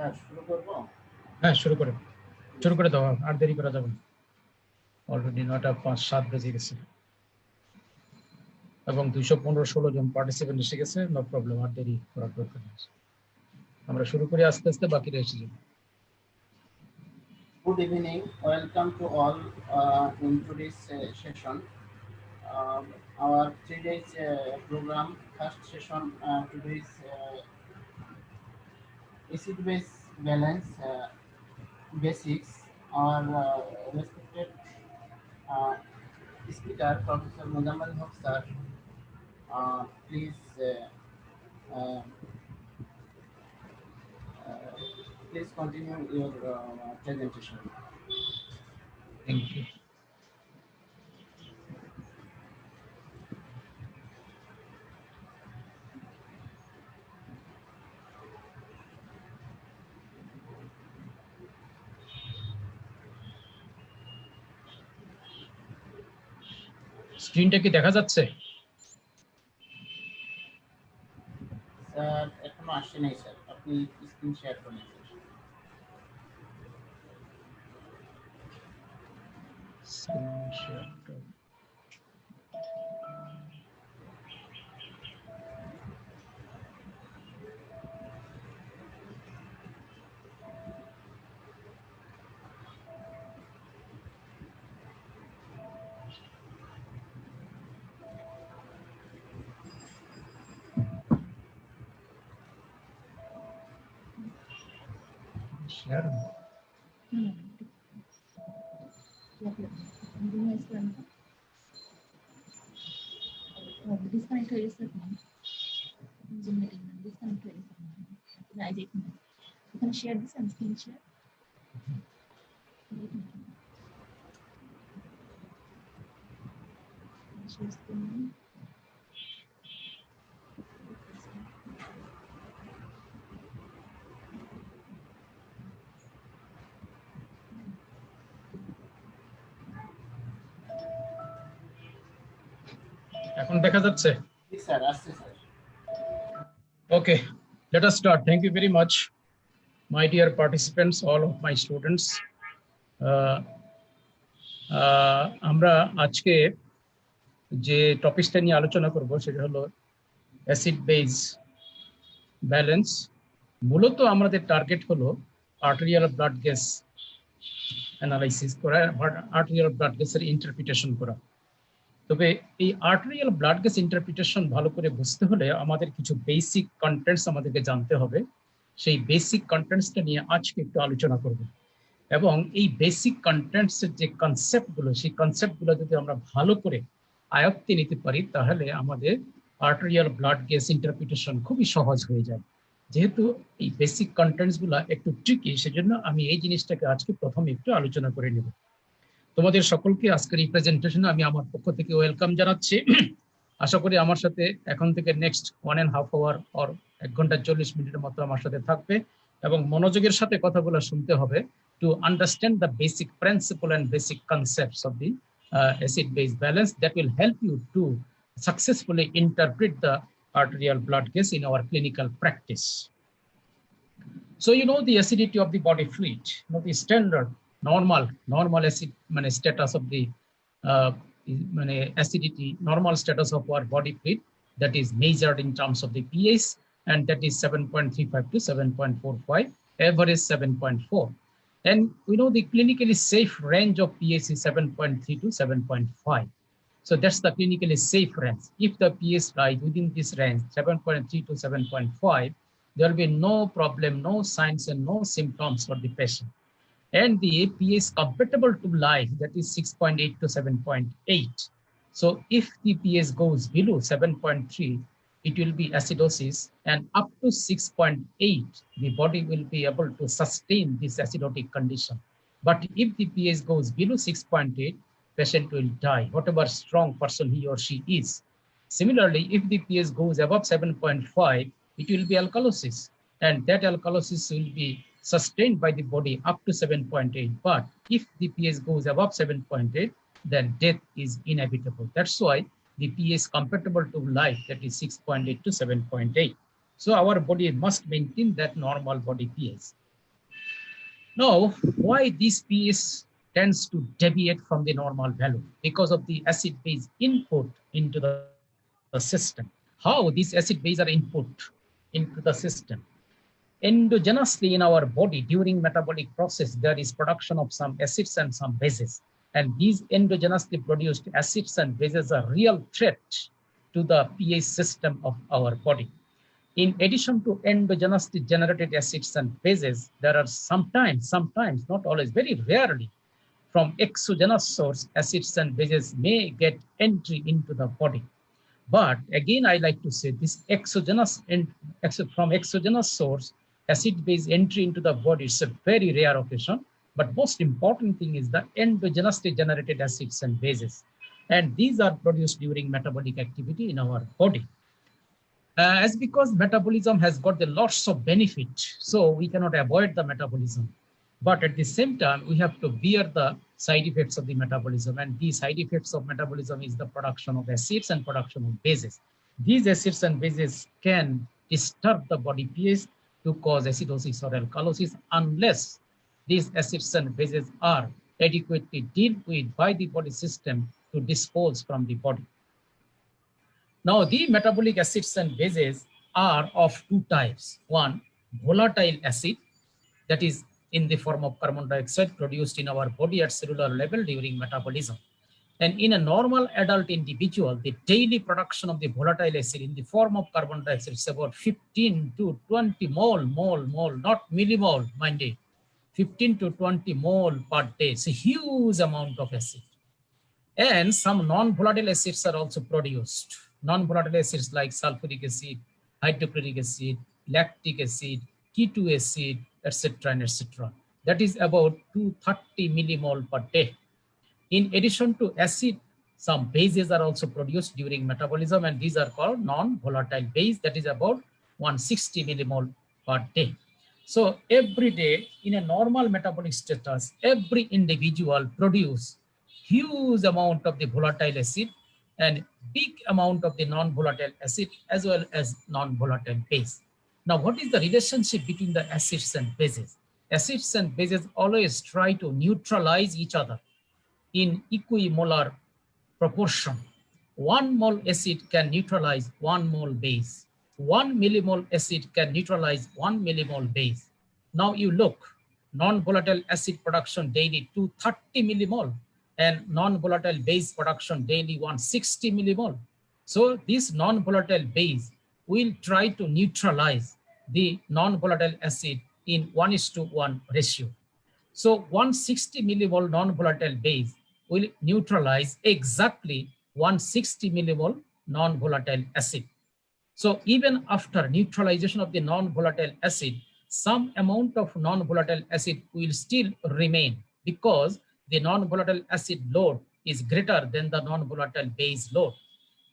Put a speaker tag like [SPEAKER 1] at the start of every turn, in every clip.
[SPEAKER 1] হ্যাঁ, শুরু করে দাও, আর দেরি করা যাবে না। অলরেডি 9:05 বেজে গেছে এবং 215-16 জন পার্টিসিপেন্ট এসে গেছে। নো প্রবলেম, আর দেরি করার দরকার নেই। আমরা শুরু করি আস্তে আস্তে, বাকিরা এসে যাবে।
[SPEAKER 2] Good evening, welcome to all in today's session. Our 3 days program, first session today is acid-base balance basics. Our respected speaker, Professor Muzammal Haq sir, please please continue your presentation.
[SPEAKER 1] Thank you. স্ক্রিনটা কি দেখা যাচ্ছে?
[SPEAKER 2] Sir এখনো আসে নাই sir, আপনি screen share করুন।
[SPEAKER 1] Share.
[SPEAKER 3] Disconnect হয়ে গেছে Zoom meeting disconnect হয়ে গেছে এখানে শেয়ার দিছেন স্ক্রিন শেয়ার
[SPEAKER 1] এখন দেখা যাচ্ছে?
[SPEAKER 2] জি স্যার, আসছে sir.
[SPEAKER 1] Okay, let us start. Thank you very much, my dear participants, all of my students. আমরা আজকে যে টপিকটা নিয়ে আলোচনা করব সেটা হলো অ্যাসিড বেস ব্যালেন্স। মূলত আমাদের টার্গেট হলো আর্টেরিয়াল ব্লাড গ্যাস অ্যানালাইসিস করা, আর্টেরিয়াল ব্লাড গ্যাসের ইন্টারপ্রিটেশন করা। তবে এই আর্টেরিয়াল ব্লাড গ্যাস ইন্টারপ্রিটেশন ভালো করে বুঝতে হলে আমাদের কিছু বেসিক কন্টেন্টস আমাদেরকে জানতে হবে। সেই বেসিক কন্টেন্টসটা নিয়ে আজকে একটু আলোচনা করব এবং এই বেসিক কন্টেন্টসের যে কনসেপ্টগুলো, সেই কনসেপ্টগুলো যদি আমরা ভালো করে আয়ত্তে নিতে পারি তাহলে আমাদের আর্টেরিয়াল ব্লাড গ্যাস ইন্টারপ্রিটেশন খুবই সহজ হয়ে যায়। যেহেতু এই বেসিক কন্টেন্টসগুলো একটু ট্রিকি, সেজন্য আমি এই জিনিসটাকে আজকে প্রথমে একটু আলোচনা করে নেব। তোমাদের সকলকে আজকের এই প্রেজেন্টেশনে আমি আমার পক্ষ থেকে ওয়েলকাম জানাচ্ছি। আশা করি আমার সাথে এখন থেকে নেক্সট 1.5 hour or 1 ঘন্টা 40 মিনিটের মতো আমার সাথে থাকবে এবং মনোযোগের সাথে কথাগুলো শুনতে হবে to understand the basic principle and basic concepts of the acid-base balance that will help you to successfully interpret the arterial blood gas in our clinical practice. So you know the acidity of the body fluid, you know the standard normal acid status of the acidity, normal status of our body fluid that is measured in terms of the pH, and that is 7.35 to 7.45, average 7.4. And we know the clinically safe range of pH is 7.3 to 7.5. So that's the clinically safe range. If the pH lies within this range, 7.3 to 7.5, there will be no problem, no signs and no symptoms for the patient. And the pH is compatible to life, that is 6.8 to 7.8. So if the pH goes below 7.3, it will be acidosis, and up to 6.8, the body will be able to sustain this acidotic condition. But if the pH goes below 6.8, patient will die, whatever strong person he or she is. Similarly, if the pH goes above 7.5, it will be alkalosis, and that alkalosis will be sustained by the body up to 7.8. But if the pH goes above 7.8, then death is inevitable. That's why the pH compatible to life, that is 6.8 to 7.8. So our body must maintain that normal body pH. Now, why this pH tends to deviate from the normal value? Because of the acid-base input into the system. How these acid-base are input into the system? Endogenously in our body during metabolic process, there is production of some acids and some bases. And these endogenously produced acids and bases are real threat to the pH system of our body. In addition to endogenously generated acids and bases, there are sometimes, not always, very rarely, from exogenous source, acids and bases may get entry into the body. But again, I like to say this from exogenous source, acid-base entry into the body is a very rare occasion. But most important thing is the endogenously generated acids and bases. And these are produced during metabolic activity in our body. As because metabolism has got the lots of benefit, so we cannot avoid the metabolism. But at the same time, we have to bear the side effects of the metabolism. And these side effects of metabolism is the production of acids and production of bases. These acids and bases can disturb the body pH to cause acidosis or alkalosis unless these acids and bases are adequately dealt with by the body system to dispose from the body. Now, the metabolic acids and bases are of two types. One, volatile acid, that is in the form of carbon dioxide produced in our body at cellular level during metabolism. And in a normal adult individual, the daily production of the volatile acid in the form of carbon dioxide is about 15 to 20 mole, not millimole, mind it, 15 to 20 mole per day. It's a huge amount of acid. And some non-volatile acids are also produced. Non-volatile acids like sulfuric acid, hydrochloric acid, lactic acid, T2 acid, etc. and etc. That is about 230 millimole per day. In addition to acid, some bases are also produced during metabolism, and these are called non-volatile base. That is about 160 millimole per day. So every day in a normal metabolic status, every individual produces huge amount of the volatile acid and big amount of the non-volatile acid as well as non-volatile base. Now, what is the relationship between the acids and bases? Acids and bases always try to neutralize each other in equimolar proportion. 1 mole acid can neutralize 1 mole base. 1 millimole acid can neutralize 1 millimole base. Now you look, non-volatile acid production daily 230 millimole and non-volatile base production daily 160 millimole. So this non-volatile base will try to neutralize the non-volatile acid in 1:1 ratio. So 160 millimole non-volatile base will neutralize exactly 160 millimole non-volatile acid. So even after neutralization of the non-volatile acid, some amount of non-volatile acid will still remain because the non-volatile acid load is greater than the non-volatile base load.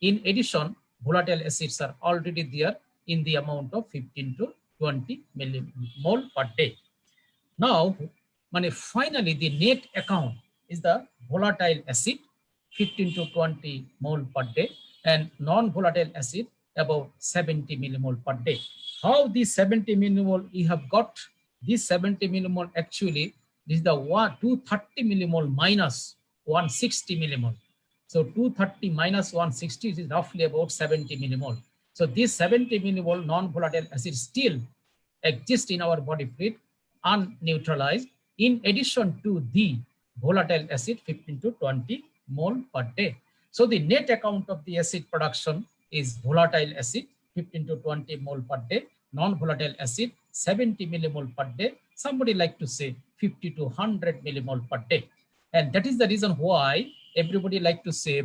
[SPEAKER 1] In addition, volatile acids are already there in the amount of 15 to 20 millimole per day. Now, finally, the net account is the volatile acid, 15 to 20 mole per day, and non-volatile acid, about 70 millimole per day. How these 70 millimole you have got? This 70 millimole actually this is the 230 millimole minus 160 millimole. So 230 minus 160 is roughly about 70 millimole. So this 70 millimole non-volatile acid still exists in our body fluid unneutralized, in addition to the volatile acid 15 to 20 mole per day. So the net account of the acid production is volatile acid 15 to 20 mole per day, non-volatile acid 70 millimole per day. Somebody like to say 50 to 100 millimole per day. And that is the reason why everybody like to say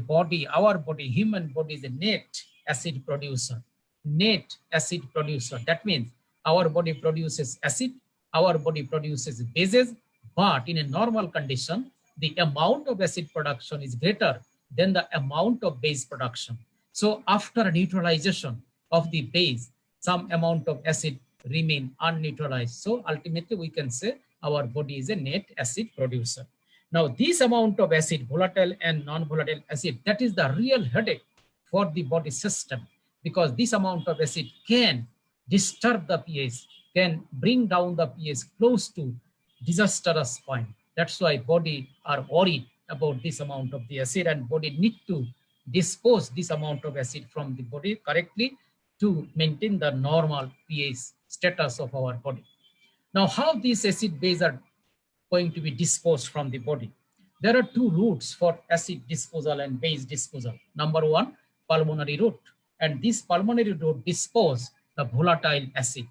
[SPEAKER 1] our body, human body is a net acid producer. Net acid producer. That means our body produces acid, our body produces bases, but in a normal condition, the amount of acid production is greater than the amount of base production. So after neutralization of the base, some amount of acid remain unneutralized. So ultimately we can say our body is a net acid producer. Now this amount of acid, volatile and non-volatile acid, that is the real headache for the body system, because this amount of acid can disturb the pH, can bring down the pH close to disastrous point. That's why body are worried about this amount of the acid, and body need to dispose this amount of acid from the body correctly to maintain the normal pH status of our body. Now, how these acid base are going to be disposed from the body? There are two routes for acid disposal and base disposal. Number one, pulmonary route, and this pulmonary route dispose the volatile acid.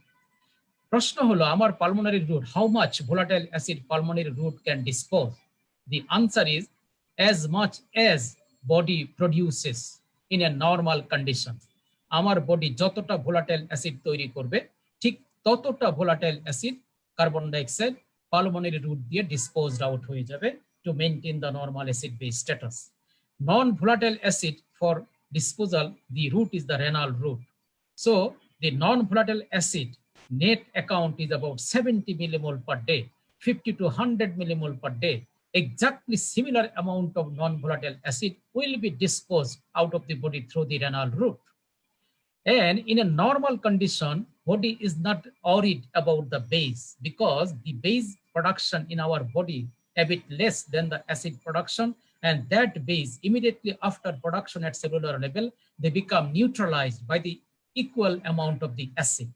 [SPEAKER 1] প্রশ্ন হলো আমার pulmonary route, how much volatile acid pulmonary route can dispose? The answer is as much as body produces in a normal condition. আমার body যতটা volatile acid তৈরি করবে ঠিক ততটা volatile acid carbon dioxide pulmonary route দিয়ে disposed out হয়ে যাবে to maintain the normal acid base status. Non-volatile acid for disposal, the route is the renal route. So the non-volatile acid net account is about 70 millimole per day, 50 to 100 millimole per day. Exactly similar amount of non-volatile acid will be disposed out of the body through the renal route. And in a normal condition, body is not worried about the base because the base production in our body a bit less than the acid production, and that base immediately after production at cellular level, they become neutralized by the equal amount of the acid.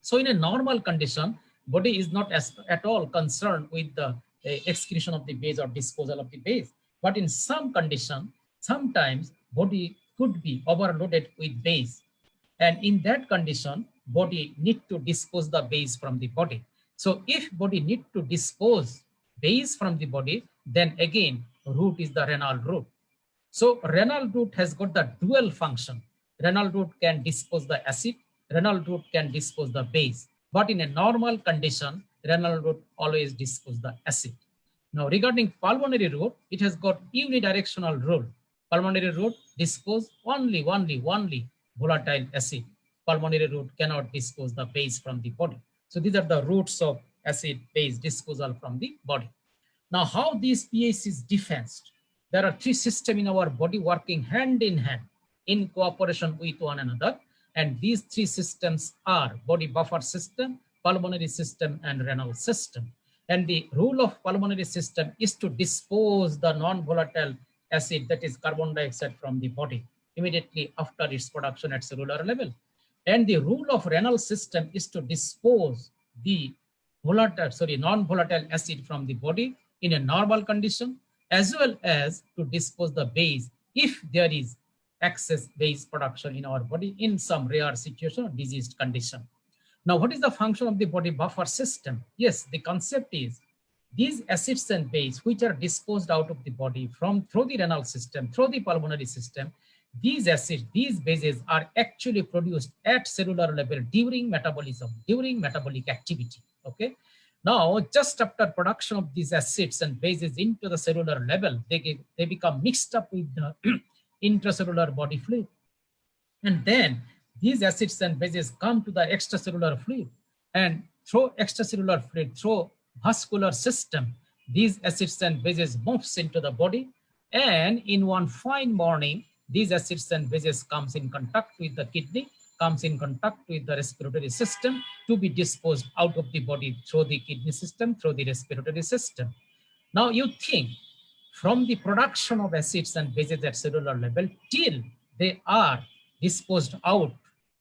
[SPEAKER 1] So in a normal condition, body is not at all concerned with the excretion of the base or disposal of the base. But in some condition, sometimes body could be overloaded with base. And in that condition, body need to dispose the base from the body. So if body need to dispose base from the body, then again, route is the renal route. So renal route has got the dual function. Renal route can dispose the acid, renal route can dispose the base. But in a normal condition, renal route always dispose the acid. Now regarding pulmonary route, it has got unidirectional rule. Pulmonary route dispose only volatile acid. Pulmonary route cannot dispose the base from the body. So these are the routes of acid base disposal from the body. Now how these pH is defensed? There are three systems in our body working hand in hand in cooperation with one another. And these three systems are body buffer system, pulmonary system, and renal system. And the rule of pulmonary system is to dispose the non-volatile acid, that is carbon dioxide, from the body immediately after its production at cellular level. And the rule of renal system is to dispose the non-volatile acid from the body in a normal condition, as well as to dispose the base if there is excess base production in our body in some rare situation or diseased condition. Now, what is the function of the body buffer system? Yes, the concept is these acids and base which are disposed out of the body through the renal system, through the pulmonary system, these acids, these bases are actually produced at cellular level during metabolism, during metabolic activity. Okay. Now, just after production of these acids and bases into the cellular level, they become mixed up with the intracellular body fluid. And then these acids and bases come to the extracellular fluid, and through extracellular fluid, through vascular system, these acids and bases moves into the body. And in one fine morning, these acids and bases comes in contact with the kidney, comes in contact with the respiratory system to be disposed out of the body through the kidney system, through the respiratory system. Now you think from the production of acids and bases at cellular level till they are disposed out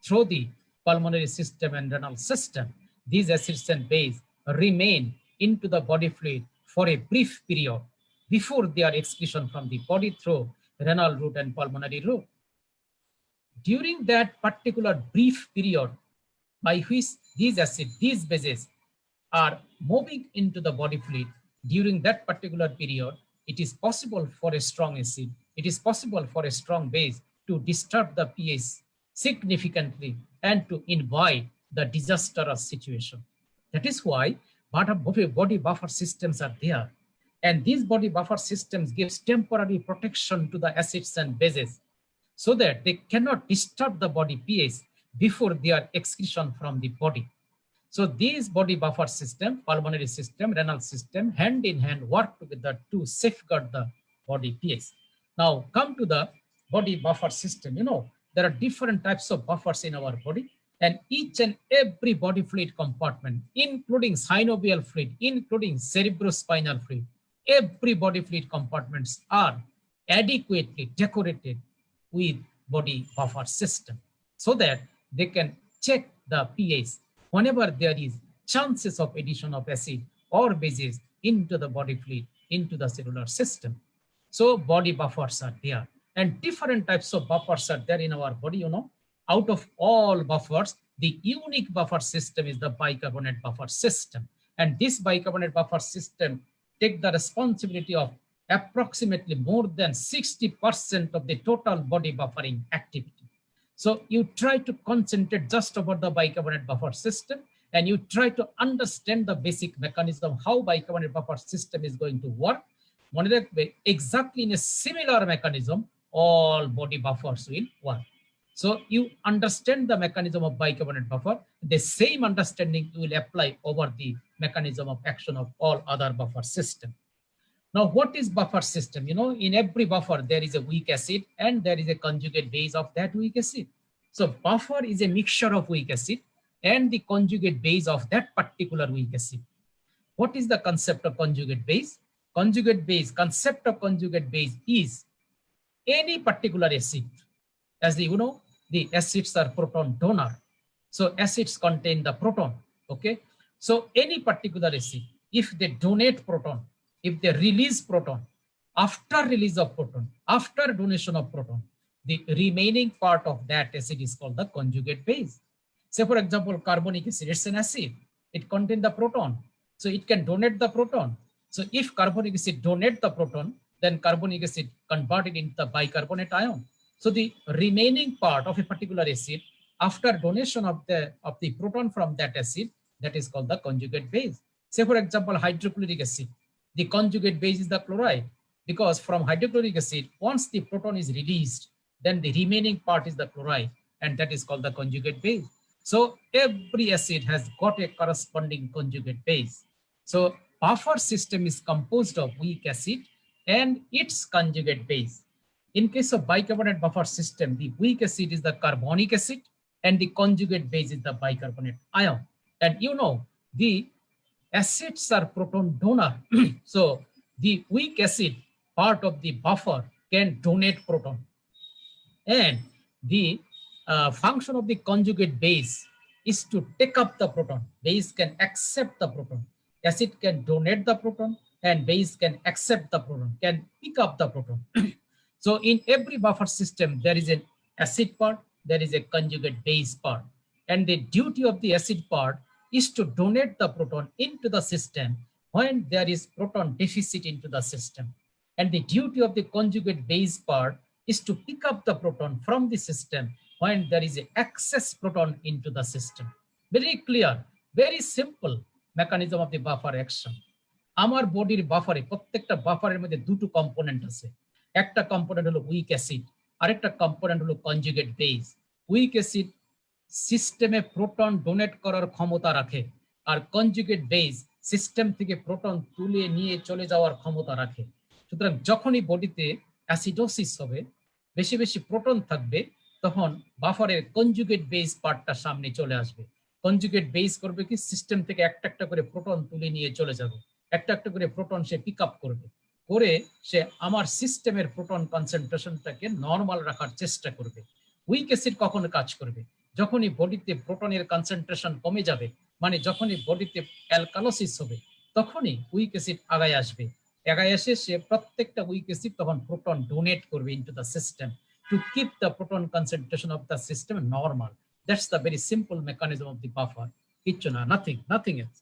[SPEAKER 1] through the pulmonary system and renal system, these acids and bases remain into the body fluid for a brief period before their excretion from the body through renal route and pulmonary route. During that particular brief period by which these acids, these bases are moving into the body fluid, during that particular period, it is possible for a strong acid, it is possible for a strong base to disturb the pH significantly and to invite the disastrous situation. That is why body buffer systems are there. And these body buffer systems gives temporary protection to the acids and bases so that they cannot disturb the body pH before their excretion from the body. So these body buffer system, pulmonary system, renal system, hand in hand work together to safeguard the body pH. Now come to the body buffer system. You know, there are different types of buffers in our body. And each and every body fluid compartment, including synovial fluid, including cerebrospinal fluid, every body fluid compartments are adequately decorated with body buffer system so that they can check the pH whenever there is chances of addition of acid or bases into the body fluid, into the cellular system. So body buffers are there, and different types of buffers are there in our body, Out of all buffers, the unique buffer system is the bicarbonate buffer system. And this bicarbonate buffer system take the responsibility of approximately more than 60% of the total body buffering activity. So you try to concentrate just about the bicarbonate buffer system, and you try to understand the basic mechanism, how bicarbonate buffer system is going to work. Exactly in a similar mechanism, all body buffers will work. So you understand the mechanism of bicarbonate buffer, the same understanding you will apply over the mechanism of action of all other buffer system. Now, what is buffer system? In every buffer, there is a weak acid and there is a conjugate base of that weak acid. So buffer is a mixture of weak acid and the conjugate base of that particular weak acid. What is the concept of conjugate base? Concept of conjugate base is any particular acid. As you know, the acids are proton donor. So acids contain the proton, okay? So any particular acid, if they donate proton, if they release proton, after release of proton, after donation of proton, the remaining part of that acid is called the conjugate base. Say for example, carbonic acid, it's an acid. It contains the proton. So it can donate the proton. So if carbonic acid donate the proton, then carbonic acid converted into the bicarbonate ion. So the remaining part of a particular acid, after donation of the proton from that acid, that is called the conjugate base. Say for example, hydrochloric acid, the conjugate base is the chloride, because from hydrochloric acid, once the proton is released, then the remaining part is the chloride, and that is called the conjugate base. So every acid has got a corresponding conjugate base. So buffer system is composed of weak acid and its conjugate base. In case of bicarbonate buffer system, the weak acid is the carbonic acid and the conjugate base is the bicarbonate ion. And the acids are proton donor. So the weak acid part of the buffer can donate proton. And the function of the conjugate base is to take up the proton. Base can accept the proton. Acid can donate the proton and base can accept the proton, can pick up the proton. So in every buffer system, there is an acid part, there is a conjugate base part. And the duty of the acid part is to donate the proton into the system when there is proton deficit into the system. And the duty of the conjugate base part is to pick up the proton from the system when there is an excess proton into the system. Very clear, very simple mechanism of the buffer action. আমার বডির বাফারে প্রত্যেকটা বাফারের মধ্যে দুটো component আছে। একটা component হলো week acid, আরেকটা component হলো কনজুগেট বেস। উইক অ্যাসিড সিস্টেমে প্রোটন ডোনেট করার ক্ষমতা রাখে, আর কনজুগেট বেস সিস্টেম থেকে প্রোটন তুলে নিয়ে চলে যাওয়ার ক্ষমতা রাখে। সুতরাং যখনই বডিতে অ্যাসিডোসিস হবে, বেশি বেশি প্রোটন থাকবে, তখন বাফারের কনজুগেট বেস পার্টটা সামনে চলে আসবে। কনজুগেট বেস করবে কি, সিস্টেম থেকে একটা একটা করে প্রোটন তুলে নিয়ে চলে যাবে, একটা একটা করে প্রোটন সে পিক আপ করবে, করে সে আমার সিস্টেমের প্রোটন কনসেন্ট্রেশনটাকে নর্মাল রাখার চেষ্টা করবে। উইক অ্যাসিড কখন কাজ করবে? যখনই বডিতে প্রোটনের কনসেন্ট্রেশন কমে যাবে, মানে যখনই বডিতে অ্যালকালোসিস হবে, তখনই উইক অ্যাসিড আগায় আসবে। আগায় এসে সে প্রত্যেকটা উইক অ্যাসিড তখন প্রোটন ডোনেট করবে into the system to keep the proton concentration of the system normal. That's the very simple mechanism of the buffer. Nothing else.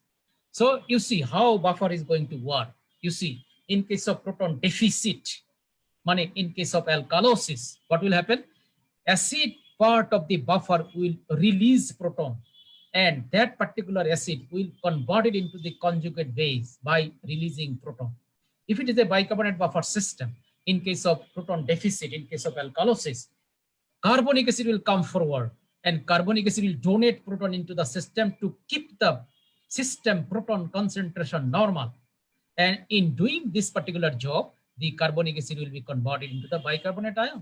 [SPEAKER 1] So you see how buffer is going to work. You see, in case of proton deficit, in case of alkalosis, what will happen? Acid part of the buffer will release proton, and that particular acid will convert it into the conjugate base by releasing proton. If it is a bicarbonate buffer system, in case of proton deficit, in case of alkalosis, carbonic acid will come forward, and carbonic acid will donate proton into the system to keep the system proton concentration normal. And in doing this particular job, the carbonic acid will be converted into the bicarbonate ion.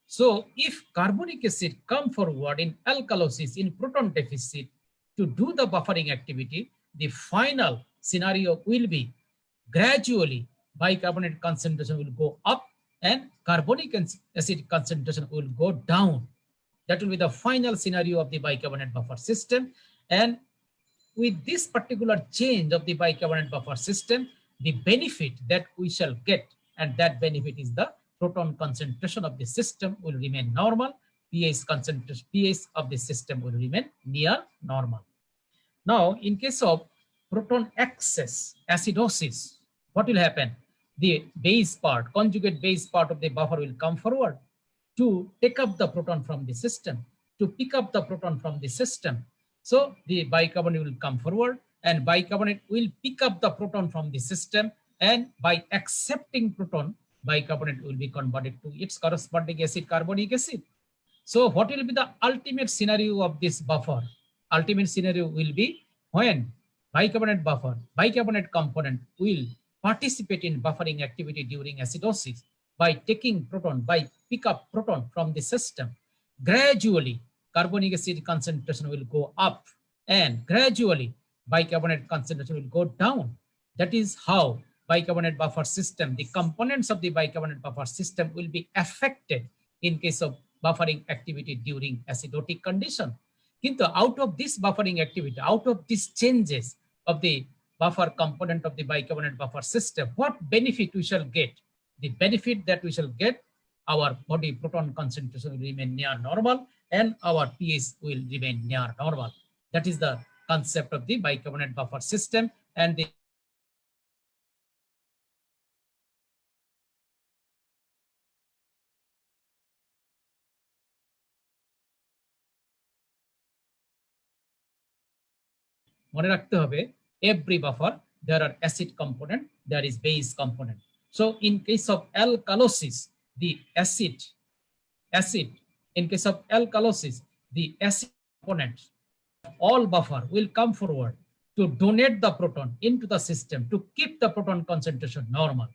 [SPEAKER 1] So if carbonic acid come forward in alkalosis, in proton deficit, to do the buffering activity, the final scenario will be gradually bicarbonate concentration will go up and carbonic acid concentration will go down. That will be the final scenario of the bicarbonate buffer system. And with this particular change of the bicarbonate buffer system, the benefit that we shall get, and that benefit is the proton concentration of the system will remain normal, pH concentration, pH of the system will remain near normal. Now, in case of proton excess acidosis, what will happen? The base part, conjugate base part of the buffer will come forward to take up the proton from the system, to pick up the proton from the system. So the bicarbonate will come forward and bicarbonate will pick up the proton from the system, and by accepting proton, bicarbonate will be converted to its corresponding acid, carbonic acid. So what will be the ultimate scenario of this buffer? Ultimate scenario will be when bicarbonate buffer, bicarbonate component will participate in buffering activity during acidosis by taking proton, by pick up proton from the system. Gradually, carbonic acid concentration will go up and gradually bicarbonate concentration will go down. That is how bicarbonate buffer system, the components of the bicarbonate buffer system will be affected in case of buffering activity during acidotic condition. Kintu out of this buffering activity, out of these changes of the buffer component of the bicarbonate buffer system, what benefit we shall get? The benefit that we shall get, our body proton concentration will remain near normal and our pH will remain near normal. That is the concept of the bicarbonate buffer system. And the মনে রাখতে হবে, every buffer there are acid component, there is base component. So in case of alkalosis, the acid in case of alkalosis, the acid component all buffer will come forward to donate the proton into the system to keep the proton concentration normal.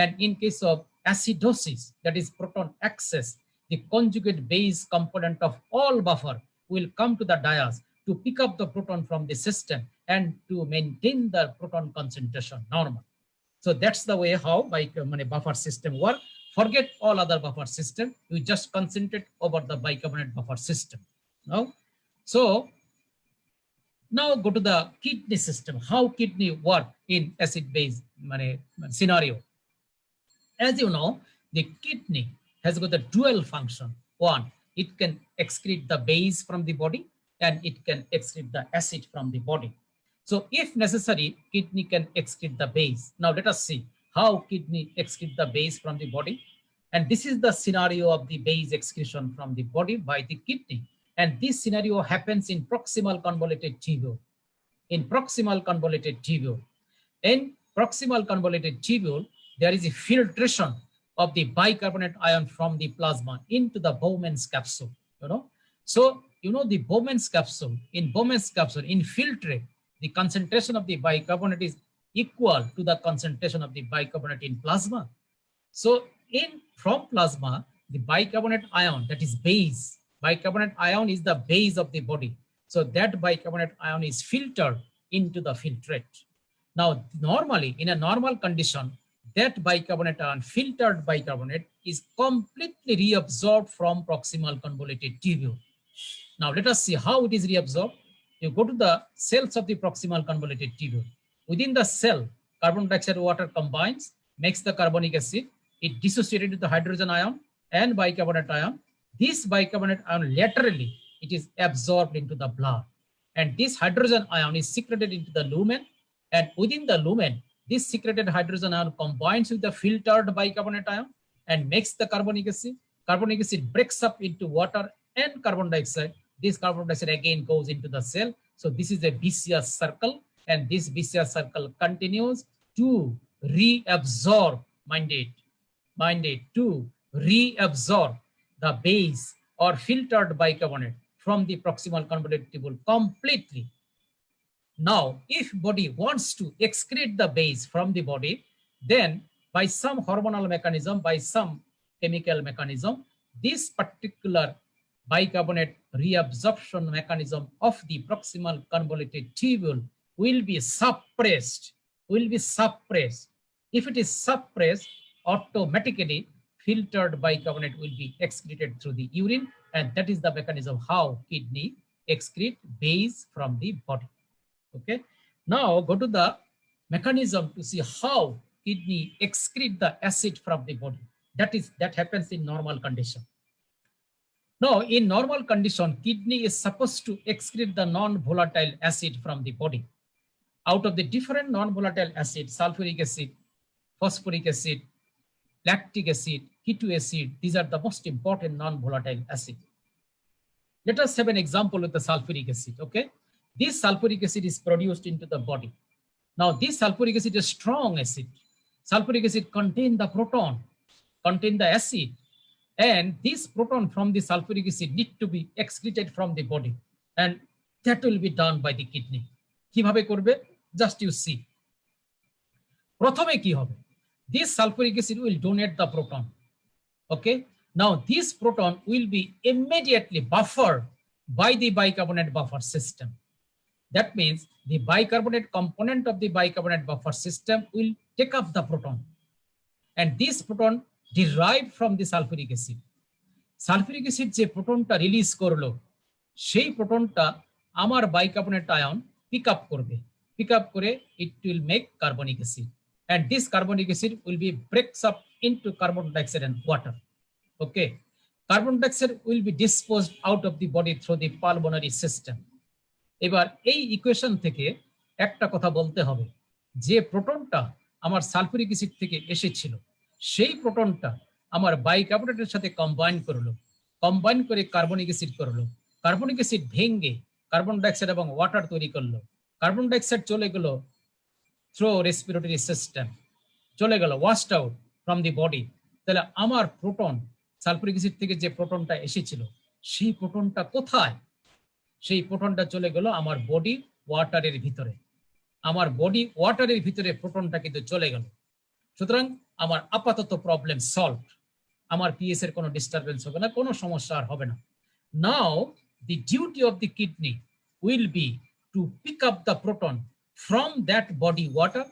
[SPEAKER 1] And in case of acidosis, that is proton excess, the conjugate base component of all buffer will come to the dias to pick up the proton from the system and to maintain the proton concentration normal. So that's the way how buffer system work. Forget all other buffer system. We just concentrate over the bicarbonate buffer system. Now go to the kidney system. How kidney work in acid-base scenario. As you know, the kidney has got the dual function. One, it can excrete the base from the body and it can excrete the acid from the body. So if necessary, kidney can excrete the base. Now let us see how kidney excrete the base from the body. And this is the scenario of the base excretion from the body by the kidney. And this scenario happens in proximal convoluted tubule. In proximal convoluted tubule. In proximal convoluted tubule, there is a filtration of the bicarbonate ion from the plasma into the Bowman's capsule. So the Bowman's capsule. In Bowman's capsule, in filtrate, the concentration of the bicarbonate is equal to the concentration of the bicarbonate in plasma. So from plasma, the bicarbonate ion, that is base, bicarbonate ion is the base of the body. So that bicarbonate ion is filtered into the filtrate. Now, normally, in a normal condition, that bicarbonate ion, filtered bicarbonate, is completely reabsorbed from proximal convoluted tubule. Now, let us see how it is reabsorbed. You go to the cells of the proximal convoluted tubule. Within the cell, carbon dioxide water combines, makes the carbonic acid. It dissociated with the hydrogen ion and bicarbonate ion. This bicarbonate ion laterally, it is absorbed into the blood. And this hydrogen ion is secreted into the lumen. And within the lumen, this secreted hydrogen ion combines with the filtered bicarbonate ion and makes the carbonic acid. Carbonic acid breaks up into water and carbon dioxide. This carbon dioxide again goes into the cell. So this is a vicious circle, and this vicious circle continues to reabsorb, to reabsorb the base or filtered bicarbonate from the proximal convoluted tubule completely. Now, if body wants to excrete the base from the body, then by some hormonal mechanism, by some chemical mechanism, this particular bicarbonate reabsorption mechanism of the proximal convoluted tubule will be suppressed. If it is suppressed, automatically filtered bicarbonate will be excreted through the urine, and that is the mechanism how kidney excrete base from the body. Okay, now go to the mechanism to see how kidney excrete the acid from the body. That happens in normal condition. Now, in normal condition, kidney is supposed to excrete the non-volatile acid from the body. Out of the different non-volatile acid, sulfuric acid, phosphoric acid, lactic acid, keto acid, these are the most important non-volatile acid. Let us have an example with the sulfuric acid, okay? This sulfuric acid is produced into the body. Now, this sulfuric acid is strong acid. Sulfuric acid contain the proton, contain the acid, and this proton from the sulfuric acid need to be excreted from the body, and that will be done by the kidney. কিভাবে করবে? Just you see. প্রথমে কি হবে? This sulfuric acid will donate the proton. Okay. Now this proton will be immediately buffered by the bicarbonate buffer system. That means the bicarbonate component of the bicarbonate buffer system will take up the proton, and this proton derived from the sulfuric acid. Sulfuric acid যে প্রোটনটা release করলো, সেই প্রোটনটা আমার bicarbonate ion pick up করবে। Pick up করে it will make carbonic acid, and this carbonic acid will be breaks up into carbon dioxide and water. Okay, carbon dioxide will be disposed out of the body through the pulmonary system. এবার এই equation থেকে একটা কথা বলতে হবে, যে প্রোটনটা আমার sulphuric acid থেকে এসেছিল, সেই প্রোটনটা আমার বাইকার্বনেটের সাথে কম্বাইন করলো, কম্বাইন করে কার্বনিক অ্যাসিড করলো। কার্বনিক অ্যাসিড ভেঙে কার্বন ডাইঅক্সাইড এবং ওয়াটার তৈরি করলো। কার্বন ডাইঅক্সাইড চলে গেল থ্রু রেসপিরেটরি সিস্টেম, চলে গেল washed out from the body. তাহলে আমার প্রোটন, সালফুরিক অ্যাসিড থেকে যে প্রোটনটা এসেছিল, সেই প্রোটনটা কোথায়? সেই প্রোটনটা চলে গেল আমার বডি ওয়াটারের ভিতরে। আমার বডি ওয়াটারের ভিতরে প্রোটনটা কিন্তু চলে গেল। সুতরাং আমার আপাতত প্রবলেম সলভ, আমার পিএস এর কোনো ডিস্টারবেন্স হবে না, কোনো সমস্যা আর হবে না। নাও the duty of the kidney will be to pick up the proton from that body water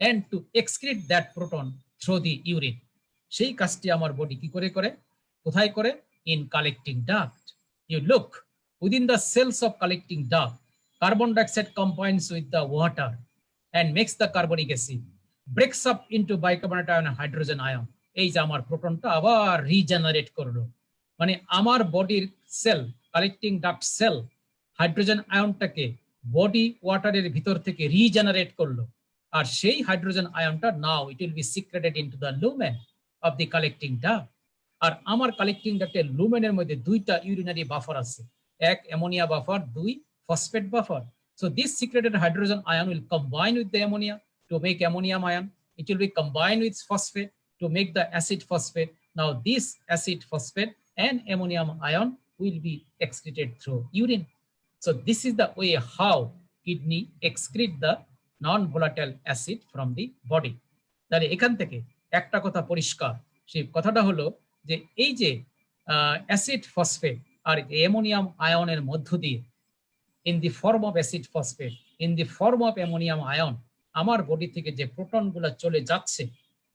[SPEAKER 1] and to excrete that proton through the urine. সেই কাজটি আমার বডি কি করে করে? কোথায় করে? In collecting duct. You look within the cells of collecting duct, carbon dioxide combines with the water and makes the carbonic acid, breaks up into bicarbonate ion and hydrogen ion. এই যে আমার প্রোটনটা আবার regenerate করলো, মানে আমার বডির cell, collecting duct cell hydrogen আয়নটাকে body ওয়াটারের ভিতর থেকে রিজেনারেট করলো, আর সেই হাইড্রোজেন আয়নটা now it will be secreted into the lumen of the collecting duct. আর আমার কালেক্টিং ডাক্টের লুমেনের মধ্যে দুইটা ইউরিনারি বাফার আছে, এক অ্যামোনিয়া বাফার, দুই phosphate buffer. So this secreted hydrogen ion will combine with the ammonia to make ammonium ion. It will be combined with phosphate to make the acid phosphate. Now this acid phosphate and ammonium ion will be excreted through urine. So this is the way how kidney excrete the non-volatile acid from the body. তাহলে এখান থেকে একটা কথা পরিষ্কার, সেই কথাটা হলো যে এই যে অ্যাসিড ফসফেট আর অ্যামোনিয়াম আয়নের মধ্য দিয়ে in the form of acid phosphate, in the form of ammonium ion, আমার বডি থেকে যে প্রোটন গুলা চলে যাচ্ছে,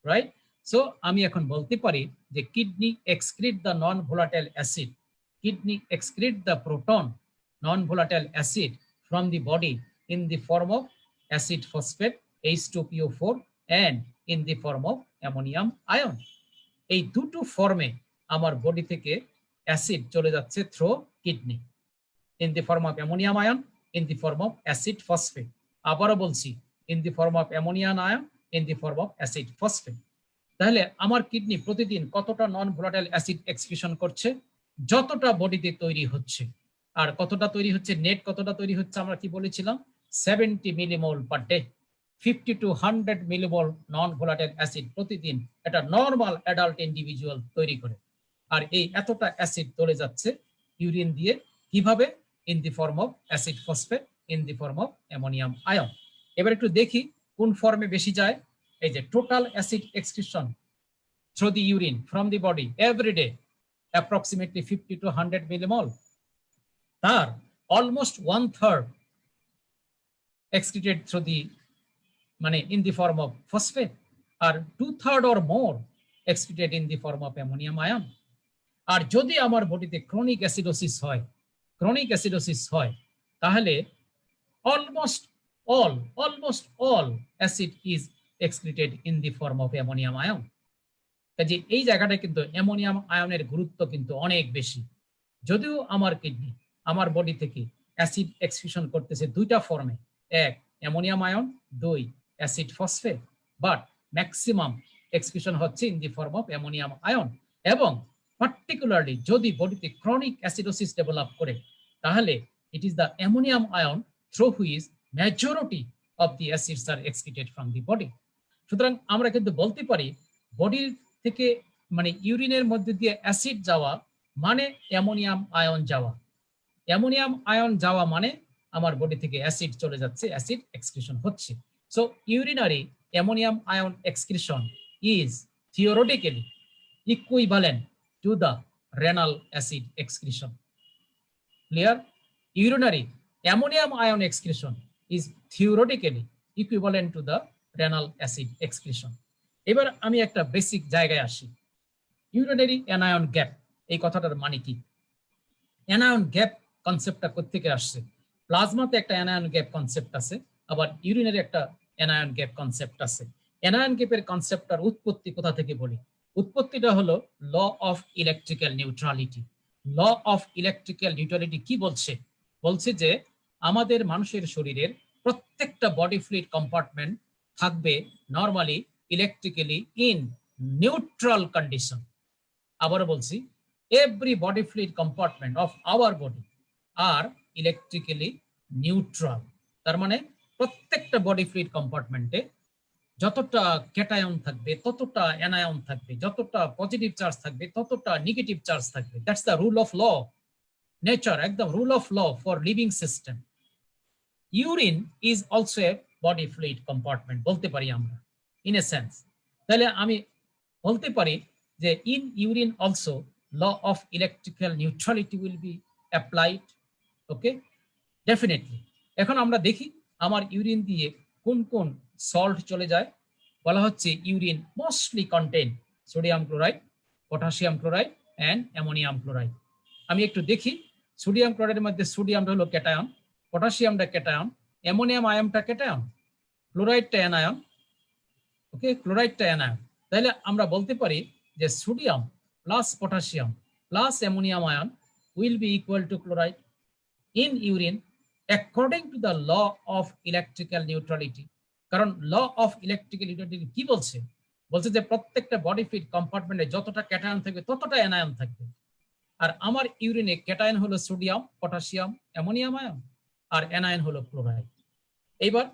[SPEAKER 1] রাইট? সো আমি এখন বলতে পারি যে kidney excrete the non volatile acid, kidney excrete the proton non volatile acid from the body in the form of acid phosphate H2PO4 and in the form of ammonium ion. এই দুটো ফর্মে আমার body থেকে acid চলে যাচ্ছে through kidney, in the form of ammonium ion, in the form of acid phosphate. আবারও বলছি, in the form of ammonium ion, in the form of acid phosphate. তাহলে আমার কিডনি প্রতিদিন কতটা নন ভোলাটাইল অ্যাসিড এক্সক্রিশন করছে? যতটা বডিতে তৈরি হচ্ছে। আর কতটা তৈরি হচ্ছে, নেট কতটা তৈরি হচ্ছে আমরা কি বলেছিলাম? 70 millimole per day. 50 to 100 millimole non volatile acid প্রতিদিন একটা নর্মাল অ্যাডাল্ট ইন্ডিভিজুয়াল তৈরি করে। আর এই এতটা অ্যাসিড চলে যাচ্ছে ইউরিন দিয়ে, কিভাবে? in the form of acid phosphate, in the form of ammonium ion. এবার একটু দেখি কোন ফর্মে বেশি যায়। এই যে total acid excretion through the urine from the body every day, approximately 50 to 100 millimol, তার almost 1/3 excreted through the in the form of phosphate, or 2/3 or more excreted in the form of ammonium ion. আর যদি আমার বডিতে chronic acidosis হয় তাহলে almost all acid is excreted in the form of ammonium ion. কাজে এই জায়গাটা কিন্তু ammonium আয়নের গুরুত্ব কিন্তু অনেক বেশি। যদিও আমার কিডনি আমার বডি থেকে অ্যাসিড এক্সক্রিশন করতেছে দুইটা ফর্মে, এক অ্যামোনিয়াম আয়ন, দুই acid phosphate, but maximum excretion হচ্ছে in the form of ammonium ion. এবং পার্টিকুলারলি যদি বডিতে ক্রনিক অ্যাসিডোসিস ডেভেলপ করে তাহলে it is the ammonium ion through which majority of the acids are excreted from the body. সুতরাং আমরা কিন্তু বলতে পারি বডির থেকে ইউরিনের মধ্যে দিয়ে অ্যাসিড যাওয়া মানে অ্যামোনিয়াম আয়ন যাওয়া, অ্যামোনিয়াম আয়ন যাওয়া মানে আমার বডি থেকে অ্যাসিড চলে যাচ্ছে, অ্যাসিড এক্সক্রিশন হচ্ছে। So urinary ammonium ion excretion is theoretically equivalent to the renal acid excretion. Clear? Urinary ammonium ion excretion is theoretically equivalent to the renal acid excretion. এবার আমি একটা বেসিক জায়গায় আসি, urinary anion gap এই কথাটার মানে কি? অ্যানায়ন গ্যাপ কনসেপ্টটা কোত্থেকে আসছে? প্লাজমাতে একটা অ্যানায়ন গ্যাপ কনসেপ্ট আছে, আবার ইউরিনারি একটা অ্যানায়ন গ্যাপ কনসেপ্ট আছে। অ্যানায়ন গ্যাপের কনসেপ্টটার উৎপত্তি কোথা থেকে বলি? উৎপত্তিটা হলো law of electrical neutrality. Law of electrical neutrality কি বলছে? বলছে যে আমাদের মানুষের শরীরের প্রত্যেকটা বডি ফ্লুইড কম্পার্টমেন্ট থাকবে normally electrically in neutral condition. আবারও বলছি, every body fluid compartment of our body are electrically neutral. তার মানে প্রত্যেকটা বডি ফ্লুইড কম্পার্টমেন্টে যতটা ক্যাটায়ন থাকবে ততটা অ্যানায়ন থাকবে, যতটা পজিটিভ চার্জ থাকবে ততটা নেগেটিভ চার্জ থাকবে। That's the rule of law, nature, একদম rule of law for living system. Urine is also a body fluid compartment বলতে পারি আমরা ইন এ সেন্স। তাহলে আমি বলতে পারি যে in urine also law of electrical neutrality will be applied. Okay, definitely. এখন আমরা দেখি আমার ইউরিন দিয়ে কোন কোন সল্ট চলে যায়। বলা হচ্ছে urine mostly contain sodium chloride, potassium chloride and ammonium chloride. আমি একটু দেখি, সোডিয়াম ক্লোরাইডের মধ্যে সোডিয়ামটা হলো ক্যাটায়ন, পটাশিয়ামটা ক্যাটায়ন, অ্যামোনিয়াম আয়নটা ক্যাটায়ন, ক্লোরাইডটা অ্যানায়ন। ওকে, ক্লোরাইডটা অ্যানায়ন। তাহলে আমরা বলতে পারি যে sodium plus potassium plus ammonium ion will be equal to chloride in urine according to the law of electrical neutrality. কারণ ল অফ ইলেকট্রিক্যাল নিউট্রালিটি কি বলছে? বলছে যে প্রত্যেকটা বডি ফ্লুইড কম্পার্টমেন্টে যতটা ক্যাটায়ন থাকবে ততটা অ্যানায়ন থাকবে। আর আমার ইউরিনে ক্যাটায়ন হলো সোডিয়াম, পটাশিয়াম, অ্যামোনিয়াম আয়ন, আর অ্যানায়ন হলো ক্লোরাইড। এইবার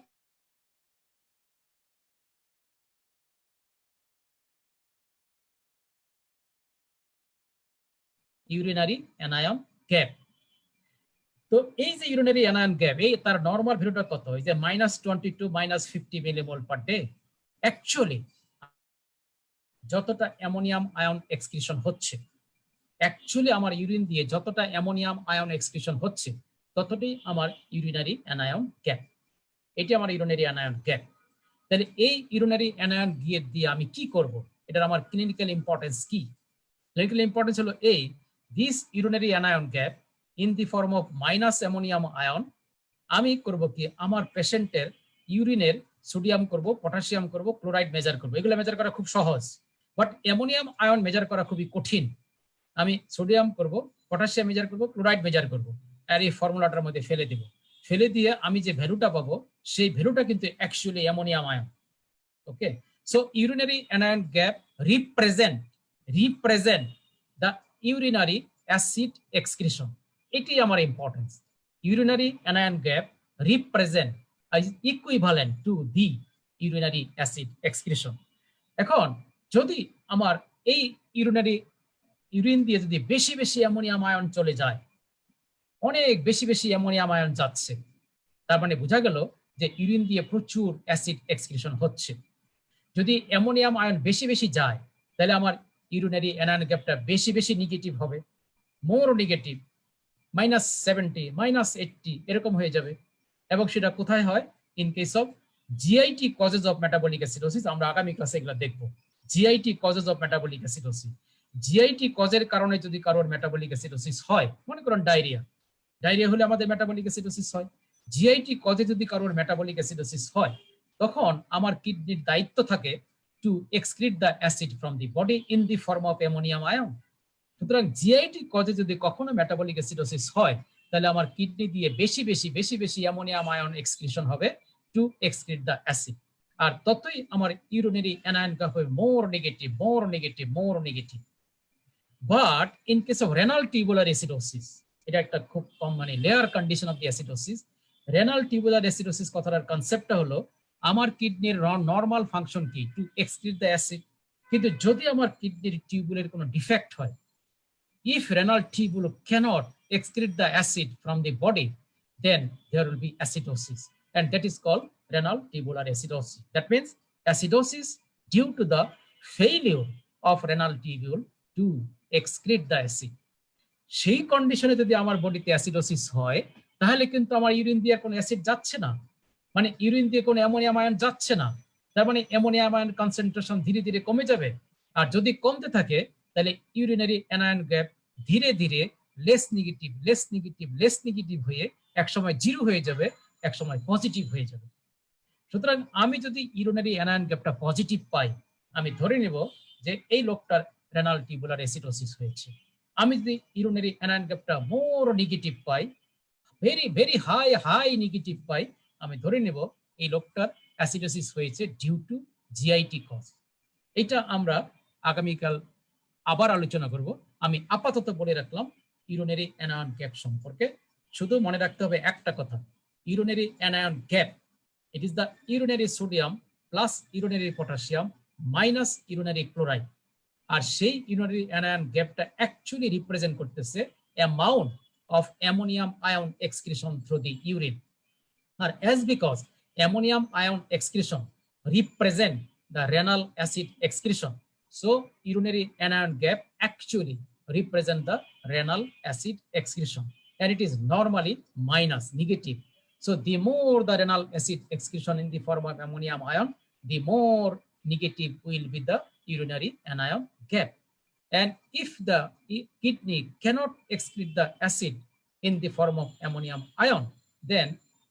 [SPEAKER 1] ইউরিনারি অ্যানায়ন গ্যাপ। তো এই যে ইউরিনারি অ্যানায়ন গ্যাপ, এই তার নরমাল ভ্যালুটা কত? এই যে -20 to -50 millimole per day. Actually যতটা অ্যামোনিয়াম আয়ন এক্সক্রিশন হচ্ছে, অ্যাকচুয়ালি আমার ইউরিন দিয়ে যতটা অ্যামোনিয়াম আয়ন এক্সক্রিশন হচ্ছে ততটাই আমার ইউরিনারি অ্যানায়ন গ্যাপ। এটি আমার ইউরিনারি অ্যানায়ন গ্যাপ। তাহলে এই ইউরিনারি অ্যানায়ন গ্যাপ দিয়ে আমি কি করব? এটার আমার ক্লিনিক্যাল ইম্পর্টেন্স কি? ক্লিনিক্যাল ইম্পর্টেন্স হলো এই, this urinary anion gap in the form of minus ammonium ion. আমি করব কি, আমার পেশেন্টের ইউরিনের সোডিয়াম করব, পটাশিয়াম করব, ক্লোরাইড মেজার করব। এগুলো মেজার করা খুব সহজ, বাট অ্যামোনিয়াম আয়ন মেজার করা খুবই কঠিন। আমি সোডিয়াম করব, পটাশিয়াম মেজার করব, ক্লোরাইড মেজার করব, আর এই ফর্মুলাটার মধ্যে ফেলে দিব। ফেলে দিয়ে আমি যে ভ্যালুটা পাবো সেই ভ্যালুটা কিন্তু actually ammonium ion. Okay, so urinary anion gap represent the urinary acid excretion. এটি আমার importance. Urinary anion gap represent equivalent to the urinary acid excretion. এখন যদি আমার এই ইউরিন দিয়ে যদি বেশি বেশি অ্যামোনিয়াম আয়ন চলে যায়, অনেক বেশি বেশি অ্যামোনিয়াম আয়ন যাচ্ছে, তার মানে বোঝা গেল যে ইউরিন দিয়ে প্রচুর অ্যাসিড এক্সক্রিশন হচ্ছে। যদি অ্যামোনিয়াম আয়ন বেশি বেশি যায় তাহলে আমার ইউরিনারি অ্যানায়ন গ্যাপটা বেশি বেশি নেগেটিভ হবে, মোর নেগেটিভ, -70, -80 এরকম হয়ে যাবে। এবং সেটা কোথায় হয়? In case of GIT causes of metabolic acidosis. আমরা আগামী ক্লাসে এগুলো দেখবো। GIT causes of metabolic acidosis, GIT কজের কারণে যদি কারোর মেটাবলিক অ্যাসিডোসিস হয়, মনে করুন ডায়রিয়া, ডায়রিয়া হলে আমাদের মেটাবলিক অ্যাসিডোসিস হয়। জিআইটি কজে যদি কারোর মেটাবলিক অ্যাসিডোসিস হয়, তখন আমার কিডনির দায়িত্ব থাকে to excrete the acid from the body in the form of ammonium ion. সুতরাং জিআইটি কজে যদি কখনো মেটাবলিক অ্যাসিডোসিস হয়, তাহলে আমার কিডনি দিয়ে বেশি বেশি বেশি বেশি অ্যামোনিয়াম আয়ন এক্সক্রিশন হবে টু এক্সক্রিট দ্য অ্যাসিড। আর ততই আমার ইউরিনারি অ্যানায়ন গ্যাপ হবে more negative, more negative, more negative. But in case of renal tubular acidosis, এটা একটা খুব কম মানে rarer condition of the acidosis. Renal tubular acidosis কথাটার কনসেপ্টটা হলো আমার কিডনির নর্মাল ফাংশন কি? To excrete the acid. কিন্তু যদি আমার কিডনির টিউবুলের কোনো ডিফেক্ট হয়, if renal tubule cannot excrete the acid from the body, then there will be acidosis, and that is called renal tubular acidosis. That means acidosis due to the failure of renal tubule to excrete the acid. সেই কন্ডিশনে যদি আমার বডিতে acidosis হয়, তাহলে কিন্তু আমার urine দিয়ে কোনো অ্যাসিড যাচ্ছে না, মানে ইউরিন দিয়ে কোনো অ্যামোনিয়াম আয়ন যাচ্ছে না। তার মানে অ্যামোনিয়াম আয়ন কনসেন্ট্রেশন ধীরে ধীরে কমে যাবে। আর যদি কমতে থাকে, তাহলে ইউরিনারি অ্যানায়ন গ্যাপ ধীরে ধীরে less negative, less negative, less negative হয়ে একসময় জিরো হয়ে যাবে, একসময় পজিটিভ হয়ে যাবে। সুতরাং আমি যদি ইউরিনারি অ্যানায়ন গ্যাপটা পজিটিভ পাই, আমি ধরে নেব যে এই লোকটার রেনাল টিউবুলার অ্যাসিডোসিস হয়েছে। আমি যদি ইউরিনারি অ্যানায়ন গ্যাপটা মোর নেগেটিভ পাই, very very high high negative পাই, আমি ধরে নেব এই লোকটার অ্যাসিডোসিস হয়েছে ডিউ টু জিআইটি কজ। এটা আমরা আগামীকাল আবার আলোচনা করব। আমি আপাতত বলে রাখলাম ইউরিনারি অ্যানায়ন গ্যাপ সম্পর্কে। শুধু মনে রাখতে হবে একটা কথা, urinary anion gap, it is the urinary sodium plus urinary potassium minus urinary chloride. আর সেই ইউরিনারি অ্যানায়ন গ্যাপটা অ্যাকচুয়ালি রিপ্রেজেন্ট করতেছে amount of ammonium ion excretion through the urine. Or as because ammonium ion excretion represent the renal acid excretion, so urinary anion gap actually represent the renal acid excretion, and it is normally minus, negative. So the more the renal acid excretion in the form of ammonium ion, the more negative will be the urinary anion gap. And if the kidney cannot excrete the acid in the form of ammonium ion, then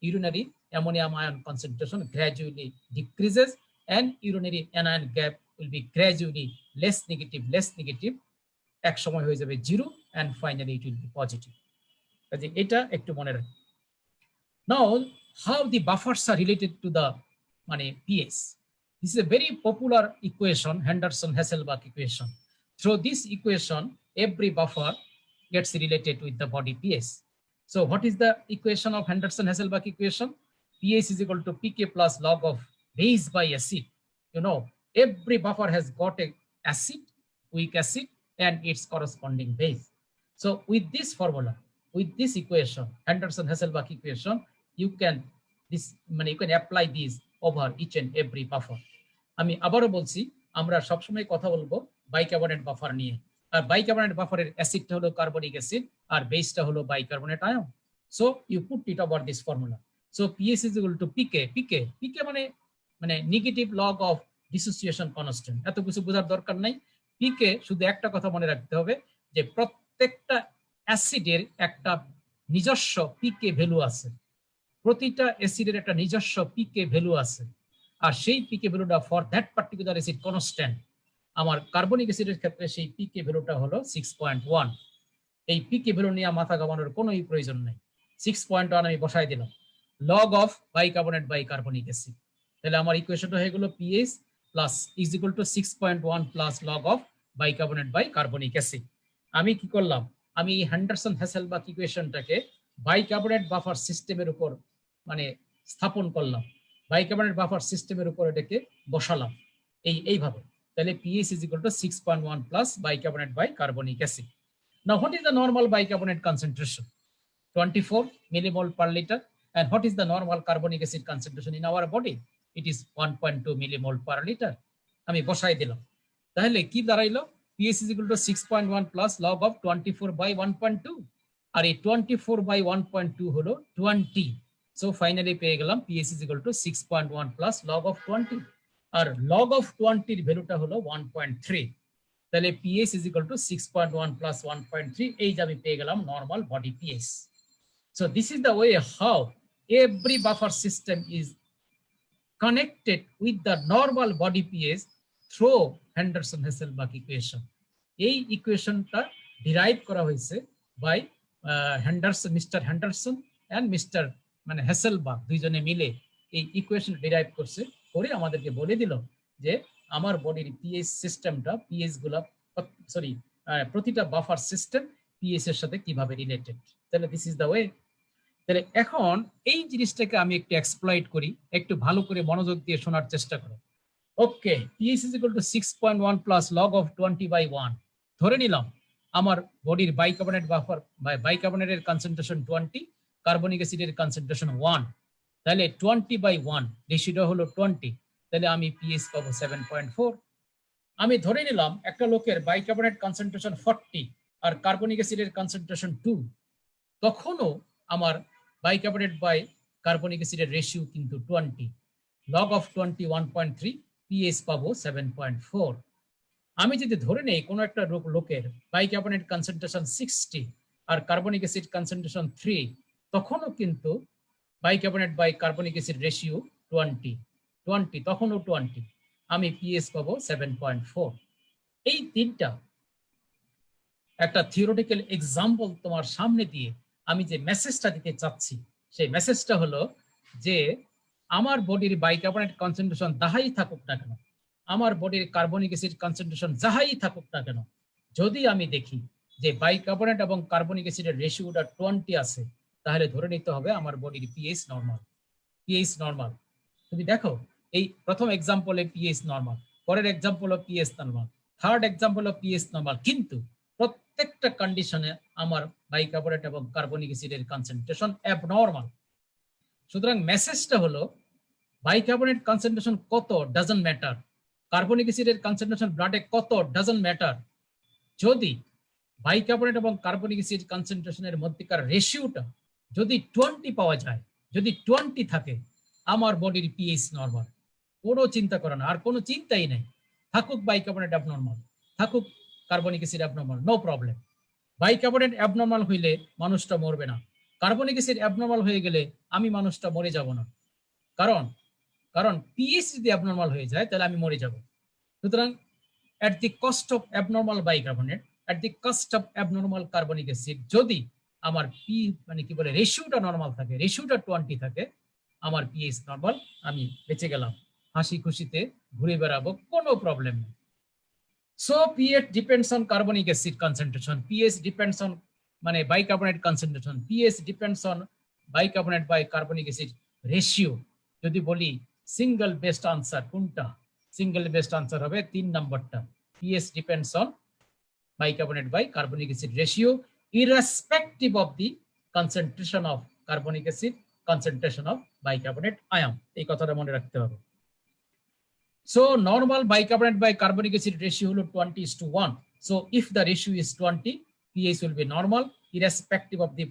[SPEAKER 1] urinary ammonium ion concentration gradually decreases and urinary anion gap will be gradually less negative, এক সময় হয়ে যাবে zero, and finally it will be positive. কাজে এটা একটু মনে রাখবেন। Now, how the buffers are related to the মানে pH. This is a very popular equation, Henderson-Hasselbalch equation. Through this equation, every buffer gets related with the body pH. So what is the equation of Henderson-Hasselbalch equation? pH is equal to pK plus log of base by acid. You know, every buffer has got a acid, weak acid, and its corresponding base. So with this formula, with this equation, Henderson-Hasselbalch equation, you can apply these over each and every buffer. আমি আবারও বলছি, আমরা সবসময় কথা বলবো bicarbonate buffer নিয়ে। আর bicarbonate বাফারের অ্যাসিডটা হলো carbonic acid আর বেসটা হলো bicarbonate ion. So you put it over this formula. So pH is equal to pK, pK pK মানে negative log of dissociation constant. এত কিছু বোঝার দরকার নাই। পিকে শুধু একটা কথা মনে রাখতে হবে যে প্রত্যেকটা অ্যাসিডের একটা নিজস্ব পিকে ভ্যালু আছে, প্রতিটা অ্যাসিডের একটা নিজস্ব পিকে ভ্যালু আছে, আর সেই পিকে ভ্যালুটা for that particular acid constant. আমার কার্বনিক অ্যাসিডের ক্ষেত্রে সেই পিকে ভ্যালুটা হলো 6.1। এই পিকে ভ্যালু নিয়ে মাথা ঘামানোর কোনোই প্রয়োজন নেই। 6.1 আমি বসাই দিলাম, log of bicarbonate by carbonic acid. তাহলে আমার ইকুয়েশনটা হয়ে গেল pH plus is equal to 6.1 plus log of bicarbonate by carbonic acid. আমি কি করলাম, আমি এই হ্যান্ডারসন-হ্যাসেলবাখ ইকুয়েশনটাকে বাইকার্বনেট বাফার সিস্টেমের উপর স্থাপন করলাম, বাইকার্বনেট বাফার সিস্টেমের উপর এটাকে বসালাম এইভাবে। তাহলে pH is equal to 6.1 plus bicarbonate by carbonic acid. Now, what is the normal bicarbonate concentration? 24 millimole per liter. And what is the normal carbonic acid concentration in our body? It is 1.2 millimole per liter. আমি বসাই দিলাম। তাহলে কি দাঁড়াইলো? P pH is equal to 6.1 plus log of 24/1.2, আর এই 24/1.2 হলো 20। So finally পেয়ে গেলাম pH is equal to 6.1 plus log of 20, আর লগ অফ 20 এর ভ্যালুটা হলো 1.3। তাহলে pH is equal to 6.1 plus 1.3, এই যে আমি পেয়ে গেলাম normal body pH. So this is the way how every buffer system is connected with the normal body pH through Henderson-Hasselbalch equation. এই ইকুয়েশনটা ডিরাইভ করা হয়েছে by Henderson, mister Henderson and mister মানে Hasselbalch, দুইজনে মিলে এই ইকুয়েশন ডিরাইভ করছে, করে আমাদেরকে বলে দিল যে আমার বডির পিএইচ সিস্টেমটা, পিএইচ গুলা সরি প্রতিটা বাফার সিস্টেম পিএইচ এর সাথে কিভাবে রিলেটেড। তাহলে দিস ইজ দ্য ওয়ে। তাহলে এখন এই জিনিসটাকে আমি একটু এক্সপ্লয়েট করি, একটু ভালো করে মনোযোগ দিয়ে শোনার চেষ্টা করো। Okay, pH is equal to 6.1 plus log of 20/1। ধরে নিলাম আমার বডির বাইকার্বনেট বাফার বাইকার্বনেটের কনসেন্ট্রেশন 20, কার্বনিক অ্যাসিডের কনসেন্ট্রেশন 1, তাহলে 20/1 রেশিওটা হলো 20, তাহলে আমি পিএইচ পাবো 7.4। আমি ধরে নিলাম একটা লোকের বাইকার্বনেট কনসেন্ট্রেশন 40 আর কার্বনিক অ্যাসিডের কনসেন্ট্রেশন 2, তখনও আমার বাইকার্বনেট বাই কার্বনিক অ্যাসিডের রেশিও কিন্তু 20, লগ অফ 20 1.3, পিএইচ পাবো 7.4। আমি যদি ধরে নেই কোনো একটা লোকের বাইকার্বনেট কনসেন্ট্রেশন 60 আর কার্বনিক অ্যাসিড কনসেন্ট্রেশন 3, তখনও কিন্তু bicarbonate by carbonic acid ratio 20, তখনও 20, আমি পিএইচ পাবো 7.4। এই তিনটা একটা থিওরিটিক্যাল এক্সাম্পল তোমার সামনে দিয়ে আমি যে মেসেজটা দিতে চাচ্ছি, সেই মেসেজটা হলো যে আমার বডির বাইকার্বনেট কনসেন্ট্রেশন যাহাই থাকুক না কেন, আমার বডির কার্বনিক অ্যাসিড কনসেন্ট্রেশন যাহাই থাকুক না কেন, যদি আমি দেখি যে বাইকার্বনেট এবং কার্বনিক অ্যাসিডের রেশিওটা 20 আছে, তাহলে ধরে নিতে হবে আমার বডির পিএইচ নরমাল। পিএইচ নরমাল, তুমি দেখো এই প্রথম এক্সাম্পলে পিএইচ নরমাল, পরের এক্সাম্পলে পিএইচ নরমাল, থার্ড এক্সাম্পলে পিএইচ নরমাল, কিন্তু প্রত্যেকটা কন্ডিশনে আমার বাইকার্বনেট এবং কার্বনিক অ্যাসিডের কনসেন্ট্রেশন অ্যাবনর্মাল। সুতরাং মেসেজটা হলো বাইকার্বনেট কনসেন্ট্রেশন কত ডাজন্ট ম্যাটার, কার্বনিক অ্যাসিডের কনসেন্ট্রেশন ব্লাডে কত ডাজন্ট ম্যাটার, যদি বাইকার্বনেট এবং কার্বনিক অ্যাসিড কনসেন্ট্রেশনের মধ্যকার রেশিওটা যদি 20 পাওয়া যায়, যদি 20 থাকে, আমার বডির পিএইচ নরমাল। কোনো চিন্তা করে না, আর কোনো চিন্তাই নেই, থাকুক বাইকার্বনেট অ্যাবনর্মাল, থাকুক carbonic acid abnormal, no problem. Bicarbonate abnormal হইলে মানুষটা মরবে না, কার্বনিক অ্যাসিড অ্যাবনর্মাল হয়ে গেলে আমি মানুষটা মরে যাব না, কারণ কারণ পিএইচ যদি অ্যাবনর্মাল হয়ে যায় তাহলে আমি মরে যাব। সুতরাং at the cost of abnormal bicarbonate, at the cost of abnormal carbonic acid, যদি আমার পি মানে কি বলে রেশিওটা নরমাল থাকে, রেশিওটা 20 থাকে, আমার পিএইচ নরমাল, আমি বেঁচে গেলাম, হাসি খুশিতে ঘুরে বেড়াবো, কোনো প্রবলেম নেই। So pH depends on carbonic acid concentration, pH depends on মানে bicarbonate concentration, pH depends on bicarbonate by carbonic acid ratio. যদি বলি সিঙ্গেল বেস্ট আনসার কোনটা, সিঙ্গেল বেস্ট আনসার হবে 3 নম্বরটা, pH depends on bicarbonate by carbonic acid ratio irrespective of the concentration of carbonic acid, concentration of bicarbonate ion, এই কথাটা মনে রাখতে হবে। So normal bicarbonate by carbonic acid ratio হলো 20:1। So if the ratio is 20, pH will be normal irrespective of the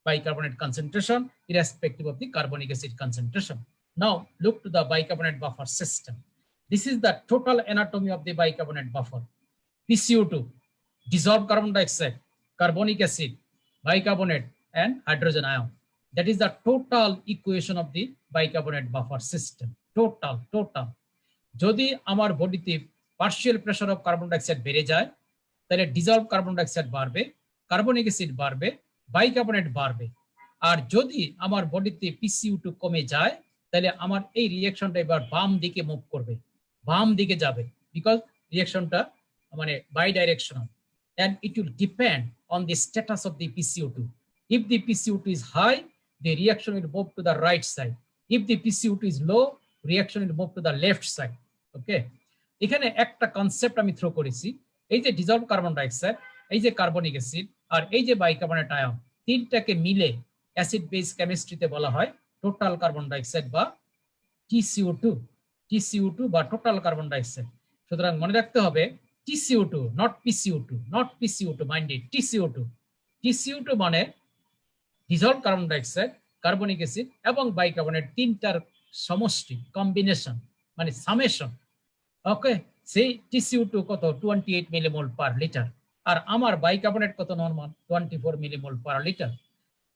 [SPEAKER 1] bicarbonate concentration, irrespective of the carbonic acid concentration. Now look to the bicarbonate buffer system. This is the total anatomy of the bicarbonate buffer. PCO2, dissolved carbon dioxide, carbonic acid, bicarbonate and hydrogen ion. That is the total equation of the bicarbonate buffer system. Total. যদি আমার বডিতে partial pressure of carbon dioxide বেড়ে যায়, তাহলে dissolved carbon dioxide বাড়বে, carbonic acid বাড়বে, bicarbonate বাড়বে। আর যদি আমার বডিতে PCO2 কমে যায়, তাহলে আমার এই রিঅ্যাকশনটা এবার বাম দিকে মুভ করবে, বাম দিকে যাবে, বিকজ রিঅ্যাকশনটা মানে bidirectional, and it will depend on the status of the PCO2. If the PCO2 is high, the reaction will move to the right side. If the PCO2 is low, reaction will move to the left side. Okay, এখানে একটা concept আমি throw করেছি, এই যে dissolved carbon dioxide, এই যে carbonic acid আর এই যে বাইকার্বনেট আয়ন, তিনটাকে মিলে অ্যাসিড বেস কেমিস্ট্রিতে বলা হয় টোটাল কার্বন ডাইঅক্সাইড বা TCO2 বা টোটাল কার্বন ডাইঅক্সাইড। সুতরাং মনে রাখতে হবে TCO2, not PCO2, not PCO2, mind it, TCO2. TCO2 মানে dissolved carbon dioxide, carbonic acid এবং বাইকার্বনেট তিনটার সমষ্টি, কম্বিনেশন মানে সামেশন। ওকে, সেই TCO2 কত 28 মিলিমোল পার লিটার, আর আমার বাইকার্বনেট কত নরমাল 24 মিলিমোল পার লিটার।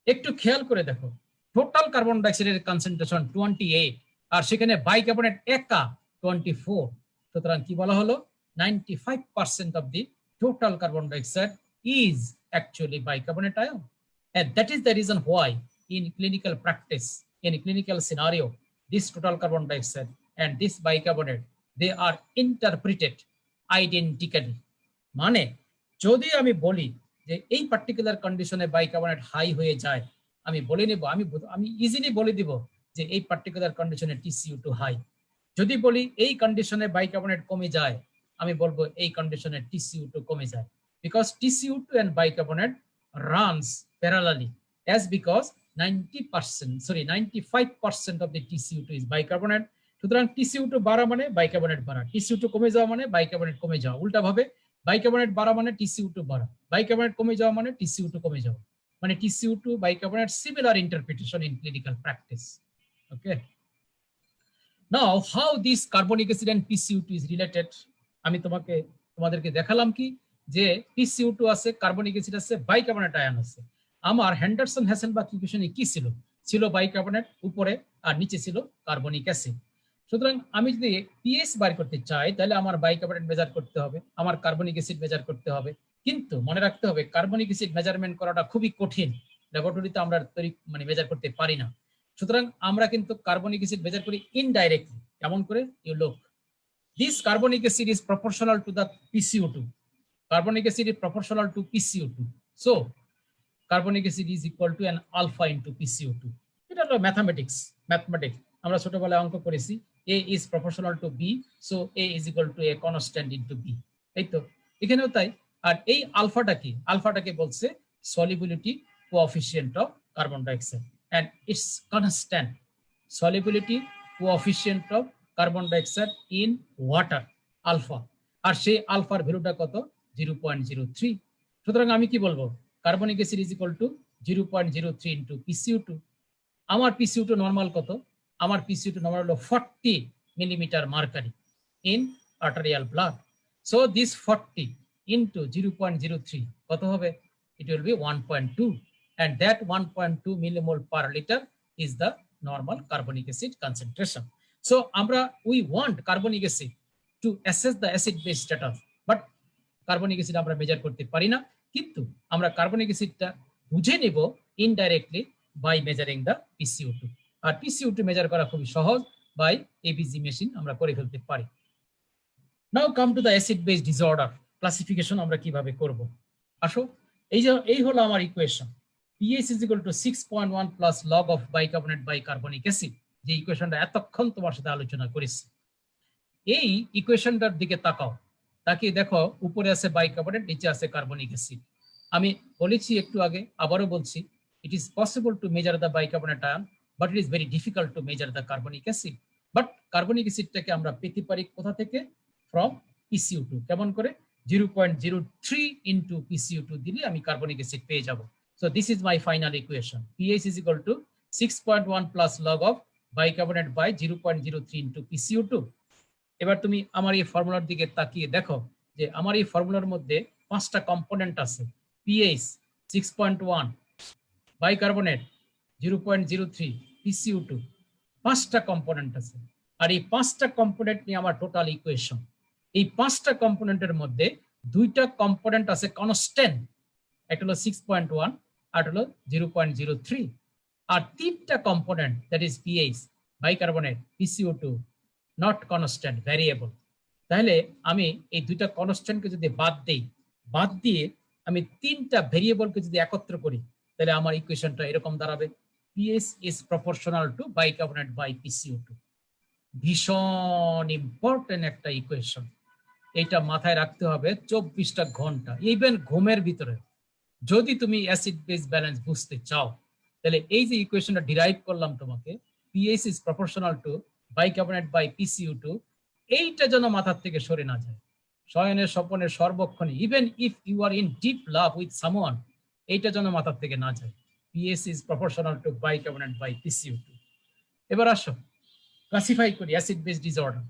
[SPEAKER 1] একটু খেয়াল করে দেখো, টোটাল কার্বন ডাইঅক্সাইডের কনসেন্ট্রেশন 28, আর সেখানে বাইকার্বনেট একা 24। সুতরাং কি বলা হলো, 95% of the total carbon dioxide is actually bicarbonate ion, and that is the reason why in clinical practice, in clinical scenario, this total carbon dioxide and this bicarbonate, they are interpreted identically. মানে যদি আমি বলি যে এই particular কন্ডিশনে bicarbonate high হয়ে যায়, আমি বলে নেব, আমি ইজিলি বলে দিব যে এই পার্টিকুলার কন্ডিশনে TCO2 হাই। যদি বলি এই কন্ডিশনে বাইকার্বনেট কমে যায়, আমি বলবো এই কন্ডিশনে TCO2 কমে যায়, because TCO2 and bicarbonate runs parallelly, as because 95% of the TCO2 is bicarbonate. সুতরাং TCO2 বাড়া মানে বাইকার্বনেট বাড়া, TCO2 কমে যাওয়া মানে বাইকার্বনেট কমে যাওয়া। উল্টা ভাবে বাইকার্বনেট বাড়া মানে TCO2 বাড়া, বাইকার্বনেট কমে যাওয়া মানে TCO2 কমে যাওয়া, মানে TCO2 bicarbonate similar interpretation in clinical practice. Okay, now how this carbonic acid and PCO2 is related. আমি তোমাদেরকে দেখালাম কি যে PCO2 আছে, কার্বনিক অ্যাসিড আছে, বাইকার্বনেট আয়ন আছে। আমার হেন্ডারসন হ্যাসেলবাখ ইকুয়েশনে কি ছিল? ছিল বাইকার্বনেট উপরে আর নিচে ছিল কার্বনিক অ্যাসিড। সুতরাং আমি যদি পিএইচ বার করতে চাই, তাহলে আমার বাইকার্বনেট মেজার করতে হবে, আমার কার্বনিক অ্যাসিড মেজার করতে হবে। কিন্তু মনে রাখতে হবে কার্বনিক অ্যাসিড মেজারমেন্ট করাটা খুবই কঠিন, ল্যাবরেটরিতে আমরা মানে মেজার করতে পারি না। সুতরাং আমরা কিন্তু কার্বনিক অ্যাসিড মেজার করি ইনডাইরেক্টলি। কেমন করে? You look, this carbonic acid is proportional to the PCO2. Carbonic acid is proportional to PCO2. So carbonic acid is equal to an alpha into PCO2. এটা হলো ম্যাথমেটিক্স। আমরা ছোটবেলায় অঙ্ক করেছি, A is proportional to B, so A is equal to a constant into B। এই তো এখানেও তাই। আর এই আলফাটাকে বলছে solubility coefficient of carbon dioxide, and its constant solubility coefficient of carbon dioxide in water, alpha. আর সেই আলফার ভ্যালুটা কত? 0.03। সুতরাং আমি কি বলবো, carbonic acid is equal to 0.03 into PCO2। আমার PCO2 নর্মাল কত? আমার PCO2 নর্মাল হলো 40 millimetre mercury in arterial blood. So this 40 into 0.03 কত হবে? ইট will B 1.2, and that 1.2 millimole per liter is the normal carbonic acid concentration. So we want carbonic acid to assess the acid base status, but carbonic acid আমরা measure করতে পারি না, কিন্তু আমরা carbonic অ্যাসিডটা বুঝে নেব indirectly by measuring the PCO2। আর PCO2 মেজার করা খুবই সহজ, বাই ABG মেশিন আমরা করে ফেলতে পারি। Now come to the acid base disorder classification আমরা কিভাবে করব। আসো, এই হলো আমার equation, pH is equal to 6.1 plus log of bicarbonate by carbonic acid, যে ইকুয়েশনটা এতক্ষণ তোমার সাথে আলোচনা করেছি। এই ইকুয়েশনটার দিকে তাকাও, তাকিয়ে দেখো উপরে আছে বাইকার্বনেট, নিচে আছে কার্বনিক অ্যাসিড। আমি বলেছি একটু আগে, আবারও বলছি, it is possible to measure the bicarbonate ion, but it is very difficult to measure the carbonic acid. But carbonic অ্যাসিডটাকে আমরা পেতে পারি কোথা থেকে? From PCO2। কেমন করে? 0.03 ইন্টু PCO2 দিলে আমি কার্বনিক অ্যাসিড পেয়ে যাব। So this is my final equation. pH is equal to 6.1 plus log of bicarbonate by 0.03 into PCO2. এবার তুমি আমার এই ফর্মুলার দিকে তাকিয়ে দেখো যে আমার এই ফর্মুলার মধ্যে 5টা কম্পোনেন্ট আছে। pH 6.1, বাইকার্বনেট 0.03, PCO2, 5টা কম্পোনেন্ট আছে। আর এই 5টা কম্পোনেন্ট নিয়ে আমার টোটাল ইকুয়েশন। এই 5টা কম্পোনেন্টের মধ্যে 2টা কম্পোনেন্ট আছে কনস্ট্যান্ট, একটা হলো 6.1 আর হলো 0.03, আর 3টা component that is pH, bicarbonate, PCO2 not constant, variable. তাহলে আমি এই 2টা কনস্ট্যান্টকে যদি বাদ দিয়ে আমি 3টা ভ্যারিয়েবলকে যদি একত্র করি, তাহলে আমার ইকুয়েশনটা এরকম দাঁড়াবে, pH is proportional to bicarbonate by PCO2। ভীষণ ইম্পর্টেন্ট একটা ইকুয়েশন, এটা মাথায় রাখতে হবে 24টা ঘন্টা, ইভেন ঘুমের ভিতরে। যদি তুমি অ্যাসিড বেস ব্যালেন্স বুঝতে চাও, তাহলে এই যে ইকুয়েশনটা ডিরাইভ করলাম তোমাকে, pH is proportional to bicarbonate by PCO2, এইটা যেন মাথার থেকে সরে না যায়। শয়নের স্বপনের সর্বক্ষণে, even if you are in deep love with someone, এইটা যেন মাথার থেকে না যায়। PH is proportional to bicarbonate by PCO2। এবার আসো ক্লাসিফাই করি acid base disorder.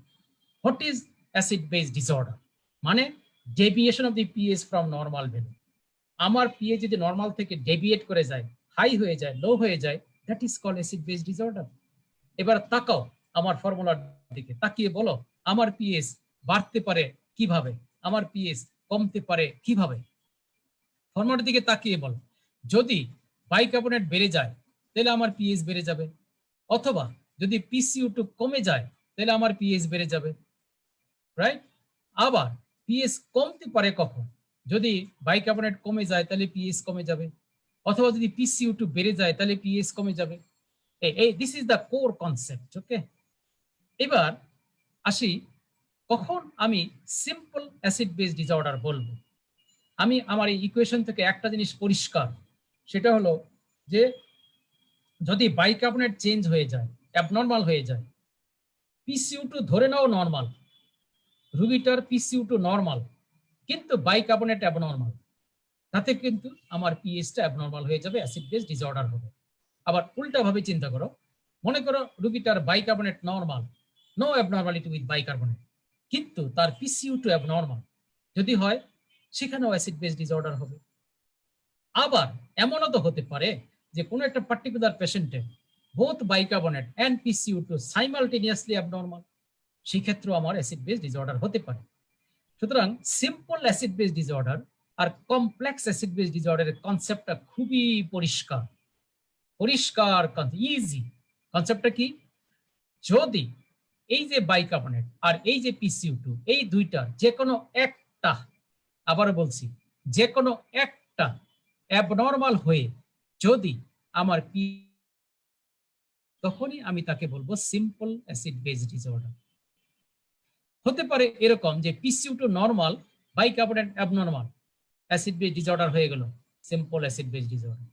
[SPEAKER 1] What is acid base disorder? মানে deviation of the pH from normal value. আমার পিএস যদি নর্মাল থেকে ডেভিয়েট করে যায়, হাই হয়ে যায়, লো হয়ে যায়, that is called acid base disorder. এবার তাকাও আমার ফর্মুলার দিকে, তাকিয়ে বলো আমার পিএস বাড়তে পারে কিভাবে, আমার পিএস কমতে পারে কিভাবে? ফর্মুলার দিকে তাকিয়ে বলো, যদি বাইকার্বনেট বেড়ে যায় তাহলে আমার পিএস বেড়ে যাবে, অথবা যদি PCO2 কমে যায় তাহলে আমার পিএস বেড়ে যাবে, রাইট? আবার পিএস কমতে পারে কখন? যদি বাইকার্বনেট কমে যায় তাহলে পিএস কমে যাবে, অথবা যদি PCO2 বেড়ে যায় তাহলে পিএস কমে যাবে। This is the core concept. Okay, এবার আসি কখন আমি সিম্পল অ্যাসিড বেস ডিসঅর্ডার বলবো। আমি আমার এই ইকুয়েশন থেকে একটা জিনিস পরিষ্কার, সেটা হলো যে যদি বাইকার্বনেট চেঞ্জ হয়ে যায়, অ্যাবনর্মাল হয়ে যায়, PCO2 ধরে নাও নর্মাল, রুগীটার PCO2 নর্মাল কিন্তু বাইকার্বনেট অ্যাবনর্মাল, তাতে কিন্তু আমার পিএসটা অ্যাবনর্মাল হয়ে যাবে, অ্যাসিড বেস ডিসঅর্ডার হবে। আবার উল্টা ভাবে চিন্তা করো, মনে করো রুগীটার bicarbonate normal, no abnormality with bicarbonate, কিন্তু তার PCO2 অ্যাবনর্মাল যদি হয়, সেখানেও অ্যাসিড বেস ডিসঅর্ডার হবে। আবার এমনও তো হতে পারে যে কোনো একটা পার্টিকুলার পেশেন্টের both bicarbonate and PCO2 simultaneously abnormal, সেই ক্ষেত্রেও আমার অ্যাসিড বেস ডিসঅর্ডার হতে পারে। সুতরাং সিম্পল অ্যাসিড বেস ডিসঅর্ডার আর কমপ্লেক্স অ্যাসিড বেস ডিসঅর্ডারের কনসেপ্টটা খুবই পরিষ্কার, ইজি। কনসেপ্টটা কি? যদি এই যে বাইকার্বনেট আর এই যে PCO2, এই দুইটার যে কোনো একটা, আবার বলছি, যে কোনো একটা অ্যাবনর্মাল হয়ে যদি আমার তখনই আমি তাকে বলবো সিম্পল অ্যাসিড বেস ডিসঅর্ডার। হতে পারে এরকম যে PCO2 normal, bicarbonate abnormal, acid base disorder হয়ে গেল, সিম্পল অ্যাসিড বেস ডিসঅর্ডার।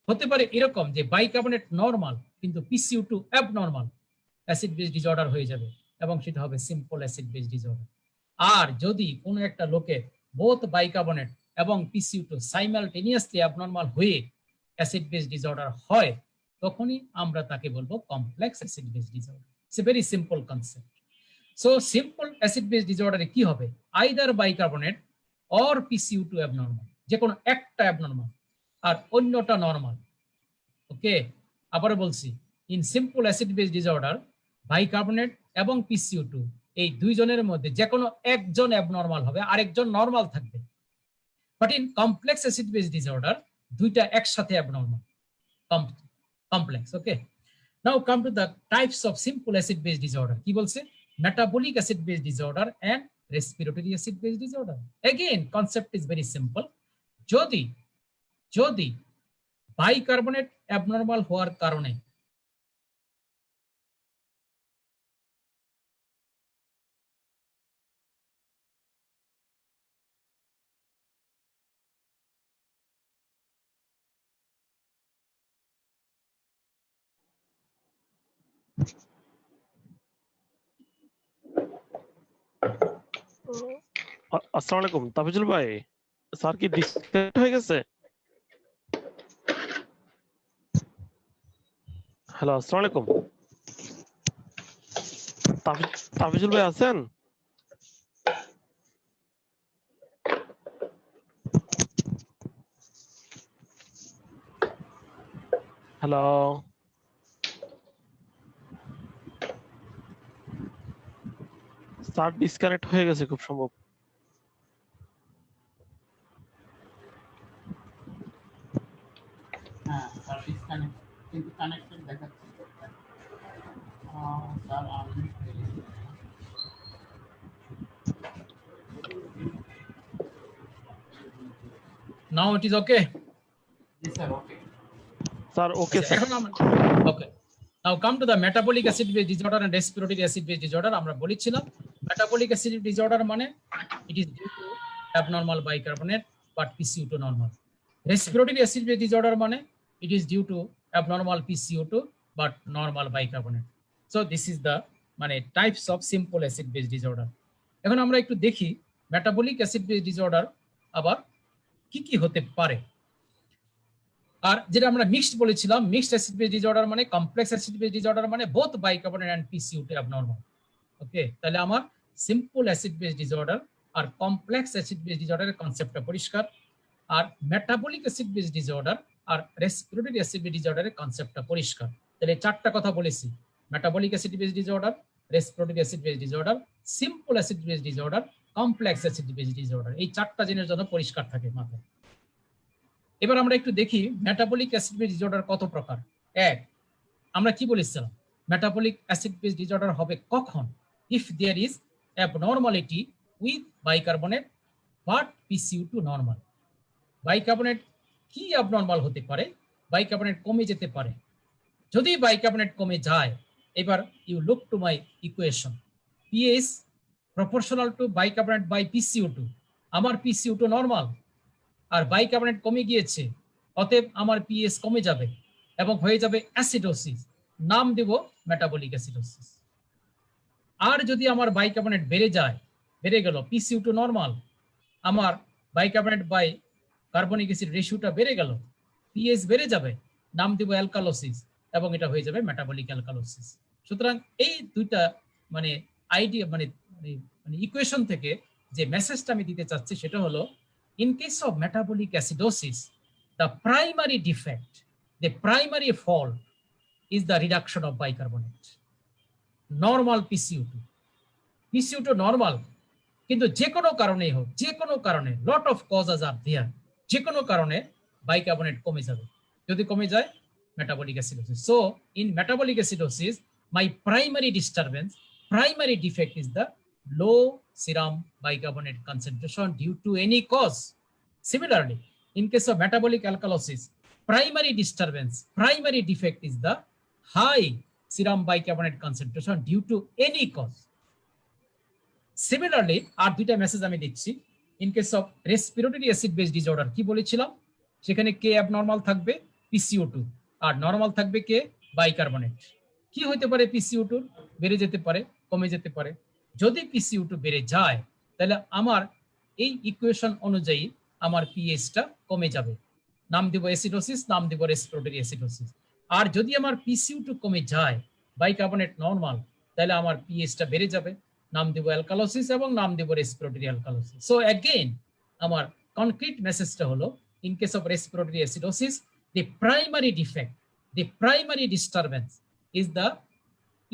[SPEAKER 1] হতে পারে এরকম যে বাইকার্বনেট নর্মাল কিন্তু PCO2 abnormal, acid base disorder হয়ে যাবে এবং সেটা হবে সিম্পল অ্যাসিড বেস ডিসঅর্ডার। আর যদি কোনো একটা লোকের বোথ বাইকার্বনেট এবং PCO2 সাইমালটেনিয়াসলি অ্যাবনর্মাল হয়ে অ্যাসিড বেস ডিসঅর্ডার হয়, তখনই আমরা তাকে বলবো complex acid base disorder. It's a very simple concept. So simple acid base ডিসঅর্ডারে কি হবে? Either bicarbonate or PCO2 abnormal, যে কোনো একটা অ্যাবনর্মাল আর অন্যটা নর্মাল। ওকে, আবারও বলছি, in simple acid base disorder bicarbonate এবং PCO2 এই দুইজনের মধ্যে যে কোনো একজন অ্যাবনর্মাল হবে, আরেকজন নর্মাল থাকবে। But in complex acid base disorder দুইটা একসাথে abnormal, complex. Okay, now come to the types of simple acid base disorder. কি বলছে? Metabolic acid base disorder and respiratory acid base disorder. Again concept is very simple. যদি bicarbonate abnormal হওয়ার কারণে
[SPEAKER 4] আসসালামু আলাইকুম তাফিজুল ভাই, স্যার কি ডিসকানেক্ট হয়ে গেছে? হ্যালো, আসসালামু আলাইকুম। তাফিজুল ভাই আছেন? হ্যালো, স্যার ডিসকানেক্ট হয়ে গেছে খুব সম্ভব।
[SPEAKER 2] হ্যাঁ স্যার ডিসকানেক্ট, কিন্তু কানেক্টেড দেখাচ্ছে। স্যার আনমিউট হয়ে গেছে।
[SPEAKER 1] Now it is okay.
[SPEAKER 2] জি sir, okay.
[SPEAKER 4] Sir okay sir.
[SPEAKER 1] Okay, now come to the metabolic acid base disorder and respiratory acid base disorder. আমরা বলেছিলাম মেটাবলিক অ্যাসিড ডিসঅর্ডার মানে it is due to abnormal bicarbonate but PCO2 normal. Respiratory acid base disorder মানে it is due to abnormal PCO2 but normal bicarbonate. So this is the মানে types of simple acid base disorder. এখন আমরা একটু দেখি metabolic acid base disorder আবার কি কি হতে পারে। আর যেটা আমরা মিক্সড বলেছিলাম, মিক্সড অ্যাসিড বেস ডিসঅর্ডার মানে কমপ্লেক্স অ্যাসিড বেস ডিসঅর্ডার মানে বোথ বাইকার্বনেট এন্ড পিসিইউ2 অ্যাবনরমাল। ওকে, তাহলে আমার সিম্পল অ্যাসিড বেস ডিসঅর্ডার আর কমপ্লেক্স অ্যাসিড বেস ডিসঅর্ডারের কনসেপ্টটা পরিষ্কার, আর মেটাবলিক অ্যাসিড বেস ডিসঅর্ডার আর রেসপিরেটরি অ্যাসিড বেস ডিসঅর্ডারের কনসেপ্টটা পরিষ্কার। তাহলে চারটা কথা বলেছি, metabolic acid base disorder, respiratory acid base disorder, simple acid base disorder, complex acid base disorder. এই চারটা জিনিস যেন পরিষ্কার থাকে মাথায়। এবার আমরা একটু দেখি মেটাবলিক অ্যাসিড বেস ডিসঅর্ডার কত প্রকার। এক, আমরা কি বলেছিলাম, মেটাবলিক অ্যাসিড বেস ডিসঅর্ডার হবে কখন? If there is abnormality with bicarbonate but পিসিইউ2 নরমাল। বাইকার্বনেট কি অ্যাবনরমাল হতে পারে? বাইকার্বনেট কমে যেতে পারে। যদি বাইকার্বনেট কমে যায়, এবার you look to my equation, pH proportional to bicarbonate by পিসিইউ2। আমার পিসিইউ2 নরমাল আর বাইকার্বনেট কমে গিয়েছে, অতএব আমার পিএস কমে যাবে এবং হয়ে যাবে অ্যাসিডোসিস, নাম দেব মেটাবলিক অ্যাসিডোসিস। আর যদি আমার বাইকার্বনেট বেড়ে যায়, বেড়ে গেল, পিসিইউ2 নরমাল, আমার বাইকার্বনেট বাই কার্বনিক অ্যাসিড রেশিওটা বেড়ে গেল, পিএস বেড়ে যাবে, নাম দেব অ্যালকালোসিস এবং এটা হয়ে যাবে মেটাবলিক অ্যালকালোসিস। সুতরাং এই দুইটা মানে আইডিয়া মানে ইকুয়েশন থেকে যে মেসেজটা আমি দিতে চাচ্ছি সেটা হলো, in case of metabolic acidosis, the primary defect, the primary fault is the reduction of bicarbonate. Normal PCO2, PCO2 normal, কিন্তু যে কোনো কারণেই হোক, যে কোনো কারণে, lot of causes are there, যে কোনো কারণে বাইকার্বনেট কমে যাবে। যদি কমে যায়, metabolic acidosis. So in metabolic acidosis, my primary disturbance, primary defect is the low serum bicarbonate concentration due to any cause. Similarly, in case of metabolic alkalosis, primary disturbance, primary defect is the high serum bicarbonate concentration due to any cause. Similarly, আর দুইটা message আমি দিচ্ছি, in case of respiratory acid base disorder কি বলেছিলাম, সেখানে কে abnormal থাকবে, পিসিও2, আর normal থাকবে কে, bicarbonate. কি হতে পারে পিসিও2? বেড়ে যেতে পারে, কমে যেতে পারে। যদি পিসিও2 বেড়ে যায়, তাহলে আমার এই ইকুয়েশন অনুযায়ী আমার পিএইচটা কমে যাবে, নাম দেব অ্যাসিডোসিস, নাম দেব রেসপিরেটরি অ্যাসিডোসিস। আর যদি আমার পিসিও2 কমে যায়, বাইকার্বনেট নরমাল, তাহলে আমার পিএইচটা বেড়ে যাবে, নাম দেব অ্যালকালোসিস এবং নাম দেব রেসপিরেটরি অ্যালকালোসিস। সো অ্যাগেইন আমার কনক্রিট মেসেজটা হলো, in case of respiratory acidosis, the primary defect, the primary disturbance is the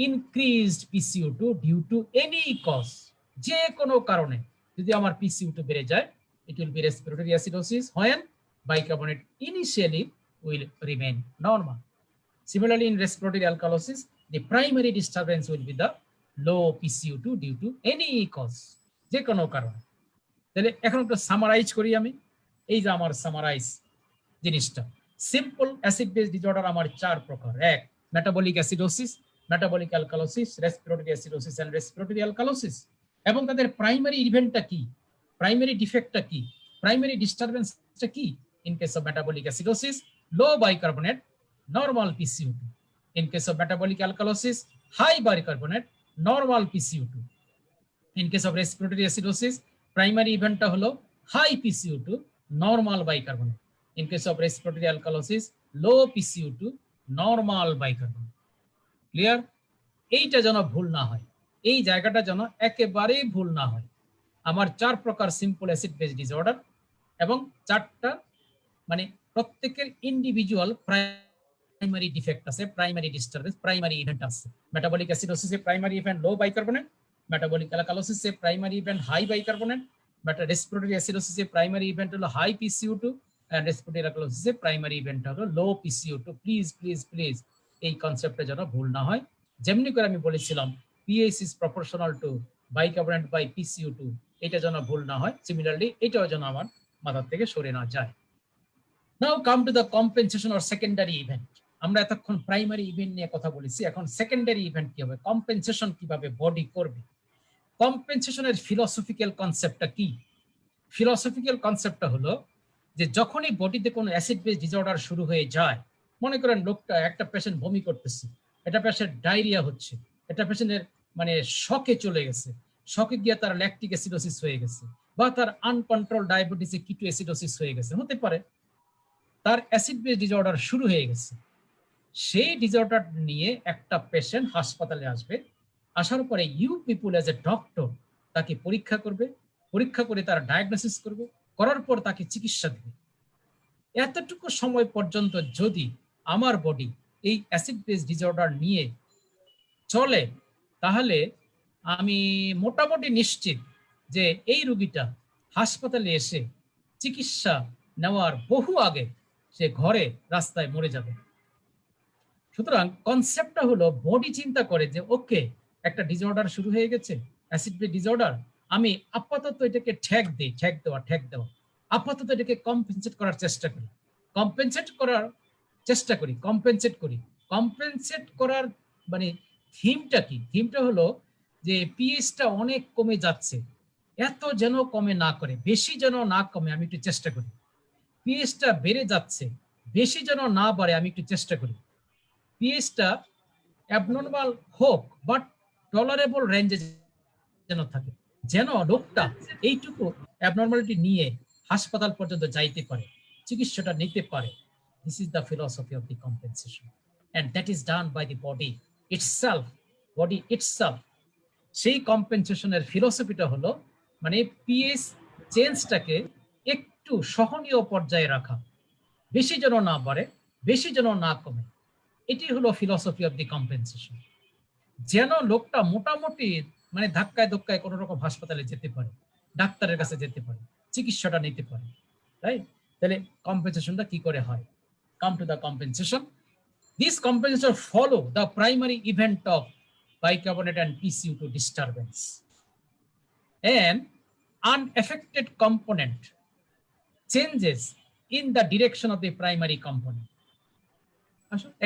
[SPEAKER 1] increased PCO2 due to any cause. যে কোনো কারণে যদি আমার PCO2 বেড়ে যায়, it will be respiratory acidosis when bicarbonate initially will remain normal. Similarly, in respiratory alkalosis, the primary disturbance will be the low PCO2 due to any cause, যে কোনো কারণে। তাহলে এখন একটু সামারাইজ করি আমি, এই যে আমার সামারাইজ জিনিসটা, সিম্পল অ্যাসিড বেস ডিসঅর্ডার আমার চার প্রকার। এক, metabolic acidosis, metabolic alkalosis, respiratory acidosis and respiratory alkalosis. এবং তাদের প্রাইমারি ইভেন্টটা কি, প্রাইমারি ডিফেক্টটা কি, প্রাইমারি ডিস্টারবেন্সটা কি? In case of metabolic acidosis, low bicarbonate, normal পিসিও2। In case of metabolic alkalosis, high bicarbonate, normal পিসিও2। In case of respiratory acidosis, primary ইভেন্টটা হলো হাই পিসিও2, normal bicarbonate. In case of respiratory alkalosis, low PCO2, normal bicarbonate. Clear? এইটা যেন ভুল না হয়, এই জায়গাটা যেন একেবারেই ভুল না হয়। আমার চার প্রকার সিম্পল অ্যাসিড বেস ডিসঅর্ডার এবং চারটা মানে প্রত্যেকের ইন্ডিভিজুয়াল প্রাইমারি ডিফেক্ট আছে, প্রাইমারি ডিস্টারবেন্স, প্রাইমারি ইভেন্ট আছে। মেটাবলিক অ্যাসিডোসিসে primary event low bicarbonate, metabolic অ্যালকালোসিসে primary event high bicarbonate, respiratory অ্যাসিডোসিসে প্রাইমারি ইভেন্ট হলো হাই পিসিও2, and respiratory alkalosis primary event হলো low PCO2। Please please please এই কনসেপ্টটা যেন ভুল না হয়। যেমনি করে আমি বলেছিলাম pH is proportional to bicarbonate by PCO2, এটা যেন ভুল না হয়। সিমিলারলি এটাও যেন আমার মাথা থেকে সরে না যায়। Now come to the compensation or secondary event. আমরা এতক্ষণ প্রাইমারি ইভেন্ট নিয়ে কথা বলেছি, এখন সেকেন্ডারি ইভেন্ট কি হবে, কম্পেনসেশন কিভাবে বডি করবে। কম্পেনসেশনের ফিলোসফিক্যাল কনসেপ্টটা কি? ফিলোসফিক্যাল কনসেপ্টটা হলো যে যখনই বডিতে কোনো অ্যাসিড বেস ডিসঅর্ডার শুরু হয়ে যায়, মনে করেন লোকটা, একটা পেশেন্ট বমি করতেছে, এটা পেশেন্ট ডায়রিয়া হচ্ছে, এটা পেশেন্টের মানে শকে চলে গেছে, শকে গিয়ে তার ল্যাকটিক অ্যাসিডোসিস হয়ে গেছে, বা তার আনকন্ট্রোল ডায়াবেটিসে কিটোএসিডোসিস হয়ে গেছে, হতে পারে তার অ্যাসিড বেস ডিসঅর্ডার শুরু হয়ে গেছে। সেই ডিসঅর্ডার নিয়ে একটা পেশেন্ট হাসপাতালে আসবে, আসার পরে you people as a doctor তাকে পরীক্ষা করবে, পরীক্ষা করে তার ডায়াগনোসিস করবে, করার পর তাকে চিকিৎসা দেবে। এতটুকু সময় পর্যন্ত যদি আমার বডি এই অ্যাসিড বেস ডিসঅর্ডার নিয়ে চলে, তাহলে আমি মোটামুটি নিশ্চিত যে এই রোগীটা হাসপাতালে এসে চিকিৎসা নেওয়ার বহু আগে সে ঘরে রাস্তায় মরে যাবে। সুতরাং কনসেপ্টটা হলো বডি চিন্তা করে যে ওকে, একটা ডিসঅর্ডার শুরু হয়ে গেছে, অ্যাসিড বেস ডিসঅর্ডার, আমি আপাতত এটাকে ঠেক দেওয়া, আপাতত এটাকে কম্পেনসেট করার চেষ্টা করি, কম্পেনসেট করার মানে থিমটা কি? থিমটা হলো যে পিএইচটা অনেক কমে যাচ্ছে, এত যেন কমে না করে, বেশি যেন না কমে, আমি একটু চেষ্টা করি। পিএইচটা বেড়ে যাচ্ছে, বেশি যেন না বাড়ে, আমি একটু চেষ্টা করি। পিএইচটা অ্যাবনর্মাল হোক বাট টলারেবল রেঞ্জে যেন থাকে, যেন লোকটা এইটুকু অ্যাবনর্মালিটি নিয়ে হাসপাতাল পর্যন্ত যাইতে পারে, চিকিৎসাটা নিতে পারে। This is the philosophy of the compensation, and that is done by the body itself. সেই কম্পেনসেশনের ফিলসফিটা হলো মানে পিএইচ চেঞ্জটাকে একটু সহনীয় পর্যায়ে রাখা, বেশি যেন না বাড়ে, বেশি যেন না কমে। এটি হলো ফিলসফি অফ দি কম্পেনসেশন। যেন লোকটা মোটামুটি মানে ধাক্কায় ধক্কায় কোনো রকম হাসপাতালে যেতে পারে, ডাক্তারের কাছে যেতে পারে, চিকিৎসাটা নিতে পারে, রাইট? তাহলে কম্পেনসেশনটা কি করে হয়? Come to the compensation. This compensation follow the primary event of bicarbonate and PCO2 disturbance. An unaffected component changes in the direction of the primary component.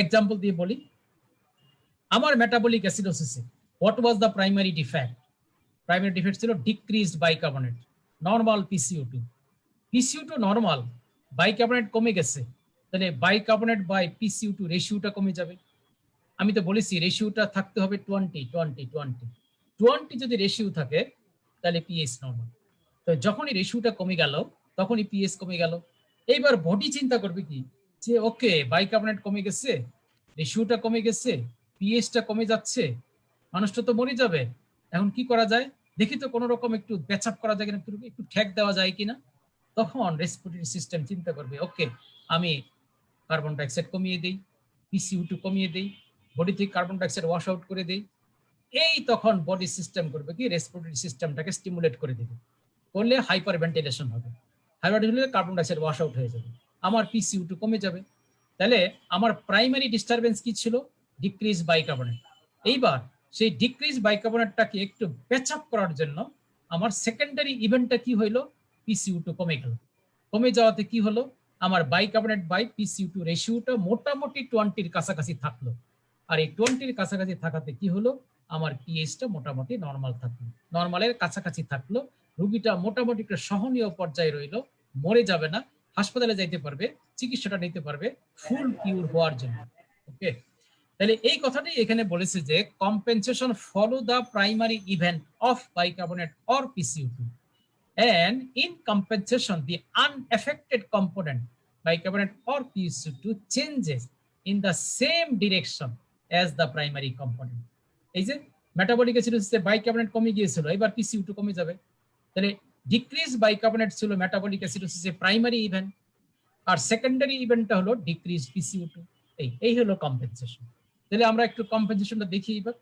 [SPEAKER 1] Example দিয়ে বলি, আমার metabolic অ্যাসিডোসিসে what was the primary defect? Primary defect ছিল decreased bicarbonate, normal PCO2 normal, bicarbonate কমে গেছে, তাহলে bicarbonate by PCO2 রেশিওটা কমে যাবে। আমি তো বলেছি রেশিওটা থাকতে হবে 20 যদি রেশিও থাকে তাহলে পিএইচ নরমাল। তো যখনই রেশিওটা কমে গেল তখনই পিএইচ কমে গেল। এইবার বডি চিন্তা করবে কি যে ওকে, বাইকার্বনেট কমে গেছে, রেশিওটা কমে গেছে, পিএইচটা কমে যাচ্ছে, মানুষটা তো মরে যাবে। এখন কি করা যায় দেখি তো, কোনো রকম একটু ব্যাচআপ করা যায় কিনা, একটু ঠেক দেওয়া যায় কিনা। তখন রেসপিরেটরি সিস্টেম চিন্তা করবে ওকে, আমি কার্বন ডাইঅক্সাইড কমিয়ে দেই, PCO2 কমিয়ে দেই, বডি থেকে কার্বন ডাইঅক্সাইড ওয়াশ আউট করে দেই। এই তখন বডি সিস্টেম করবে কি, রেসপিরেটরি সিস্টেমটাকে স্টিমুলেট করে দেবে, করলে হাইপার ভেন্টিলেশন হবে, hyper ventilation carbon dioxide wash out হয়ে যাবে, আমার PCO2 কমে যাবে। তাহলে আমার প্রাইমারি ডিস্টারবেন্স কি ছিল? Decrease bicarbonate. এইবার সেই ডিক্রিজ বাইকার্বনেটটাকে একটু প্যাচ আপ করার জন্য আমার সেকেন্ডারি ইভেন্টটা কি হইলো? PCO2 কমে গেল। কমে যাওয়াতে কি হলো? আমার বাইকার্বনেট বাই PCO2 রেশিওটা মোটামুটি 20-র কাছাকাছি থাকলো। আর এই 20-র কাছাকাছি থাকাতে কি হলো? আমার পিএইচটা মোটামুটি নর্মাল থাকলো, নর্মালের কাছাকাছি থাকলো। রোগীটা মোটামুটি একটা সহনীয় পর্যায়ে রইলো, মরে যাবে না, হাসপাতালে যাইতে পারবে, চিকিৎসাটা নিতে পারবে ফুল কিউর হওয়ার জন্য। ওকে, তাহলে এই কথাটাই এখানে বলেছে যে compensation follow the primary event of bicarbonate or PCO2, and in compensation the unaffected component bicarbonate or PCO2 changes in the same direction as the primary component. এই যে মেটাবলিক অ্যাসিডোসিসে বাইকার্বনেট কমে গিয়েছিল, এবার PCO2 কমে যাবে। তাহলে ডিক্রিজ বাইকার্বনেট ছিল metabolic অ্যাসিডোসিসে প্রাইমারি ইভেন্ট, আর সেকেন্ডারি ইভেন্টটা হলো ডিক্রিজ PCO2। এই হলো কম্পেনসেশন। তাহলে আমরা একটু কম্পেনসেশনটা দেখি। এবার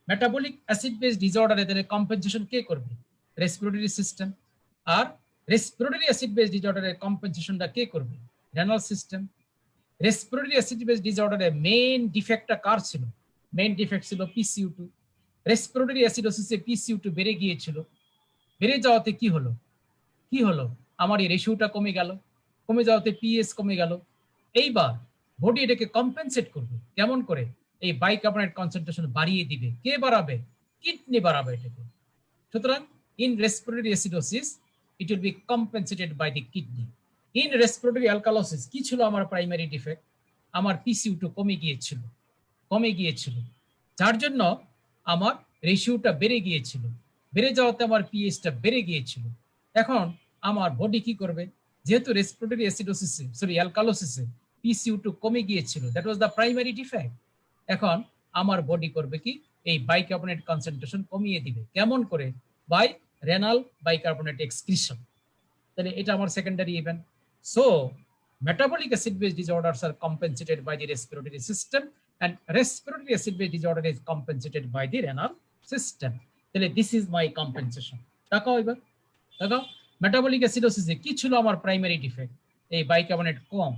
[SPEAKER 1] মেটাবলিক অ্যাসিড বেস ডিসঅর্ডারে তাহলে কম্পেনসেশন কে করবে? Respiratory system. আর রেসপিরেটরি অ্যাসিড বেস ডিসঅর্ডারের কম্পেনসেশনটা কে করবে? Renal system. Respiratory acid base ডিসঅর্ডারে মেইন ডিফেক্টটা কার ছিল? মেইন ডিফেক্ট ছিল PCO2। রেসপিরেটরি অ্যাসিডোসিসে PCO2 বেড়ে গিয়েছিল, বেড়ে যাওয়াতে কি হলো? আমার এই রেশিওটা কমে গেল, কমে যাওয়াতে পিএইচ কমে গেল। এইবার বডি এটাকে কম্পেনসেট করবে কেমন করে? এই বাইকার্বনেট কনসেন্ট্রেশন বাড়িয়ে দিবে। কে বাড়াবে? কিডনি বাড়াবে এটাকে। সুতরাং in respiratory acidosis it will be compensated by the kidney. In respiratory alkalosis কি ছিল আমার প্রাইমারি ডিফেক্ট? আমার PCO2 কমে গিয়েছিল, যার জন্য আমার রেশিওটা বেড়ে গিয়েছিল, বেড়ে যাওয়াতে আমার পিএইচটা বেড়ে গিয়েছিল। এখন আমার বডি কি করবে, যেহেতু রেসপিরেটরি অ্যাসিডোসিসে অ্যালকালোসিসে PCO2 কমে গিয়েছিল, that was the primary defect. এখন আমার বডি করবে কি, এই বাইকার্বনেট কনসেন্ট্রেশন কমিয়ে দিবে। কেমন করে? By renal bicarbonate excretion. তাহলে এটা আমার secondary event. So metabolic acid base disorders are compensated by the respiratory system and respiratory acid base disorder is compensated by the renal system. তাহলে this is my compensation. তাকাও এবার, তাকাও metabolic অ্যাসিডোসিসে কি ছিল আমার প্রাইমারি ডিফেক্ট, এই bicarbonate কম।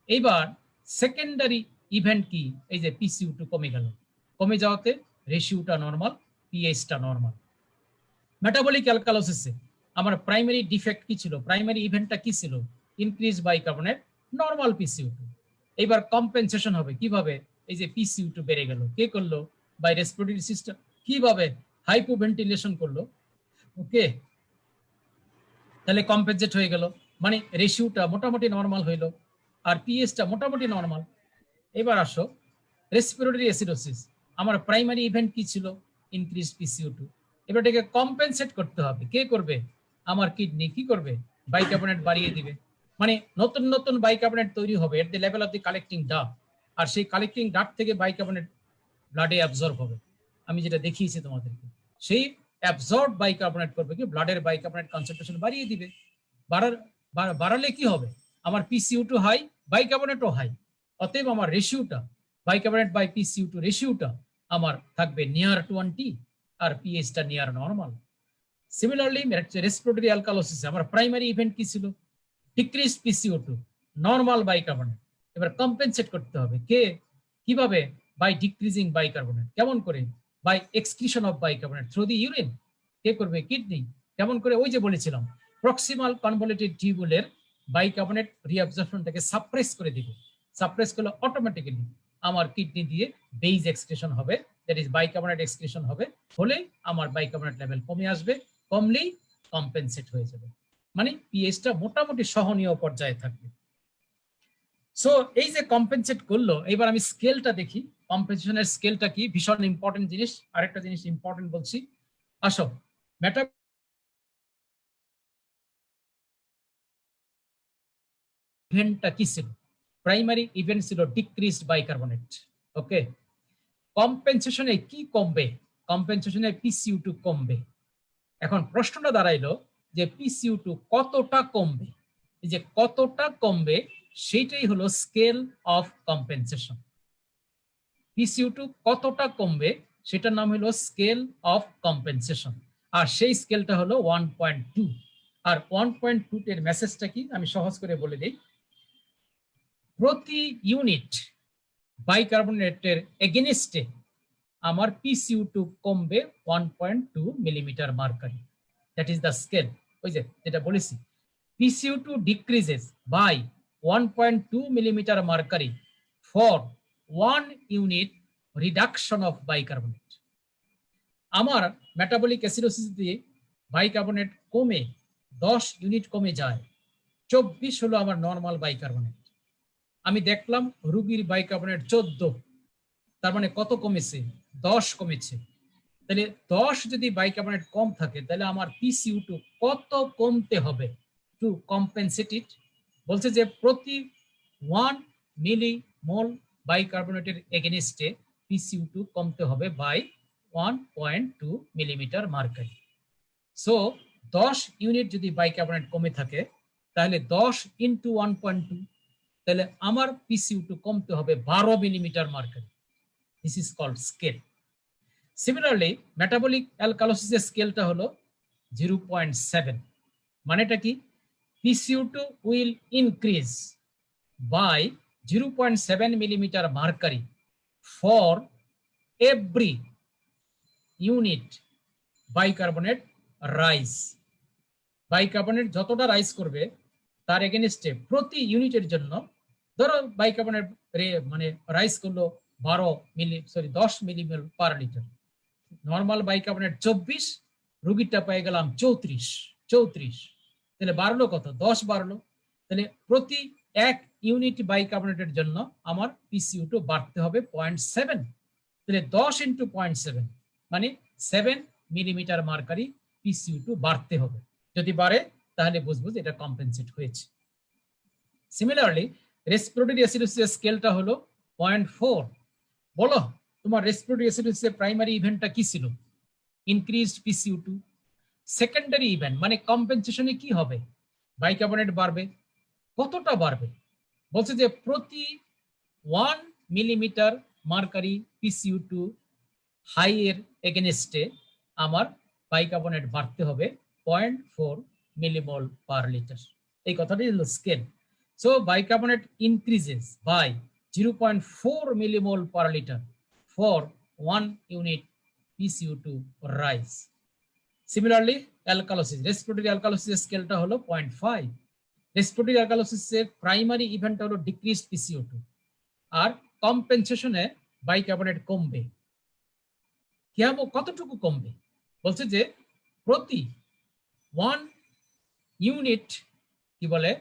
[SPEAKER 1] এইবার secondary event কি, এই যে PCO2 কমে গেল, কমে যাওয়াতে রেশিওটা নরমাল, পিএইচটা নরমাল। মেটাবলিক অ্যালকালোসিসে আমার প্রাইমারি ডিফেক্ট কি ছিল, প্রাইমারি ইভেন্টটা কি ছিল, ইনক্রিজ বাইকার্বনেট, নরমাল PCO2। এবার কম্পেনসেশন হবে কিভাবে, এই যে PCO2 বেড়ে গেল, কে করলো, বাই রেসপিরেটরি সিস্টেম। কিভাবে? হাইপোভেন্টিলেশন করলো, ওকে, তাহলে কম্পেনসেট হয়ে গেল, মানে রেশিওটা মোটামুটি নরমাল হইলো আর পিএইচটা মোটামুটি নরমাল। এবার আসো রেসপিরেটরি অ্যাসিডোসিস, আমার প্রাইমারি ইভেন্ট কি ছিল, ইনক্রিজ PCO2। এবার এটাকে কম্পেনসেট করতে হবে, কে করবে, আমার কিডনি কি করবে, বাইকার্বনেট বাড়িয়ে দিবে। মানে নতুন নতুন বাইকার্বনেট তৈরি হবে at the level of the collecting duct, আর সেই কালেক্টিং ডাক্ট থেকে বাইকার্বনেট ব্লাডে অ্যাবজর্ব হবে। আমি যেটা দেখিয়েছি তোমাদেরকে, সেই অ্যাবজর্ব বাইকার্বনেট করবে কি, ব্লাডের বাইকার্বনেট কনসেন্ট্রেশন বাড়িয়ে দিবে। বাড়ালে কি হবে, আমার PCO2 হাই, বাইকার্বনেটও হাই, অতএব আমার রেশিওটা বাইকার্বনেট বাই PCO2 রেশিওটা আমার থাকবে নিয়ার 20 আর পিএইচটা near normal. Similarly respiratory alkalosis আমার প্রাইমারি ইভেন্ট কি ছিল, ডিক্রিজ PCO2, নরমাল বাইকার্বনেট। এবার কম্পেনসেট করতে হবে কে, কিভাবে, বাই ডিক্রিজিং বাইকার্বনেট। কেমন করে? By excretion of bicarbonate through the urine. কে করবে? কিডনি। কেমন করে? ওই যে বলেছিলাম, প্রক্সিমাল কনভলিউটেড টিউবুলের বাইকার্বনেট রিঅ্যাবজর্পশনটাকে সাপ্রেস করে দিবে। সাপ্রেস করলে অটোমেটিক্যালি আমার কিডনি দিয়ে বেইজ এক্সক্রিশন হবে, দ্যাট ইজ বাইকার্বনেট এক্সক্রিশন হবে, হলে আমার বাইকার্বনেট লেভেল কমে আসবে, কমলেই কম্পেনসেট হয়ে যাবে, মানে পিএইচটা মোটামুটি সহনীয় পর্যায়ে থাকবে। সো এই যে কম্পেনসেট করলো, এবার আমি স্কেলটা দেখি, কম্পেনসেশনের স্কেলটা কি, ভীষণ ইম্পর্টেন্ট জিনিস। আরেকটা জিনিস ইম্পর্টেন্ট বলছি, আসো মেটা ইভেন্টটা কি ছিল, প্রাইমারি ইভেন্ট ছিল ডিক্রিজড বাইকার্বনেট, ওকে। কম্পেনসেশনে কি কমবে, কম্পেনসেশনে PCO2 কমবে। এখন প্রশ্নটা দাঁড়াইলো যে PCO2 কতটা কমবে, এই যে কতটা কমবে সেইটাই হলো স্কেল অফ কম্পেনসেশন। PCO2 কতটা কমবে সেটার নাম হলো স্কেল অফ কম্পেনসেশন, আর সেই স্কেলটা হলো 1.2। আর 1.2 এর মেসেজটা কি আমি সহজ করে বলে দিই, প্রতি ইউনিট বাইকার্বনেটের এগেনস্টে আমার PCO2 কমবে 1.2 millimetre mercury, that is the scale. ওই যে যেটা বলেছি, PCO2 decreases by 1.2 millimeter mercury for 1 unit reduction of bicarbonate. আমার মেটাবলিক অ্যাসিডোসিস দিয়ে বাইকার্বনেট কমে 10 ইউনিট কমে যায়, 24 হলো আমার নরমাল বাইকার্বনেট। আমি দেখলাম রোগীর বাইকার্বনেট 14, তার মানে কত কমেছে, 10 কমেছে। তাহলে 10 যদি বাইকার্বনেট কম থাকে, তাহলে আমার PCO2 কত কমতে হবে টু কম্পেনসেট ইট। বলছে যে প্রতি 1 মিলিমোল বাইকার্বনেটের এগেনস্টে PCO2 কমতে হবে by 1.2 millimetre mercury. So 10 unit যদি বাইকার্বনেট কমে থাকে, তাহলে 10 ইন্টু 1.2, তাহলে আমার PCO2 কমতে হবে 12 millimetre mercury. This is called scale. Similarly metabolic অ্যালকালোসিসের স্কেলটা হলো 0.7, মানেটা কি, PCO2 will increase by 0.7 millimeter mercury for every unit bicarbonate rise. Bicarbonate যতটা রাইজ করবে তার এগেনস্টে প্রতি ইউনিটের জন্য, ধরো বাইকার্বনেট মানে রাইজ করলো 10 millimole per litre, normal bicarbonate 24, রোগীটা পেয়ে গেলাম 34, তাহলে বাড়লো কত, 10 বাড়লো। তাহলে প্রতি 1 ইউনিট বাইকার্বনেটের জন্য আমার PCO2 বাড়তে হবে 0.7, তাহলে 10 ইন্টু 0.7 মানে 7 মিলিমিটার মার্কারি PCO2 বাড়তে হবে। যদি বাড়ে তাহলে বুঝবো যে এটা কম্পেনসেট হয়েছে। সিমিলারলি রেসপিরেটরি অ্যাসিডোসিসের স্কেলটা হলো 0.4। বলো তোমার রেসপিরেটরি অ্যাসিডোসিসের প্রাইমারি ইভেন্টটা কি ছিল? Increased PCO2। সেকেন্ডারি ইভেন্ট মানে কম্পেনসেশনে কি হবে? বাইকার্বনেট বাড়বে। কতটা বাড়বে? বলছে যে প্রতি 1 মিলিমিটার মার্কারি PCO2 হাই এর এগেনস্টে আমার বাইকার্বনেট বাড়তে হবে 0.4 মিলিমোল পার লিটার। এই কথাটাই হলো scale. So bicarbonate increases by 0.4 millimole per litre for 1 unit PCO2 rise. Similarly alkalosis, respiratory অ্যালকালোসিসের স্কেলটা হলো 0.5। রেসপিরেটরি অ্যালকালোসিসের প্রাইমারি ইভেন্টটা হলো ডিক্রিজড PCO2 আর কম্পেনসেশনে বাইকার্বনেট কমবে। কেমন কতটুকু কমবে? বলছে যে প্রতি 1 ইউনিট কি বলে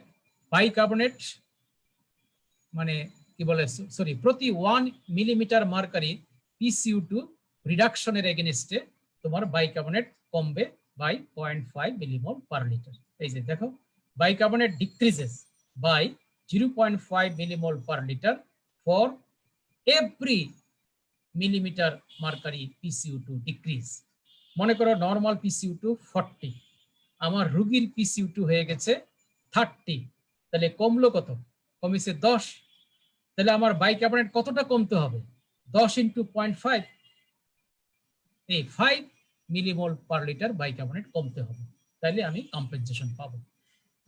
[SPEAKER 1] বাইকার্বনেট মানে কি বলে সরি প্রতি 1 মিলিমিটার মার্কারি PCO2 রিডাকশনের এগেনস্টে তোমার বাইকার্বনেট কমবে বাই 0.5 মিলিমোল পার লিটার। এই যে দেখো bicarbonate decreases by 0.5 millimole per litre for every millimetre mercury PCO2 decrease. মনে করো নর্মাল PCO2 40, আমার রোগীর PCO2 হয়ে গেছে 30, তাহলে কমলো কত? কমেছে 10। তাহলে আমার বাইকার্বনেট কতটা কমতে হবে? 10 × 0.5, এই 5 মিলিমোল পার লিটার বাইকার্বনেট কমতে হবে, তাহলে আমি কম্পেনসেশন পাবো।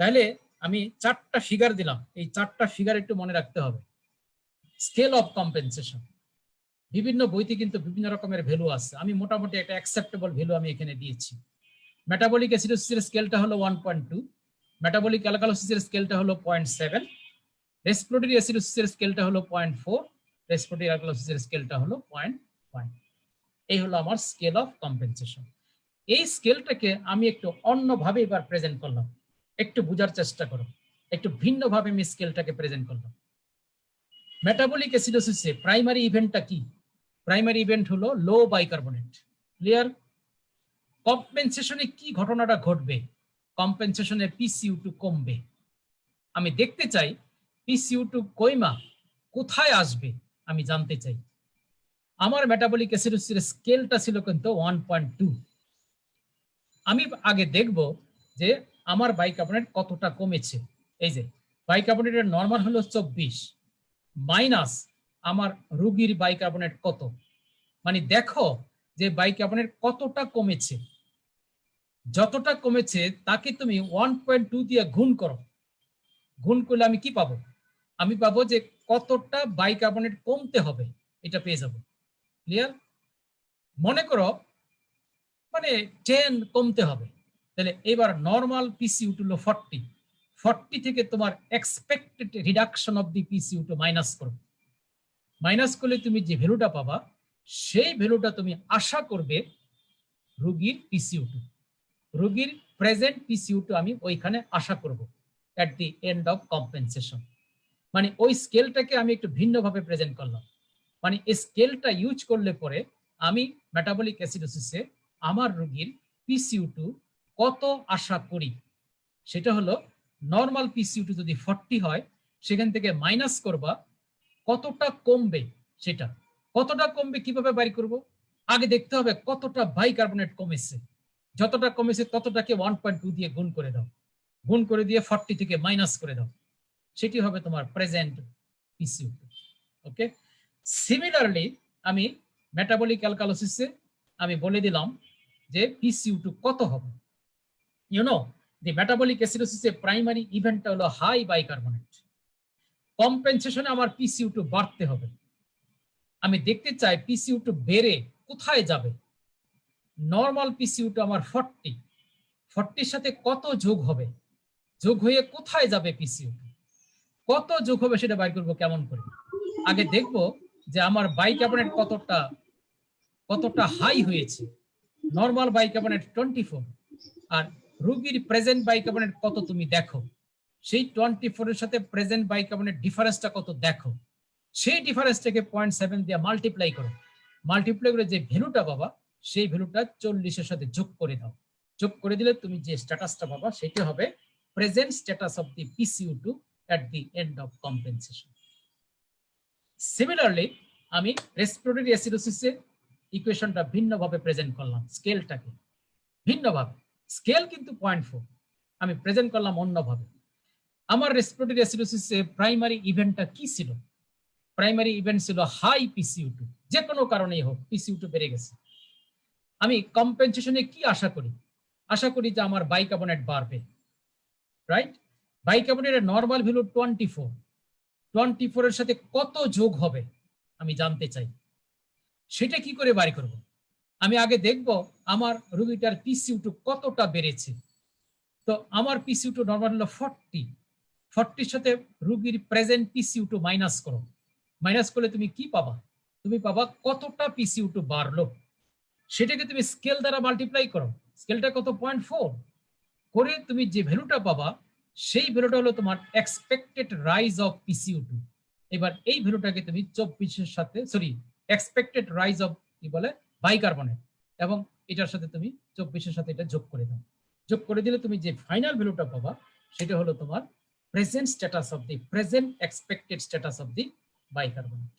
[SPEAKER 1] তাহলে আমি 4টা ফিগার দিলাম, এই 4টা ফিগার একটু মনে রাখতে হবে। স্কেল অফ কম্পেনসেশন বিভিন্ন বইতে কিন্তু বিভিন্ন রকমের ভ্যালু আছে, আমি মোটামুটি একটা অ্যাকসেপ্টেবল ভ্যালু আমি এখানে দিয়েছি। মেটাবলিক অ্যাসিডোসিসের স্কেলটা হলো 1.2, মেটাবলিক অ্যালকালোসিসের স্কেলটা হলো 0.7, রেসপিরেটরি অ্যাসিডোসিসের স্কেলটা হলো 0.4, রেসপিরেটরি অ্যালকালোসিসের স্কেলটা হলো 0.1। এই হলো আমার স্কেল অফ কম্পেনসেশন। এই স্কেলটাকে আমি একটু অন্যভাবে এবার প্রেজেন্ট করলাম, একটু বোঝার চেষ্টা করো, একটু ভিন্নভাবে আমি স্কেলটাকে প্রেজেন্ট করলাম। মেটাবলিক অ্যাসিডোসিসে প্রাইমারি ইভেন্টটা কি? প্রাইমারি ইভেন্ট হলো লো বাইকার্বনেট। ক্লিয়ার? কম্পেনসেশনে কি ঘটনাটা ঘটবে? কম্পেনসেশনে PCO2 কমবে। আমি দেখতে চাই PCO2 কইমা কোথায় আসবে, আমি জানতে চাই। আমার মেটাবলিক অ্যাসিডোসিসের স্কেলটা ছিল কিন্তু 1.2। আমি আগে দেখব যে আমার বাইকার্বনেট কতটা কমেছে। এই যে বাইকার্বনেটের নরমাল হলো 24 মাইনাস আমার রোগীর বাইকার্বনেট কত, মানে দেখো যে বাইকার্বনেট কতটা কমেছে। যতটা কমেছে তাকে তুমি 1.2 দিয়ে গুণ করো, গুণ করলে আমি কি পাবো? আমি পাবো যে কতটা বাইকার্বনেট কমতে হবে, এটা পেয়ে যাবো। ক্লিয়ার? মনে করো মানে 10 কমতে হবে, তাহলে এবার নর্মাল PCO2 হলো 40 থেকে তোমার expected reduction of the PCO2 minus করো। মাইনাস করলে তুমি যে ভ্যালুটা পাবা সেই ভ্যালুটা তুমি আশা করবে রোগীর PCO2, রোগীর প্রেজেন্ট PCO2 আমি ওইখানে আশা করব এট দি এন্ড অফ কম্পেনসেশন। মানে ওই স্কেলটাকে আমি একটু ভিন্নভাবে প্রেজেন্ট করলাম। মানে এই স্কেলটা ইউজ করলে পরে আমি মেটাবলিক অ্যাসিডোসিসে আমার রোগীর PCO2 কত আশা করি, সেটা হলো নর্মাল PCO2 যদি 40 হয় সেখান থেকে মাইনাস করবা কতটা কমবে। সেটা কতটা কমবে কিভাবে বাইর করব? আগে দেখতে হবে কতটা বাইকার্বনেট কমেছে, যতটা কমেছে ততটাকে 1.2 দিয়ে গুণ করে দাও, গুণ করে দিয়ে 40 থেকে মাইনাস করে দাও, সেটি হবে তোমার প্রেজেন্ট PCO2। ওকে, সিমিলারলি আমি মেটাবলিক অ্যালকালোসিসে আমি বলে দিলাম যে PCO2 কত হবে। ইউ নো দি মেটাবলিক অ্যাসিডোসিসে প্রাইমারি ইভেন্টটা হলো হাই বাইকার্বনেট। কম্পেনসেশনে আমার PCO2 বাড়তে হবে। আমি দেখতে চাই PCO2 বেড়ে কোথায় যাবে। নর্মাল PCO2 আমার 40 সাথে কত যোগ হবে, যোগ হয়ে কোথায় যাবে PCO2, কত যোগ হবে সেটা বাইর করবো কেমন করে? আগে দেখবো যে আমার বাইকার্বনেট কতটা হাই হয়েছে। নর্মাল বাইকার্বনেট 24 আর রোগীর প্রেজেন্ট বাইকার্বনেট কত তুমি দেখো, সেই 24 এর সাথে প্রেজেন্ট বাইকার্বনেট ডিফারেন্সটা কত দেখো, সেই ডিফারেন্সটাকে 0.7 দিয়ে মাল্টিপ্লাই করো, মাল্টিপ্লাই করে যে ভ্যালুটা পাবা সেই ভ্যালুটা 40 এর সাথে যোগ করে দাও, যোগ করে দিলে তুমি যে স্ট্যাটাসটা পাবা সেটা হবে present status of the PCO2 at the end of compensation. Similarly, আমি রেসপিরেটরি অ্যাসিডোসিসের ইকুয়েশনটা ভিন্নভাবে প্রেজেন্ট করলাম, স্কেলটাকে ভিন্নভাবে। স্কেল কিন্তু 0.4, আমি প্রেজেন্ট করলাম অন্যভাবে। আমার রেসপিরেটরি অ্যাসিডোসিসে প্রাইমারি ইভেন্টটা কি ছিল? প্রাইমারি ইভেন্ট ছিল হাই PCO2, যে কোনো কারণেই হোক PCO2 বেড়ে গেছে। আমি কম্পেনসেশনে কি আশা করি? আশা করি যে আমার বাইকার্বনেট বাড়বে, রাইট? বাইকার্বনেটের নরমাল ভ্যালু 24, 24 এর সাথে কত যোগ হবে আমি জানতে চাই। সেটা কি করে বাড়ি করব? আমি আগে দেখব আমার রোগীটার PCO2 কতটা বেড়েছে। তো আমার PCO2 নরমাল হলো 40, 40 সাথে রোগীর প্রেজেন্ট PCO2 মাইনাস করো। মাইনাস করলে তুমি কি পাবা? তুমি পাবা কতটা PCO2 বাড়লো। সেটাকে তুমি স্কেল দ্বারা মাল্টিপ্লাই করো। স্কেলটা কত? 0.4 করে তুমি যে ভ্যালুটা পাবা সেই ভ্যালুটা হলো তোমার এক্সপেক্টেড রাইজ অফ PCO2। এবার এই ভ্যালুটাকে তুমি 24 সাথে এক্সপেক্টেড রাইজ অফ কি বলে বাইকার্বনেট, এবং এটার সাথে তুমি 24 সাথে এটা যোগ করে দাও। যোগ করে দিলে তুমি যে ফাইনাল ভ্যালুটা পাবা সেটা হলো তোমার present status of the present expected status of the bicarbonate.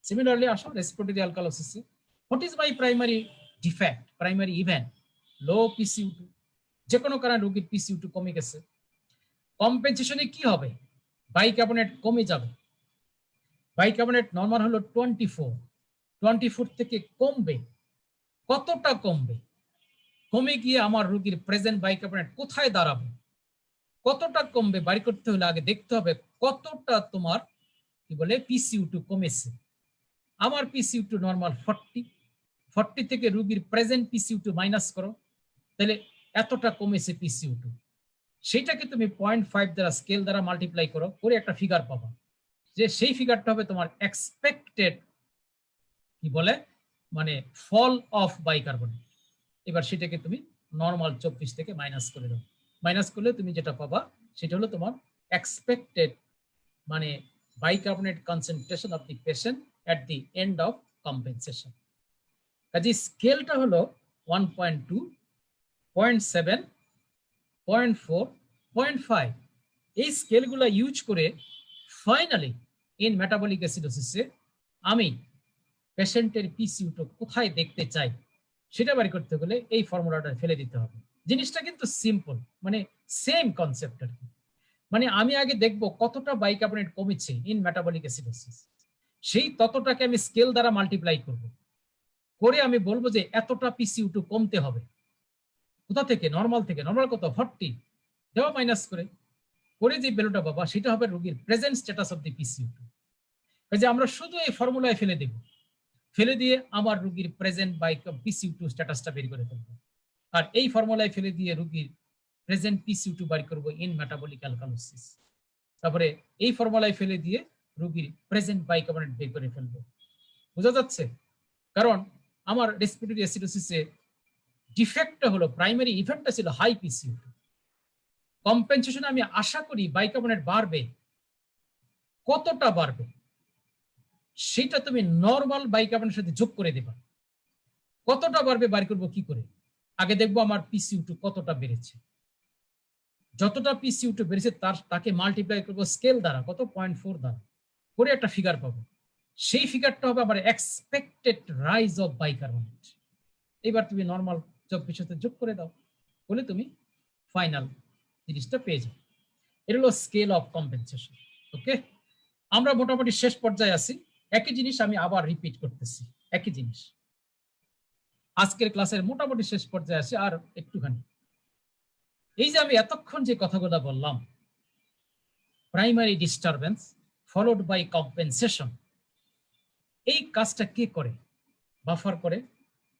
[SPEAKER 1] Similarly আসো রেসপিরেটরি অ্যালকালোসিসে, what is my primary defect, primary event? Low PCO2, যে কোনো কারণে রোগীর PCO2 কমে গেছে। কম্পেনসেশনে কি হবে? বাইকার্বনেট কমে যাবে। বাইকার্বনেট নরমাল হলো 24, 24 থেকে কমবে। কতটা কমবে? কমে গিয়ে আমার রোগীর প্রেজেন্ট বাইকার্বনেট কোথায় দাঁড়াবে? কতটা কমবে বাড়ি করতে হলে আগে দেখতে হবে কতটা তোমার কি বলে PCO2 কমেছে। আমার PCO2 নরমাল 40, 40 থেকে রোগীর প্রেজেন্ট PCO2 মাইনাস করো, তাহলে এতটা কমেছে PCO2। সেইটাকে তুমি 0.5 দ্বারা স্কেল দ্বারা মাল্টিপ্লাই করো, করে একটা ফিগার পাবা, যে সেই ফিগারটা হবে তোমার এক্সপেক্টেড কি বলে মানে ফল অফ বাইকার্বনেট। এবার সেটাকে তুমি নরমাল 24 থেকে মাইনাস করে দাও। মাইনাস করলে তুমি যেটা পাবা সেটা হলো তোমার এক্সপেক্টেড মানে bicarbonate concentration of the patient at the end of compensation. কাজে স্কেলটা হলো 1.2, 0.7, 0.4, 0.5। এই স্কেলগুলো ইউজ করে ফাইনালি ইন মেটাবলিক অ্যাসিডোসিসে আমি পেশেন্টের PCO2 কোথায় দেখতে চাই সেটা বাড়ি করতে গেলে এই ফর্মুলাটা ফেলে দিতে হবে। জিনিসটা কিন্তু সিম্পল, মানে সেম কনসেপ্ট আর কি। মানে আমি আগে দেখব কতটা বাইকার্বনেট কমেছে ইন মেটাবলিক অ্যাসিডোসিস, সেই ততটাকে আমি স্কেল দ্বারা মাল্টিপ্লাই করব, করে আমি বলবো যে এতটা PCO2 কমতে হবে। কোথা থেকে? নরমাল থেকে। নরমাল কত? 40, দেওয়া মাইনাস করে করে যে ভ্যালুটা পাবা সেটা হবে রোগীর present status of the PCO2। কাজে আমরা শুধু এই ফর্মুলায় ফেলে দেব, ফেলে দিয়ে আমার রোগীর প্রেজেন্ট PCO2 স্ট্যাটাসটা বের করে ফেলবো। আর এই ফর্মুলায় ফেলে দিয়ে রোগীর প্রেজেন্ট PCO2 বাড়ি করবো ইন মেটাবলিক অ্যালকালোসিস। তারপরে এই ফর্মুলায় ফেলে দিয়ে রোগীর প্রেজেন্ট বাইকার্বনেট বের করে ফেলবো। বোঝা যাচ্ছে? কারণ আমার রেসপিরেটরি অ্যাসিডোসিসে ডিফেক্টটা হলো, প্রাইমারি ইভেন্টটা ছিল হাই PCO2। কম্পেনসেশনে আমি আশা করি বাইকার্বনেট বাড়বে। কতটা বাড়বে সেটা তুমি নরমাল বাইকার্বনেটের সাথে যোগ করে দেবা। কতটা বাড়বে বাড়ি করবো কি করে? আগে দেখবো আমার PCO2 কতটা বেড়েছে। যতটা PCO2 বেড়েছে তাকে মাল্টিপ্লাই করবো স্কেল দ্বারা, কত? 0.4 দ্বারা, করে একটা ফিগার পাবো। সেই ফিগারটা হবে আমার এক্সপেক্টেড রাইজ অফ বাইকার্বনেট। এবার তুমি নরমাল 24 সাথে যোগ করে দাও, বলে তুমি ফাইনাল জিনিসটা পেয়ে যাও। এটা হলো স্কেল অফ কম্পেনসেশন। ওকে, আমরা মোটামুটি শেষ পর্যায়ে আছি। একই জিনিস আমি আবার রিপিট করতেছি, একই জিনিস আজকের ক্লাসের মোটামুটি শেষ পর্যায়ে আসি আর একটুখানি। এই যে আমি এতক্ষণ যে কথাগুলো বললাম, primary disturbance followed by compensation, এই কাজটা কে করে? বাফার করে।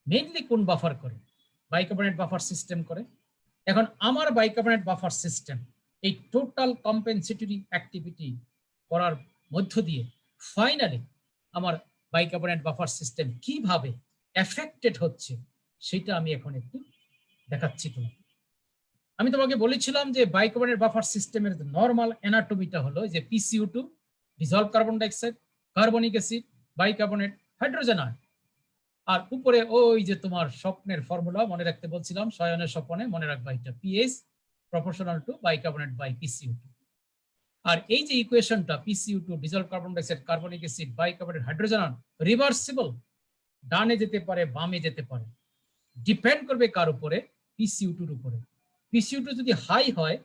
[SPEAKER 1] মেইনলি কোন বাফার করে? বাইকার্বনেট বাফার সিস্টেম করে। এখন আমার বাইকার্বনেট বাফার সিস্টেম এই টোটাল কম্পেনসেটরি অ্যাক্টিভিটি করার মধ্য দিয়ে ফাইনালি আমার বাইকার্বনেট বাফার সিস্টেম কিভাবে এফেক্টেড হচ্ছে সেটা আমি এখন একটু দেখাচ্ছি তোমাকে। আমি তোমাকে বলেছিলাম যে বাইকার্বনেট বাফার সিস্টেমের নরমাল অ্যানাটমিটা হলো যে PCO2, dissolved carbon dioxide, carbonic acid, bicarbonate, hydrogen ion. আর উপরে ওই যে তোমার স্বপ্নের ফর্মুলা মনে রাখতে বলছিলাম, শয়নের স্বপনে মনে রাখবা এটা pH proportional to bicarbonate by পিসিও2। আর এই যে ইকুয়েশনটা পিসিও2 dissolved carbon dioxide carbonic acid bicarbonate hydrogen ion reversible, ডানে যেতে পারে বামে যেতে পারে, ডিপেন্ড করবে কার উপরে? পিসিও2 এর উপরে। পিসিও2 যদি হাই হয়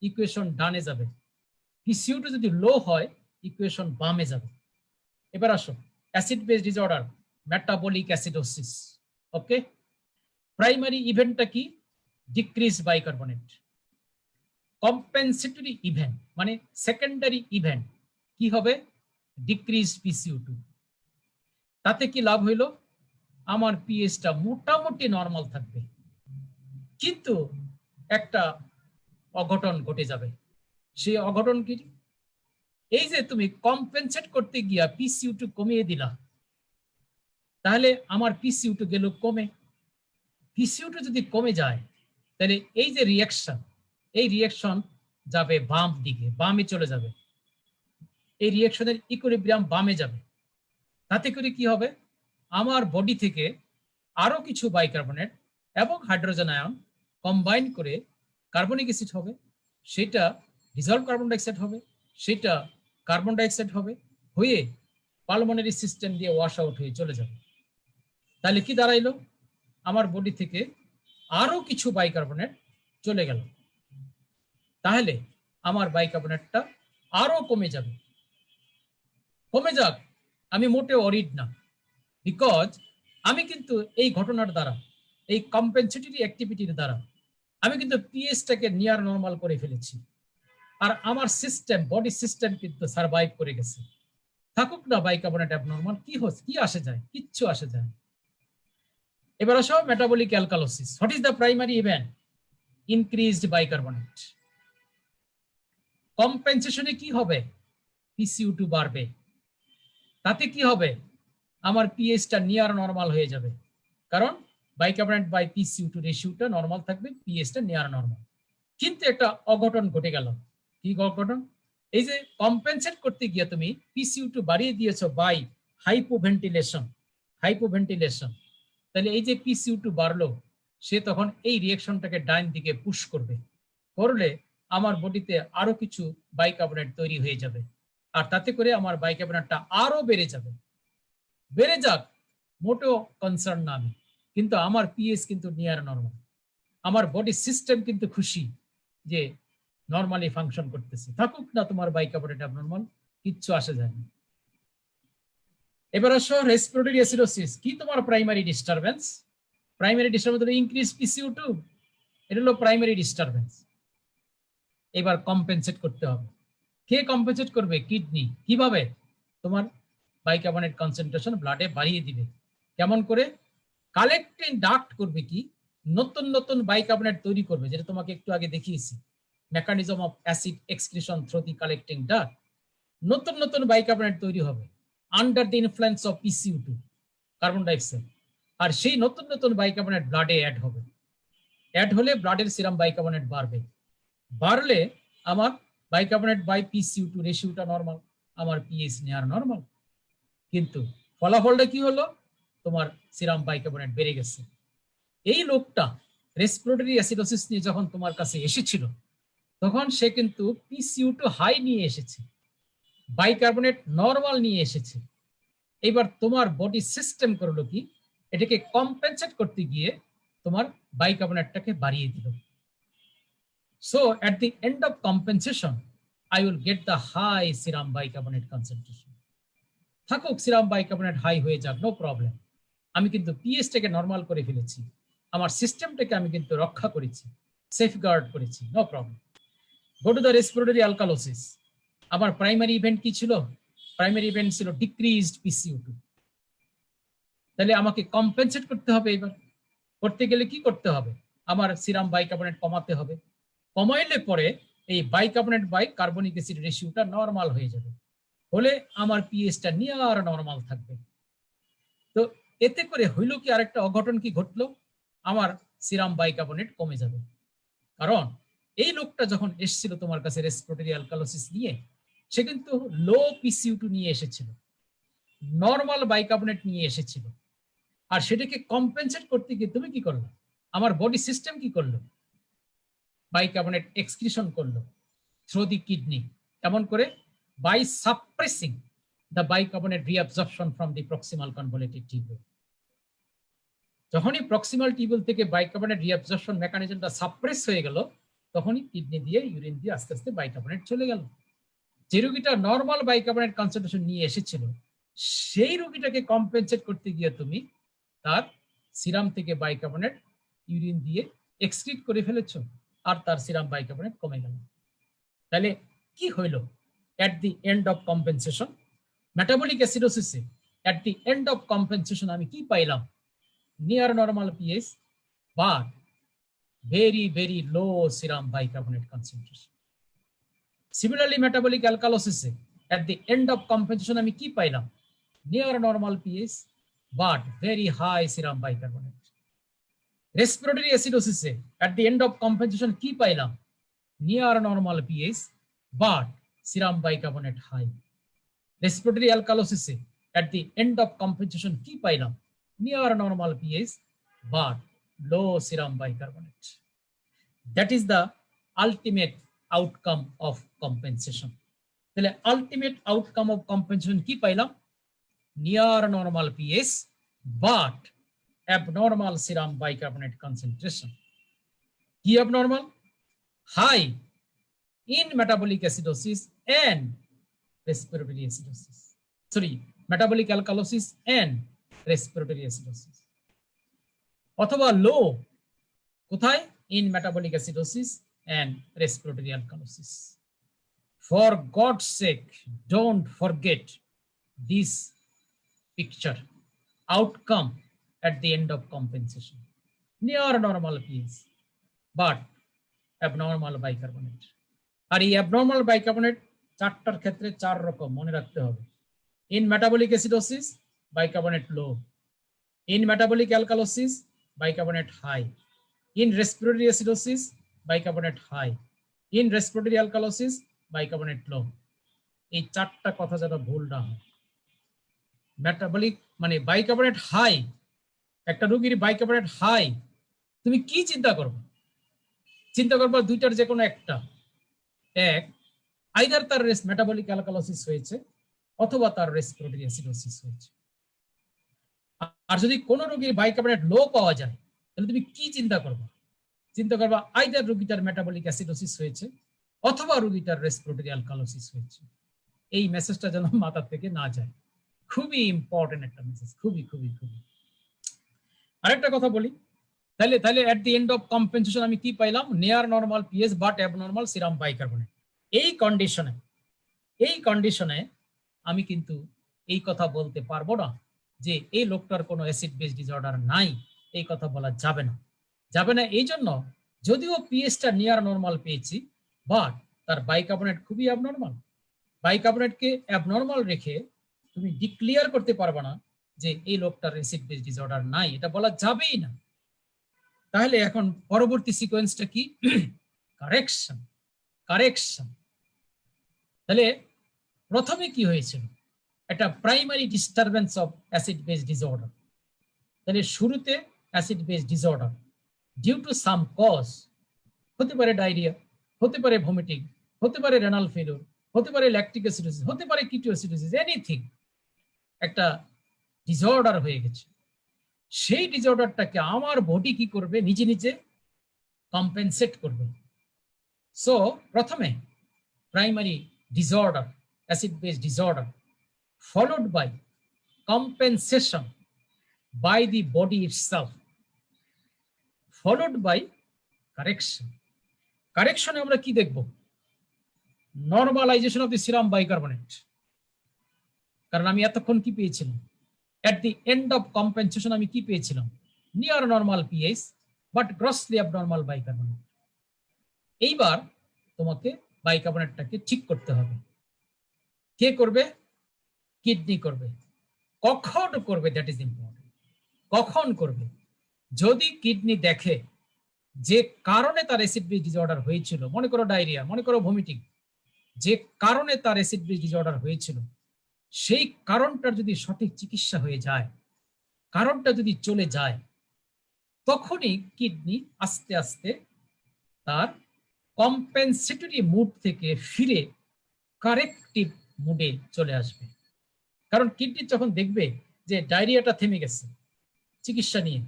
[SPEAKER 1] ইকুয়েশন ডানে যাবে, পিসিও2 যদি লো হয় ইকুয়েশন বামে যাবে। এবার আসো acid base disorder, metabolic acidosis. Okay, primary ইভেন্টটা কি? Decrease bicarbonate. কম্পেনসেটরি ইভেন্ট মানে সেকেন্ডারি ইভেন্ট কি হবে? ডিক্রিজ পিসিও2। তাতে কি লাভ হইল? আমার পিএইচটা মোটামুটি নরমাল থাকবে, কিন্তু একটা অঘটন ঘটে যাবে। সেই অঘটন কি? এই যে তুমি কম্পেনসেট করতে গিয়া পিসিও2 কমিয়ে দিলা, তাহলে আমার পিসিও2 গেল কমে। পিসিও2 যদি কমে যায় তাহলে এই যে রিঅ্যাকশন, এই রিঅ্যাকশন যাবে বাম দিকে, বামে চলে যাবে। এই রিঅ্যাকশনের ইকুইলিব্রিয়াম বামে যাবে। তাতে করে কি হবে? আমার বডি থেকে আরো কিছু বাইকার্বনেট এবং হাইড্রোজেন আয়ন কম্বাইন করে কার্বনিক অ্যাসিড হবে, সেটা ডিজলভ কার্বন ডাইঅক্সাইড হবে, সেটা কার্বন ডাইঅক্সাইড হবে, হয়ে পালমোনারি সিস্টেম দিয়ে ওয়াশ আউট হয়ে চলে যাবে। তাহলে কি দাঁড়াইলো? আমার বডি থেকে আরো কিছু বাইকার্বনেট চলে গেল, তাহলে আমার বাইকার্বনেটটা আরো কমে যাবে। কমে যাক, আমি মোটেও অরিড না, বিকজ আমি কিন্তু এই ঘটনার দ্বারা, এই কম্পেনসেটরি অ্যাক্টিভিটির দ্বারা আমি কিন্তু পিএইচটাকে নিয়ার নরমাল করে ফেলেছি। আর আমার সিস্টেম, বডি সিস্টেম কিন্তু সার্ভাইভ করে গেছে। থাকুক না বাইকার্বনেট অ্যাবনরমাল, কি আসে যায়? কিচ্ছু আসে যায়। এবার আসো metabolic alkalosis. What is the primary event? Increased bicarbonate. কম্পেনসেশনে কি হবে? পিসিও2 বাড়বে। তাতে কি হবে? আমার পিএইচটা নিয়ার নরমাল হয়ে যাবে, কারণ বাইকার্বনেট বাই পিসিও2 রেশিওটা নরমাল থাকবে, পিএইচটা নিয়ার নরমাল। কিন্তু একটা অঘটন ঘটে গেল। কি অঘটন? এই যে কম্পেনসেট করতে গিয়ে তুমি পিসিও2 বাড়িয়ে দিয়েছো বাই হাইপোভেন্টিলেশন। তাহলে এই যে পিসিও2 বাড়লো, সে তখন এই রিঅ্যাকশনটাকে ডাইন দিকে পুশ করবে, করলে আমার বডিতে আরো কিছু বাইকার্বনেট তৈরি হয়ে যাবে, আর তাতে করে আমার বাইকার্বনেটটা আরো বেড়ে যাবে। বেড়ে যাক, মোটেও কনসার্ন না আমি, কিন্তু আমার পিএইচ কিন্তু নিয়ার নরমাল। আমার বডি সিস্টেম কিন্তু খুশি যে নরমালি ফাংশন করতেছে। থাকুক না তোমার বাইকার্বনেট অ্যাবনরমাল, কিচ্ছু আসে যায় না। এবার আসো রেসপিরেটরি অ্যাসিডোসিস। কি তোমার প্রাইমারি ডিস্টারবেন্স? প্রাইমারি ডিস্টারবেন্স হলো ইনক্রিজ পিসিও2, এটা হলো প্রাইমারি ডিস্টারবেন্স। এবার কম্পেনসেট করতে হবে। কে কম্পেনসেট করবে? কিডনি। কিভাবে? তোমার বাইকার্বনেট কনসেন্ট্রেশন ব্লাডে বাড়িয়ে দিবে। কেমন করে? কালেক্টিং ডাক্ট করবে কি, নতুন নতুন বাইকার্বনেট তৈরি করবে, যেটা তোমাকে একটু আগে দেখিয়েছি, mechanism of acid excretion through the collecting duct. নতুন নতুন বাইকার্বনেট তৈরি হবে আন্ডার দি ইনফ্লুয়েন্স অফ পিসিও2, কার্বন ডাইঅক্সাইড। আর সেই নতুন নতুন বাইকার্বনেট ব্লাডে অ্যাড হবে। অ্যাড হলে ব্লাডের সিরাম বাইকার্বনেট বাড়বে। বাড়লে আমার বাইকার্বনেট বাই পিসিও2 রেশিওটা নরমাল, আমার পিএইচ নিয়ার নরমাল। কিন্তু ফলাফলটা কি হলো? তোমার সিরাম বাইকার্বনেট বেড়ে গেছে। এই লোকটা রেসপিরেটরি অ্যাসিডোসিস নিয়ে যখন তোমার কাছে এসেছিল, তখন সে কিন্তু পিসিও2 হাই নিয়ে এসেছে, বাইকার্বনেট নরমাল নিয়ে এসেছে। এবার তোমার বডি সিস্টেম করলো কি, এটাকে কম্পেনসেট করতে গিয়ে তোমার বাইকার্বনেটটাকে বাড়িয়ে দিল। So at the end of compensation I will get the high serum bicarbonate concentration. থাকুক সিরাম বাইকার্বনেট হাই হয়ে যাক, নো প্রবলেম, আমি কিন্তু পিএইচটাকে নরমাল করে ফেলেছি, আমার সিস্টেমটাকে আমি কিন্তু রক্ষা করেছি, সেফগার্ড করেছি, no problem. Go to the respiratory alkalosis. আমার প্রাইমারি ইভেন্ট কি ছিল? প্রাইমারি ইভেন্ট ছিল ডিক্রিজড পিসিও2। তাহলে আমাকে কম্পেনসেট করতে হবে। এবার করতে গেলে কি করতে হবে? আমার সিরাম বাইকার্বনেট কমাতে হবে। কমাইলে পরে এই বাইকার্বনেট বাই কার্বনিক অ্যাসিড রেশিওটা নরমাল হয়ে যাবে, হলে আমার পিএইচটা নিয়ার নরমাল থাকবে। তো এতে করে হইল কি, আরেকটা অঘটন কি ঘটলো? আমার সিরাম বাইকার্বনেট কমে যাবে। কারণ এই লোকটা যখন এসেছিল তোমার কাছে রেসপিরেটরি অ্যালকালোসিস নিয়ে, সে কিন্তু লো পিসিও2 নিয়ে এসেছিল, নরমাল বাইকার্বনেট নিয়ে এসেছিল। আর সেটাকে কম্পেনসেট করতে গিয়ে তুমি কি করলো, আমার বডি সিস্টেম কি করলো, বাইকার্বনেট এক্সক্রিশন করলো থ্রু দি কিডনি। কেমন করে? By suppressing the bicarbonate reabsorption from the proximal convoluted tubule. যখনই প্রক্সিমাল টিউবুল থেকে বাইকার্বনেট রিঅ্যাবজর্পশন মেকানিজমটা সাপ্রেস হয়ে গেল, তখনই কিডনি দিয়ে ইউরিন দিয়ে আস্তে আস্তে বাইকার্বনেট চলে গেল। যে রোগীটা নর্মাল বাইকার্বনেট কনসেন্ট্রেশন নিয়ে এসেছিল, সেই রোগীটাকে কম্পেনসেট করতে গিয়ে তুমি তার সিরাম থেকে বাইকার্বনেট ইউরিন দিয়ে এক্সক্রিট করে ফেলেছো, আর তার সিরাম বাইকার্বনেট কমে গেল। তাহলে কি হইল at the end of compensation? Metabolic অ্যাসিডোসিসে at the end of compensation আমি কি পাইলাম? Near normal pH but very very low serum bicarbonate concentration. Similarly metabolic অ্যালকালোসিসে at the end of compensation আমি কি পাইলাম? Near normal pH but very high serum bicarbonate. Respiratory অ্যাসিডোসিসে at the end of compensation কি পাইলাম? Near normal pH but serum bicarbonate high. Respiratory অ্যালকালোসিসে at the end of compensation কি পাইলাম? Near normal pH but low serum bicarbonate. That is the ultimate outcome of compensation. তাহলে ultimate outcome of compensation কি পাইলাম? Near normal pH but abnormal serum bicarbonate concentration. কি abnormal? High in metabolic acidosis and respiratory acidosis. Sorry, metabolic alkalosis and respiratory acidosis. অথবা low কোথায়? In metabolic acidosis and respiratory alkalosis. For God's sake, don't forget this picture. Outcome at the end of compensation. Near normal pH, but abnormal bicarbonate. আর এই abnormal bicarbonate চারটার ক্ষেত্রে চার রকম মনে রাখতে হবে। In metabolic acidosis, bicarbonate low. In metabolic alkalosis, bicarbonate high. In respiratory acidosis, bicarbonate high. In respiratory alkalosis, bicarbonate low. এই চারটা কথা যেন ভুল না হয়। মেটাবলিক মানে বাইকার্বনেট হাই, একটা রোগীর বাইকার্বনেট হাই, তুমি কি চিন্তা করবে? চিন্তা করবা দুইটার যে কোনো একটা। এক, আইদার তার মেটাবলিক অ্যালকালোসিস হয়েছে অথবা তার রেসপিরেটরি অ্যাসিডোসিস হয়েছে। আর যদি কোনো রোগীর বাইকার্বনেট লো পাওয়া যায়, তাহলে তুমি কি চিন্তা করবা? চিন্তা করবা আইদার রোগীটার মেটাবলিক অ্যাসিডোসিস হয়েছে অথবা রোগীটার রেসপিরেটরি অ্যালকালোসিস হয়েছে। এই মেসেজটা যেন মাথার থেকে না যায়। খুবই ইম্পর্টেন্ট একটা মেসেজ, খুবই খুবই খুবই। আরেকটা কথা বলি, তাহলে এট দি এন্ড অফ কম্পেনসেশন আমি কি পাইলাম? Near normal pH but abnormal serum bicarbonate. এই কন্ডিশনে আমি কিন্তু এই কথা বলতে পারবো না যে এই লোকটার কোনো অ্যাসিড বেস ডিসঅর্ডার নাই, এই কথা বলা যাবে না। এই জন্য যদিও পিএইচটা নিয়ার নর্মাল পেয়েছি, বাট তার বাইকার্বনেট খুবই অ্যাবনর্মাল। বাইকার্বনেটকে অ্যাবনর্মাল রেখে তুমি ডিক্লিয়ার করতে পারবে না যে এই লোকটার অ্যাসিড বেস ডিসঅর্ডার নাই, এটা বলা যাবেই না। তাহলে এখন পরবর্তী সিকোয়েন্সটা কি? কারেকশন। তাহলে প্রথমে কি হয়েছিল? একটা primary disturbance of acid base disorder. তাহলে শুরুতে acid base disorder due to some cause, হতে পারে ডায়রিয়া, হতে পারে ভমিটিং, হতে পারে রেনাল ফেলিওর, হতে পারে ল্যাকটিক অ্যাসিডোসিস, হতে পারে কিটোঅ্যাসিডোসিস, এনিথিং, একটা ডিসঅর্ডার হয়ে গেছে। সেই ডিসঅর্ডারটাকে আমার বডি কি করবে? নিজে নিজে কম্পেনসেট করবে। সো প্রথমে primary disorder, acid base disorder, followed by compensation by the body itself, followed by correction. কারেকশনে আমরা কি দেখব? Normalization of the serum bicarbonate. কারণ আমি এতক্ষণ কি পেয়েছিলাম? At the end of compensation আমি কি পেয়েছিলাম? Near normal pH but grossly abnormal bicarbonate. এইবার তোমাকে বাইকার্বনেটটাকে ঠিক করতে হবে। কে করবে? কিডনি করবে। কখন করবে? That is important. কখন করবে? যদি কিডনি দেখে যে কারণে তার অ্যাসিড বেস ডিসঅর্ডার হয়েছিল, মনে করো ডায়রিয়া, মনে করো ভমিটিং, যে কারণে তার অ্যাসিড বেস ডিসঅর্ডার হয়েছিল, সেই কারণটার যদি সঠিক চিকিৎসা হয়ে যায়, কারণটা যদি চলে যায় তখনই কিডনি আস্তে আস্তে তার কম্পেনসেটরি মুড থেকে ফিরে কারেক্টিভ মুডে চলে আসবে। কারণ কিডনি যখন দেখবে যে ডায়রিয়াটা থেমে গেছে চিকিৎসা নিয়ে,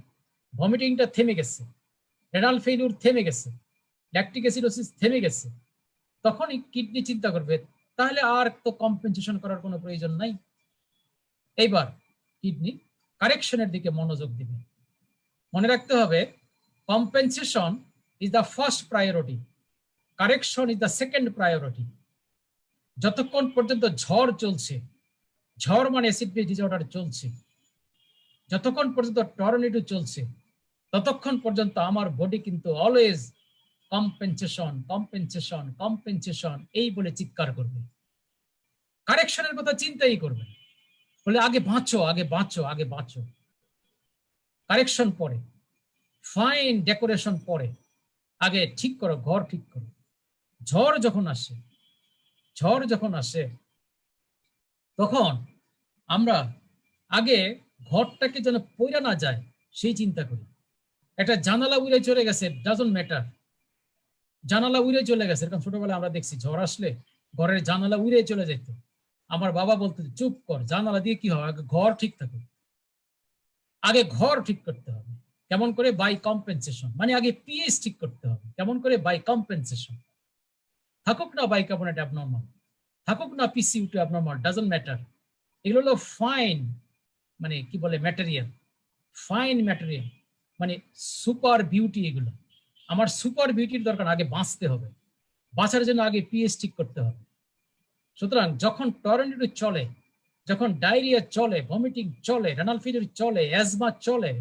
[SPEAKER 1] ভমিটিংটা থেমে গেছে, রেনাল ফেইলিউর থেমে গেছে, ল্যাকটিক অ্যাসিডোসিস থেমে গেছে, তখনই কিডনি চিন্তা করবে তাহলে আর তো কম্পেনসেশন করার কোনো প্রয়োজন নাই। এইবার কিডনি কারেকশনের দিকে মনোযোগ দিবে। মনে রাখতে হবে compensation is the first priority, correction is the second priority. যতক্ষণ পর্যন্ত ঝড় চলছে, ঝড় মানে অ্যাসিড বেস ডিসঅর্ডার চলছে, যতক্ষণ পর্যন্ত টর্নেডো চলছে ততক্ষণ পর্যন্ত আমার বডি কিন্তু অলওয়েজ কম্পেনসেশন কম্পেনসেশন কম্পেনসেশন এই বলে চিৎকার করবে, কারেকশনের কথা চিন্তাই করবে, বলে আগে বাঁচো আগে বাঁচো আগে বাঁচো। কারেকশন পরে, ফাইন ডেকোরেশন পরে, আগে ঠিক করো, ঘর ঠিক করো। ঝড় যখন আসে তখন আমরা আগে ঘরটাকে যেন পইরা না যায় সেই চিন্তা করি। একটা জানালা উড়ে চলে গেছে, ডাজন্ট ম্যাটার, জানালা উড়ে চলে গেছে। এরকম ছোটবেলায় আমরা দেখছি ঝড় আসলে ঘরের জানালা উড়ে চলে যেত। আমার বাবা বলতো চুপ কর, জানালা দিয়ে কি হবে, আগে ঘর ঠিক থাকুক, আগে ঘর ঠিক করতে হবে। কেমন করে? বাই কম্পেনসেশন, মানে আগে পিএইচ ঠিক করতে হবে। কেমন করে? By compensation. থাকুক না বাইকার্বনেট অ্যাবনর্মাল, থাকুক না পিসিউ2 অ্যাবনর্মাল, ডাজন্ট ম্যাটার। এগুলো হলো ফাইন, মানে কি বলে, ম্যাটেরিয়াল, ফাইন ম্যাটেরিয়াল, মানে সুপার বিউটি। এগুলো আমার সুপার বিউটির দরকার, আগে বাঁচতে হবে, বাঁচার জন্য আগে পিএইচ ঠিক করতে হবে। সুতরাং যখন টর্নেডো চলে, যখন ডায়রিয়া চলে, ভমিটিং চলে, রেনাল ফেলিউর চলে, অ্যাজমা চলে,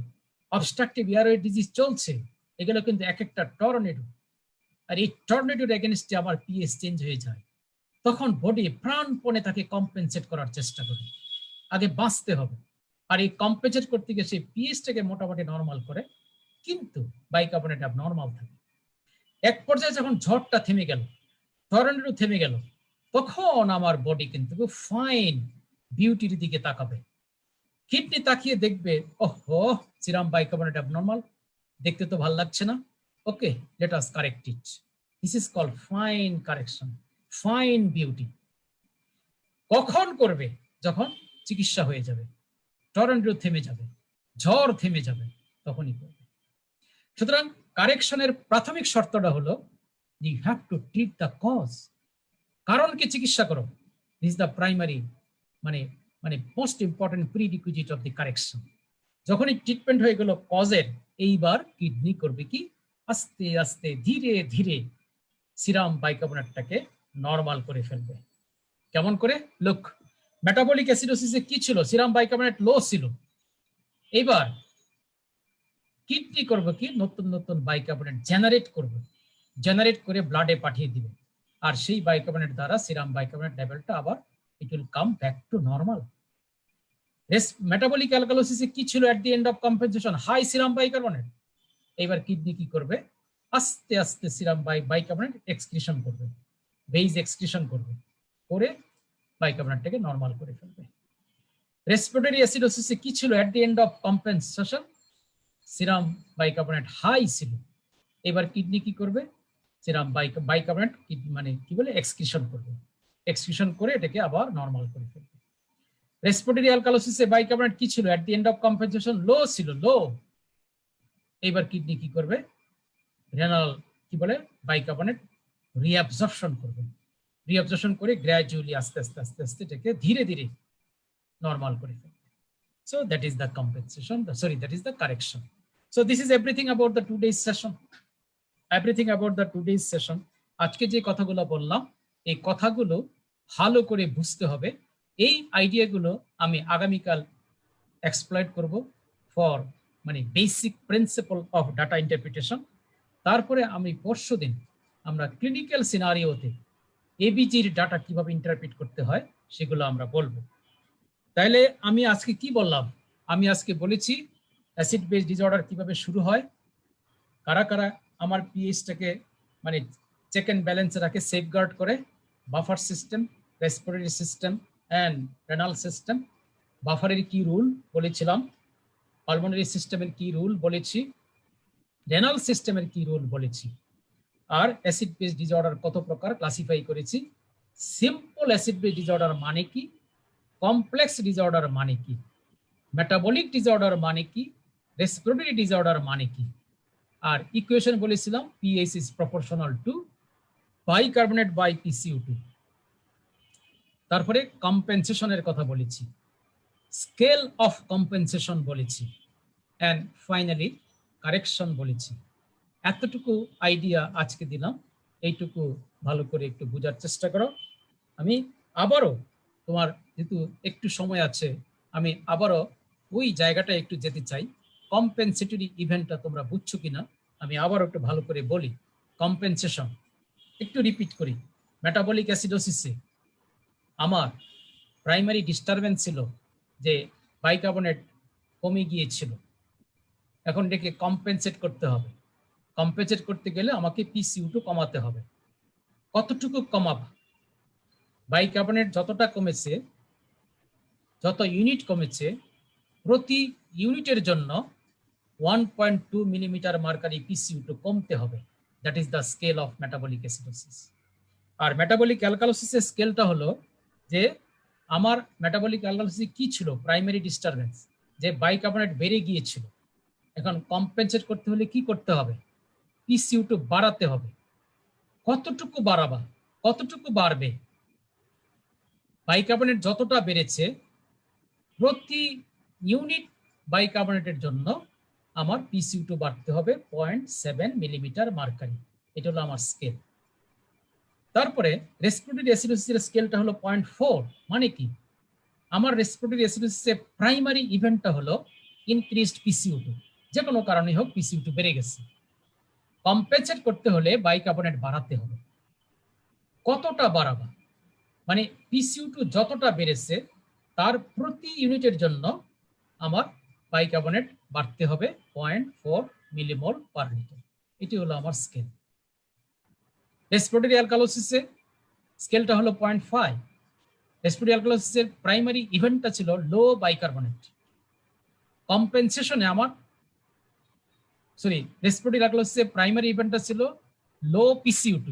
[SPEAKER 1] অবস্ট্রাকটিভ এয়ারওয়ে ডিজিজ চলছে, এগুলো কিন্তু এক একটা টর্নেডো। আর এই টর্নেডোর এগেনস্টে আমার পিএইচ চেঞ্জ হয়ে যায়, তখন বডি প্রাণপণে তাকে কম্পেনসেট করার চেষ্টা করে, আগে বাঁচতে হবে। আর এই কম্পেনসেট করতে গিয়ে সেই পিএইচটাকে মোটামুটি নর্মাল করে, কিন্তু বাইকার্বনেট নর্মাল থাকে। এক পর্যায়ে যখন ঝড়টা থেমে গেল, টর্নেডো থেমে গেল, তখন আমার বডি কিন্তু ফাইন বিউটির দিকে তাকাবে। কিডনি তাকিয়ে দেখবে, ওহো সিরাম বাইকার্বনেট অ্যাবনর্মাল, দেখতে তো ভালো লাগছে না, okay let us correct it. This is called fine correction, fine beauty. কখন করবে? যখন চিকিৎসা হয়ে যাবে, টর্নেডো থেমে যাবে, ঝড় থেমে যাবে, তখনই করবে। সুতরাং কারেকশনের প্রাথমিক শর্তটা হলো you have to treat the cause, কারণকে চিকিৎসা করো। দিস দ্য প্রাইমারি, মানে মানে most important prerequisite of the correction. যখনই ট্রিটমেন্ট হয়ে গেল কজের, এইবার কিডনি করবে কি, আস্তে আস্তে ধীরে ধীরে সিরাম বাইকার্বনেটটাকে নর্মাল করে ফেলবে। কেমন করে? লুক, মেটাবলিক অ্যাসিডোসিসে কি ছিল? সিরাম বাইকার্বনেট লো ছিল। এইবার কিডনি করবে কি, নতুন নতুন বাইকার্বনেট জেনারেট করবে, জেনারেট করে ব্লাডে পাঠিয়ে দিবে, আর সেই বাইকার্বনেট দ্বারা সিরাম বাইকার্বনেট লেভেলটা আবার it will come back to normal. Metabolic অ্যালকালোসিসে কি ছিল at the end of compensation? High serum bicarbonate. এইবার কিডনি কি করবে? আস্তে আস্তে সিরাম বাইকার্বনেট এক্সক্রিশন করবে, বেইজ এক্সক্রিশন করবে, করে বাইকার্বনেটটাকে নর্মাল করে ফেলবে। রেসপিরেটরি অ্যাসিডোসিসে কি ছিল at the end of compensation? Serum bicarbonate high ছিল। এবার কিডনি কি করবে? সিরাম বাইকার্বনেট মানে কি বলে, এক্সক্রিশন করবে, এক্সক্রিশন করে এটাকে আবার নর্মাল করে ফেলবে। রেসপিরেটরি অ্যালকালোসিসে বাইকার্বনেট কি ছিল at the end of compensation? লো ছিল, লো। এইবার কিডনি কি করবে? রেনাল কি বলে, বাইকার্বনেট রিঅ্যাবজর্পশন করবে, রিঅ্যাবজর্পশন করে গ্র্যাজুয়ালি আস্তে আস্তে আস্তে আস্তে এটাকে ধীরে ধীরে নর্মাল করে ফেলবে। So that is the compensation, that is the correction. So this is everything about the 2 days session. Everything about the 2 days session. আজকে যে কথাগুলো বললাম, এই কথাগুলো ভালো করে বুঝতে হবে। এই আইডিয়াগুলো আমি আগামীকাল এক্সপ্লয়েট করব ফর মানে basic principal of data interpretation. তারপরে আমি পরশুদিন আমরা ক্লিনিক্যাল সিনারিওতে এবিজির ডাটা কিভাবে ইন্টারপ্রিট করতে হয় সেগুলো আমরা বলবো। তাইলে আমি আজকে কি বললাম? আমি আজকে বলেছি অ্যাসিড বেস ডিসঅর্ডার কিভাবে শুরু হয়, কারা কারা আমার পিএইচটাকে মানে চেক অ্যান্ড ব্যালেন্সে রাখে, সেফগার্ড করে, buffer system, respiratory system and renal system. বাফারের কি রুল বলেছিলাম? পালমোনারি সিস্টেমের কি রুল বলেছি, রেনাল সিস্টেমের কি রুল বলেছি, আর অ্যাসিড বেস ডিসঅর্ডার কত প্রকার ক্লাসিফাই করেছি, সিম্পল অ্যাসিড বেস ডিসঅর্ডার মানে কি, কমপ্লেক্স ডিসঅর্ডার মানে কি, মেটাবলিক ডিসঅর্ডার মানে কি, রেসপিরেটরি ডিসঅর্ডার মানে কি, আর ইকুয়েশন বলেছিলাম pH is proportional to bicarbonate by PCO2। তারপরে কম্পেনসেশনের কথা বলেছি, স্কেল অফ কম্পেনসেশন বলেছি, অ্যান্ড ফাইনালি কারেকশন বলেছি। এতটুকু আইডিয়া আজকে দিলাম, এইটুকু ভালো করে একটু বোঝার চেষ্টা করো। আমি আবারও তোমার যেহেতু একটু সময় আছে, আমি আবারও ওই জায়গাটা একটু যেতে চাই। কম্পেনসেটরি ইভেন্টটা তোমরা বুঝছো কিনা আমি আবারও একটু ভালো করে বলি। কম্পেনসেশন একটু রিপিট করি। মেটাবলিক অ্যাসিডোসিসে আমার প্রাইমারি ডিস্টারবেন্স ছিল যে বাইকার্বনেট কমে গিয়েছিল, এখন এটাকে কম্পেনসেট করতে হবে। কম্পেনসেট করতে গেলে আমাকে PCO2 কমাতে হবে। কতটুকু কমাবো? বাইকার্বনেট যতটা কমেছে, যত ইউনিট কমেছে, প্রতি ইউনিটের জন্য 1.2 মিলিমিটার মার্কারি PCO2 কমতে হবে। That is the scale of metabolic acidosis. আর মেটাবলিক অ্যালকালোসিসের স্কেলটা হলো যে আমার মেটাবলিক অ্যালকালোসিস কি ছিল? প্রাইমারি ডিস্টারবেন্স, যে বাইকার্বনেট বেড়ে গিয়েছিল। এখন কম্পেনসেট করতে হলে কি করতে হবে? PCO2 বাড়াতে হবে। কতটুকু বাড়াবা? কতটুকু বাড়বে? বাইকার্বনেট যতটা বেড়েছে, প্রতি ইউনিট বাইকার্বনেটের জন্য আমার PCO2 বাড়তে হবে 0.7 মিলিমিটার মার্কারি। এটা হলো আমার স্কেল। তারপরে রেসপিরেটরি অ্যাসিডোসিসের স্কেলটা হলো 0.4। মানে কি? আমার রেসপিরেটরি অ্যাসিডোসিসের প্রাইমারি ইভেন্টটা হলো ইনক্রিজড PCO2, যে কোনো কারণে হোক PCO2 বেড়ে গেছে। কম্পেনসেট করতে হলে বাইকার্বনেট বাড়াতে হবে। কতটা বাড়াবা? মানে PCO2 যতটা বেড়েছে তার প্রতি ইউনিটের জন্য আমার বাইকার্বনেট বাড়তে হবে 0.4 মিলিমোল পার লিটার। এটি হলো আমার স্কেল। রেসপিরেটরি অ্যালকালোসিসে স্কেলটা হলো 0.5। রেসপিরেটরি অ্যালকালোসিসের প্রাইমারি ইভেন্টটা ছিল লো বাইকার্বনেট। কম্পেনসেশনে আমার রেসপিরেটরি অ্যালকালোসিসের প্রাইমারি ইভেন্টটা ছিল লো PCO2।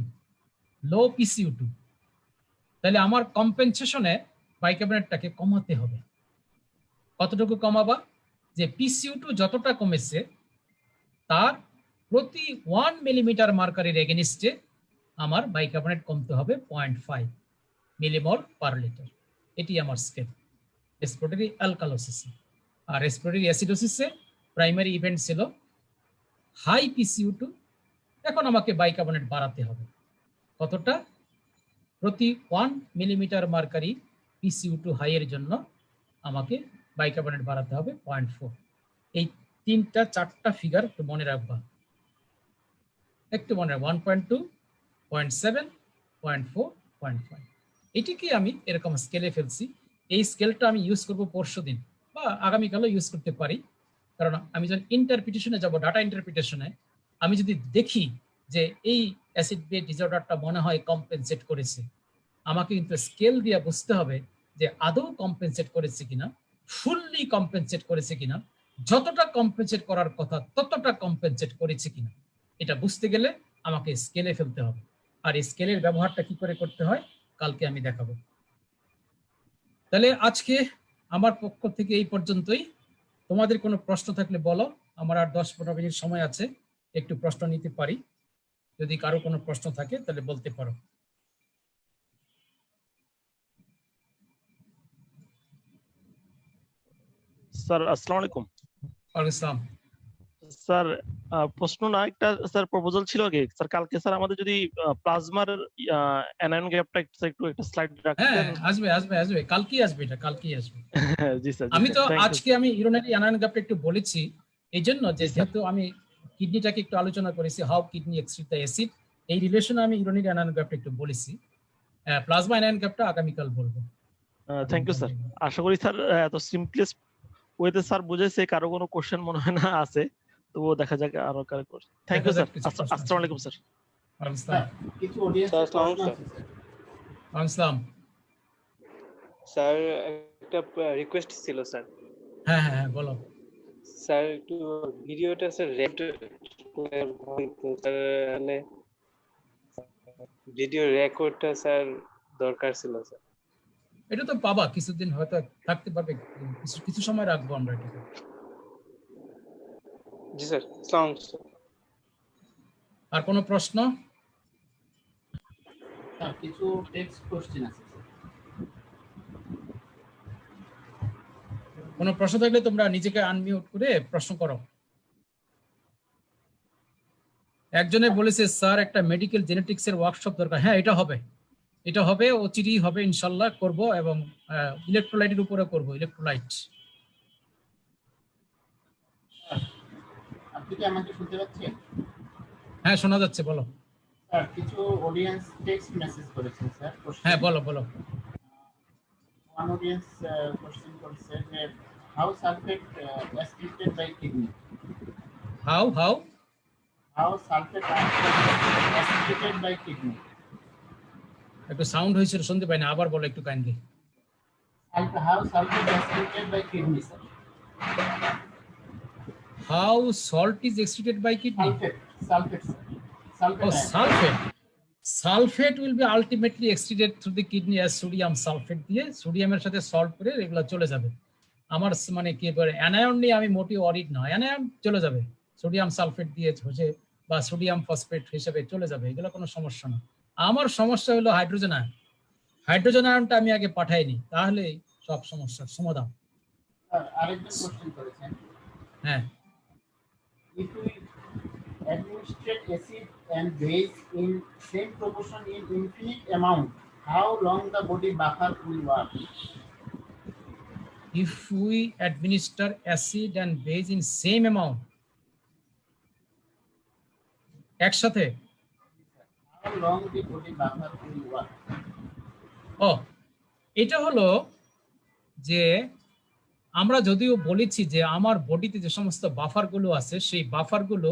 [SPEAKER 1] তাহলে আমার কম্পেনসেশনে বাইকার্বনেটটাকে কমাতে হবে। কতটুকু কমাবা? যে PCO2 যতটা কমেছে তার প্রতি 1 মিলিমিটার মার্কারির এগেনিস্টে আমার বাইকার্বনেট কমতে হবে 0.5 মিলিমোল পার লিটার। এটি আমার স্কেল রেসপিরেটরি অ্যালকালোসিসে। আর রেসপিরেটরি অ্যাসিডোসিসে প্রাইমারি ইভেন্ট ছিল হাই PCO2। এখন আমাকে বাইকার্বনেট বাড়াতে হবে। কতটা? প্রতি 1 মিলিমিটার মার্কারি PCO2 হাই এর জন্য আমাকে বাইকার্বনেট বাড়াতে হবে 0.4। এই 3-4টা ফিগার একটু মনে রাখবা, একটু মনে রাখবা। 1.2, 0.7, 0.4, 0.5। এটিকে আমি এরকম স্কেলে ফেলছি। এই স্কেলটা আমি ইউজ করব পরশুদিন বা আগামীকালও ইউজ করতে পারি। কারণ আমি যখন ইন্টারপ্রিটেশনে যাব, ডাটা ইন্টারপ্রিটেশনে, আমি যদি দেখি যে এই অ্যাসিড বেস ডিসঅর্ডারটা মনে হয় কম্পেনসেট করেছে, আমাকে কিন্তু স্কেল দিয়ে বুঝতে হবে যে আদৌ কম্পেনসেট করেছে কিনা, ফুললি কম্পেনসেট করেছে কিনা, যতটা কম্পেনসেট করার কথা ততটা কম্পেনসেট করেছে কিনা। এটা বুঝতে গেলে আমাকে স্কেলে ফেলতে হবে। আর এই স্কেলের ব্যবহারটা কি করে করতে হয় কালকে আমি দেখাবো। তাহলে আজকে আমার পক্ষ থেকে এই পর্যন্তই। তোমাদের কোনো প্রশ্ন থাকলে বলো, আমার আর 10-15 মিনিট সময় আছে, একটু প্রশ্ন নিতে পারি। যদি কারো কোনো প্রশ্ন থাকে তাহলে বলতে পারো।
[SPEAKER 4] স্যার আসসালামু আলাইকুম।
[SPEAKER 1] ওয়ালাইকুম আসসালাম।
[SPEAKER 4] স্যার প্রশ্ন না, একটা স্যার প্রপোজাল ছিল কি স্যার, কালকে স্যার আমাদের যদি প্লাজমার অ্যানায়ন গ্যাপটা একটু একটা স্লাইড
[SPEAKER 1] হ্যাঁ,
[SPEAKER 4] রাখতেন।
[SPEAKER 1] আসবে কালকেই আসবে, এটা কালকেই আসবে।
[SPEAKER 4] জি স্যার।
[SPEAKER 1] আমি তো আজকে আমি ইউরিনারি অ্যানায়ন গ্যাপটা একটু বলেছি এই জন্য যে যেহেতু আমি কিডনিটাকে একটু আলোচনা করেছি, how kidney excrete the acid, এই রিলেশনে আমি ইউরিনারি অ্যানায়ন গ্যাপটা একটু বলেছি। প্লাজমা অ্যানায়ন গ্যাপটা আগামীকাল বলবো।
[SPEAKER 4] Thank you sir. আশা করি স্যার এত সিম্পলেস্ট ওয়েতে স্যার বুঝেছে, কারো কোনো কোশ্চেন মনে হয় না আছে, তো দেখা যাক আরো কারো কোশ্চেন। Thank you sir. আসসালামু আলাইকুম স্যার।
[SPEAKER 2] কিছু অডিয়েন্স প্রশ্ন আছে স্যার।
[SPEAKER 1] আসসালাম
[SPEAKER 5] স্যার, একটা রিকোয়েস্ট ছিল স্যার।
[SPEAKER 1] হ্যাঁ, বলো
[SPEAKER 5] স্যার একটু ভিডিওটা স্যার রেড হয় তো স্যার মানে ভিডিও রেকর্ডটা স্যার দরকার ছিল স্যার।
[SPEAKER 1] এটা তো পাবা কিছুদিন, হয়তো থাকতে পারবে, কিছু কিছু সময় রাখবো আমরা এটাকে।
[SPEAKER 5] জি স্যার, আসসালামু আলাইকুম স্যার।
[SPEAKER 1] আর কোনো প্রশ্ন?
[SPEAKER 2] স্যার কিছু টেক্সট কোশ্চেন আছে স্যার।
[SPEAKER 1] কোনো প্রশ্ন থাকলে তোমরা নিজেকে আনমিউট করে প্রশ্ন করো। একজনে বলেছে স্যার একটা মেডিকেল জেনেটিক্স এর ওয়ার্কশপ দরকার। হ্যাঁ, এটা হবে, এটা হবে, ওচিডি হবে ইনশাল্লাহ, করব। এবং ইলেকট্রোলাইটের উপরে করব, ইলেকট্রোলাইট।
[SPEAKER 2] আপনি কি আমাকে শুনতে পাচ্ছেন?
[SPEAKER 1] হ্যাঁ, শোনা যাচ্ছে, বলো।
[SPEAKER 2] স্যার কিছু অডিয়েন্স টেক্সট মেসেজ করেছেন স্যার।
[SPEAKER 1] হ্যাঁ, বলো বলো।
[SPEAKER 2] ওয়ান অডিয়েন্স কোশ্চেন করেছে যে how sulphate excreted by kidney.
[SPEAKER 1] How
[SPEAKER 2] sulphate excreted by kidney.
[SPEAKER 1] একটু সাউন্ড হয়েছিল, শুনতে পাই না, আবার বলো একটু kindly.
[SPEAKER 2] How sulphate excreted by kidney sir.
[SPEAKER 1] How salt is excreted by kidney?
[SPEAKER 2] Sulphate sir.
[SPEAKER 1] Oh, sulfate. Sulfate will be ultimately excreted through the kidney as sodium sulfate দিয়ে, সোডিয়ামের সাথে সল্ট করে এগুলো চলে যাবে। আমার মানে কি বলে, অ্যানায়ন নিয়ে আমি মোটেও অরিড না, অ্যানায়ন চলে যাবে সোডিয়াম সালফেট দিয়ে হচ্ছে, বা সোডিয়াম ফসফেট হিসেবে চলে যাবে, এগুলো কোনো সমস্যা না। আমার সমস্যা হলো হাইড্রোজেন আয়ন। হাইড্রোজেন আয়নটা আমি আগে পাঠাইনি, তাহলে সব সমস্যার সমাধান।
[SPEAKER 2] আরেকজন কোশ্চেন করেছেন,
[SPEAKER 1] হ্যাঁ,
[SPEAKER 2] if we administrate acid and base in same proportion in infinite amount, how long the body buffer will work?
[SPEAKER 1] if we administer acid and base in same amount, একসাথে,
[SPEAKER 2] How long the body buffer will work?
[SPEAKER 1] ও এটা হলো যে আমরা যদিও বলেছি যে আমার বডিতে যে সমস্ত বাফারগুলো আছে, সেই বাফারগুলো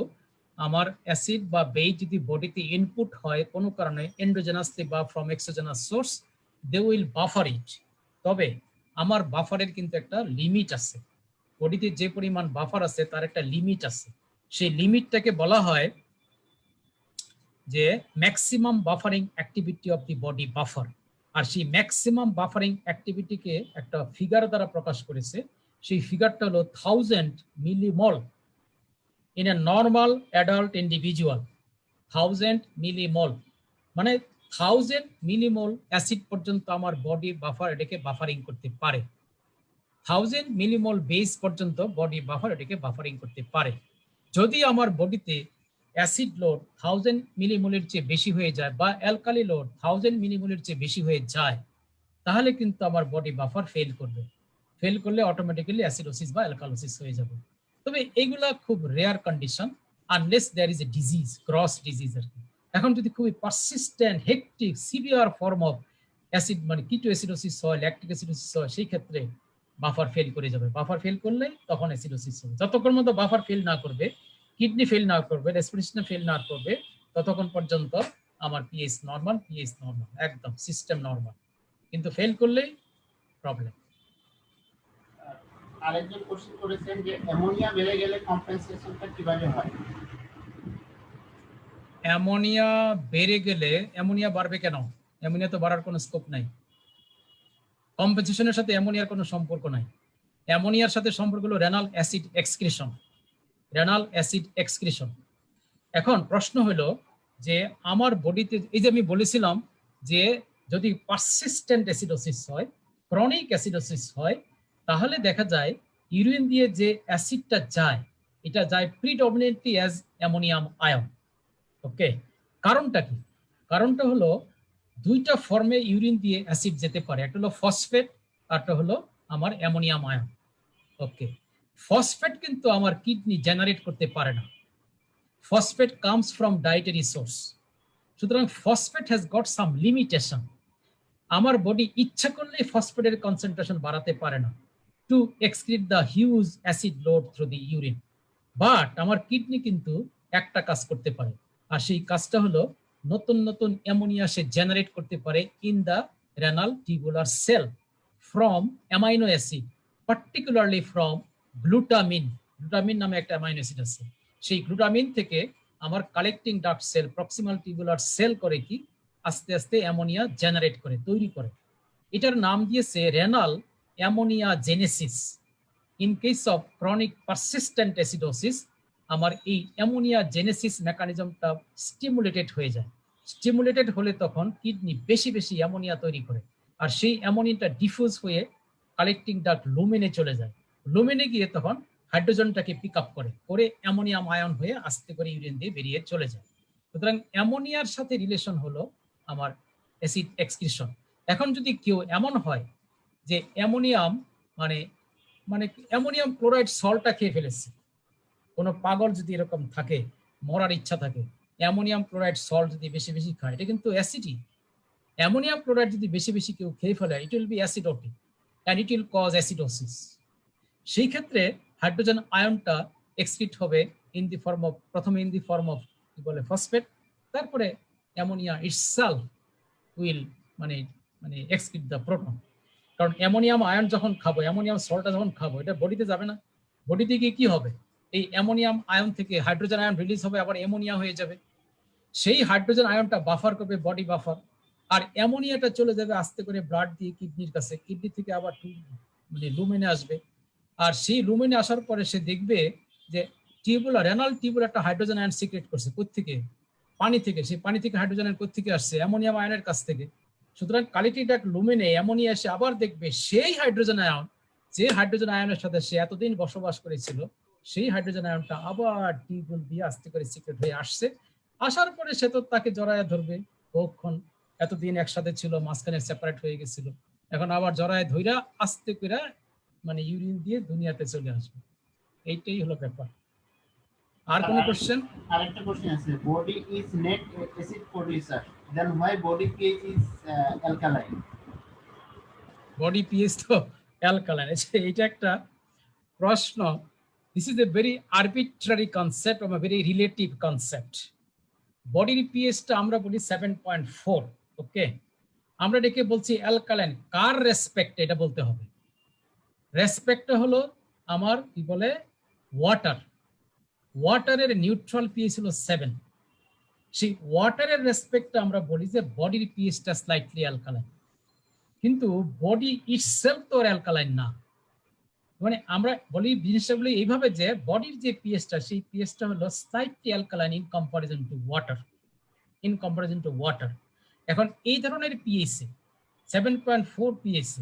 [SPEAKER 1] আমার অ্যাসিড বা বেস যদি বডিতে ইনপুট হয় কোনো কারণে, এন্ডোজেনাসলি বা from exogenous source, they will buffer it. তবে আমার বাফারের কিন্তু একটা লিমিট আছে। বডিতে যে পরিমাণ বাফার আছে তার একটা লিমিট আছে। সেই লিমিটটাকে বলা হয় যে maximum buffering activity of the body buffer. আর সেই ম্যাক্সিমাম বাফারিং অ্যাক্টিভিটিকে একটা ফিগার দ্বারা প্রকাশ করেছে। সেই ফিগারটা হলো 1000 millimole in a normal adult individual. 1000 millimole মানে 1000 মিলিমল অ্যাসিড পর্যন্ত আমার বডি বাফার এটাকে বাফারিং করতে পারে। 1000 মিলিমল বেস পর্যন্ত বডি বাফার এটাকে বাফারিং করতে পারে। যদি আমার বডিতে অ্যাসিড লোড 1000 মিলিমোলের চেয়ে বেশি হয়ে যায় বা অ্যালকালি লোড 1000 মিলিমোলের চেয়ে বেশি হয়ে যায়, তাহলে কিন্তু আমার বডি বাফার ফেল করবে। ফেল করলে অটোমেটিক্যালি অ্যাসিডোসিস বা অ্যালকালোসিস হয়ে যাবে। তবে এগুলা খুব rare condition, unless there is a disease, cross disease আর কি। এখন যদি খুবই persistent, hectic, severe form of acid মানে কিটো অ্যাসিডোসিস হয়, ল্যাকটিক অ্যাসিডোসিস হয়, সেই ক্ষেত্রে বাফার ফেল করে যাবে। বাফার ফেল করলে তখন অ্যাসিডোসিস হবে। যতক্ষণ মতো বাফার ফেল না করবে, কিডনি ফেল না করবে, রেসপিরেশন ফেল না করবে, ততক্ষণ পর্যন্ত আমার পিএইচ নরমাল, একদম সিস্টেম নরমাল। কিন্তু ফেল করলেই প্রবলেম।
[SPEAKER 2] আরেকজন কোশ্চেন করেছেন যে অ্যামোনিয়া বেড়ে গেলে কম্পেনসেশনটা কিভাবে হয়?
[SPEAKER 1] অ্যামোনিয়া বেড়ে গেলে, অ্যামোনিয়া বাড়বে কেন? অ্যামোনিয়া তো বাড়ার কোনো স্কোপ নাই। কম্পেনসেশনের সাথে অ্যামোনিয়ার কোনো সম্পর্ক নাই। অ্যামোনিয়ার সাথে সম্পর্ক হলো renal acid excretion, renal acid excretion. এখন প্রশ্ন হলো যে আমার বডিতে, এই যে আমি বলেছিলাম যে যদি পারসিস্টেন্ট অ্যাসিডোসিস হয়, ক্রনিক অ্যাসিডোসিস হয়, তাহলে দেখা যায় ইউরিন দিয়ে যে অ্যাসিডটা যায়, এটা যায় প্রিডমিনেন্টলি অ্যাজ অ্যামোনিয়াম আয়ন। ওকে, কারণটা কি? কারণটা হলো দুইটা ফর্মে ইউরিন দিয়ে অ্যাসিড যেতে পারে, একটা হলো ফসফেট, আরটা হলো আমার অ্যামোনিয়াম আয়ন। ওকে, ফসফেট কিন্তু আমার কিডনি জেনারেট করতে পারে না। Phosphate comes from dietary source. সুতরাং phosphate has got some limitation. আমার বডি ইচ্ছা করলে ফসফেটের কনসেন্ট্রেশন বাড়াতে পারে না to excrete the huge acid load through the urine. But আমার কিডনি কিন্তু একটা কাজ করতে পারে, আর সেই কাজটা হলো নতুন নতুন অ্যামোনিয়া সে জেনারেট করতে পারে in the renal tubular cell from amino acid, particularly from glutamine glutamine নামে একটা অ্যামাইনো অ্যাসিড আছে। সেই গ্লুটামিন থেকে আমার collecting duct cell, proximal tubular cell করে কি আস্তে আস্তে অ্যামোনিয়া জেনারেট করে, তৈরি করে। এটার নাম দিয়েছে renal ammonia Genesis. In case of chronic persistent acidosis আমার এই অ্যামোনিয়া জেনেসিস মেকানিজমটা স্টিমুলেটেড হয়ে যায়। স্টিমুলেটেড হলে তখন কিডনি বেশি বেশি অ্যামোনিয়া তৈরি করে, আর সেই অ্যামোনিয়াটা ডিফিউজ হয়ে কালেক্টিং ডাক্ট লুমেনে চলে যায়। লুমেনে গিয়ে তখন হাইড্রোজেনটাকে পিক আপ করে অ্যামোনিয়াম আয়ন হয়ে আস্তে করে ইউরিন দিয়ে বেরিয়ে চলে যায়। সুতরাং অ্যামোনিয়ার সাথে রিলেশন হলো আমার অ্যাসিড এক্সক্রিশন। এখন যদি কেউ এমন হয় যে অ্যামোনিয়াম মানে মানে অ্যামোনিয়াম ক্লোরাইড সল্টটা খেয়ে ফেলেছে, কোনো পাগল যদি এরকম থাকে, মরার ইচ্ছা থাকে, অ্যামোনিয়াম ক্লোরাইড সল্ট যদি বেশি বেশি খায়, এটা কিন্তু অ্যাসিডই। অ্যামোনিয়াম ক্লোরাইড যদি বেশি বেশি কেউ খেয়ে ফেলে, it will be acidotic and it will cause acidosis. সেই ক্ষেত্রে হাইড্রোজেন আয়নটা এক্সক্রিট হবে ইন দি ফর্ম অফ, প্রথমে ইন দি ফর্ম অফ কি বলে ফসফেট, তারপরে অ্যামোনিয়া ইটসেলফ উইল মানে মানে এক্সক্রিট দ্য প্রোটন। কারণ অ্যামোনিয়াম আয়ন যখন খাবো, অ্যামোনিয়াম সল্টটা যখন খাবো, এটা বডিতে যাবে না। বডিতে গিয়ে কি হবে, এই অ্যামোনিয়াম আয়ন থেকে হাইড্রোজেন আয়ন রিলিজ হবে, আবার অ্যামোনিয়া হয়ে যাবে। সেই হাইড্রোজেন আয়নটা বাফার করবে বডি বাফার, আর অ্যামোনিয়াটা চলে যাবে আস্তে করে ব্লাড দিয়ে কিডনির কাছে, কিডনি থেকে আবার মানে লুমেনে আসবে। আর সেই লুমেনে আসার পরে সে দেখবে যে টিউবুলার, রেনাল টিউবুলার একটা হাইড্রোজেন আয়ন সিক্রেট করছে কোত্থেকে, পানি থেকে। সেই পানি থেকে হাইড্রোজেন আয়ন কোত্থেকে আসছে, অ্যামোনিয়াম আয়নের কাছ থেকে। সুতরাং কালেক্টিং ডাক্ট লুমেনে অ্যামোনিয়া এসে আবার দেখবে সেই হাইড্রোজেন আয়ন, যে হাইড্রোজেন আয়নের সাথে সে এতদিন বসবাস করেছিল, সেই হাইড্রোজেন আয়নটা আবার টিউবুল দিয়ে আস্তে করে সিক্রেট হয়ে আসছে। আসার পরে সে তো তাকে জড়ায় ধরবে, কখন এতদিন একসাথে ছিল, মাঝখানে সেপারেট হয়ে গেছিল, এখন আবার জড়ায় ধইরা আস্তে করে মানে ইউরিন দিয়ে দুনিয়াতে চলে আসবে। এইটাই হলো ব্যাপার। আর কোনো কোশ্চেন?
[SPEAKER 2] আরেকটা কোশ্চেন আছে, body is net acid producer, then why body pH is alkaline?
[SPEAKER 1] Body pH তো অ্যালকালাইন, এইটা একটা প্রশ্ন। This is a very arbitrary concept, or a very relative concept. বডির পিএইচটা আমরা বলি 7.4, ওকে। আমরা এটাকে বলছি অ্যালকালাইন, কার রেসপেক্টে এটা বলতে হবে? রেসপেক্টটা হলো আমার কি বলে ওয়াটার, ওয়াটারের নিউট্রাল পিএইচ হলো 7। সেই ওয়াটারের রেসপেক্টটা আমরা বলি যে বডির পিএইচটা স্লাইটলি অ্যালকালাইন, কিন্তু বডি ইটসেলফ তো অ্যালকালাইন না। মানে আমরা বলি জিনিসটা বলি এইভাবে যে বডির যে পিএইচটা, সেই পিএইচটা হলো slightly alkaline in comparison two water, in comparison two water. এখন এই ধরনের পিএইচে 7.4 পিএইচে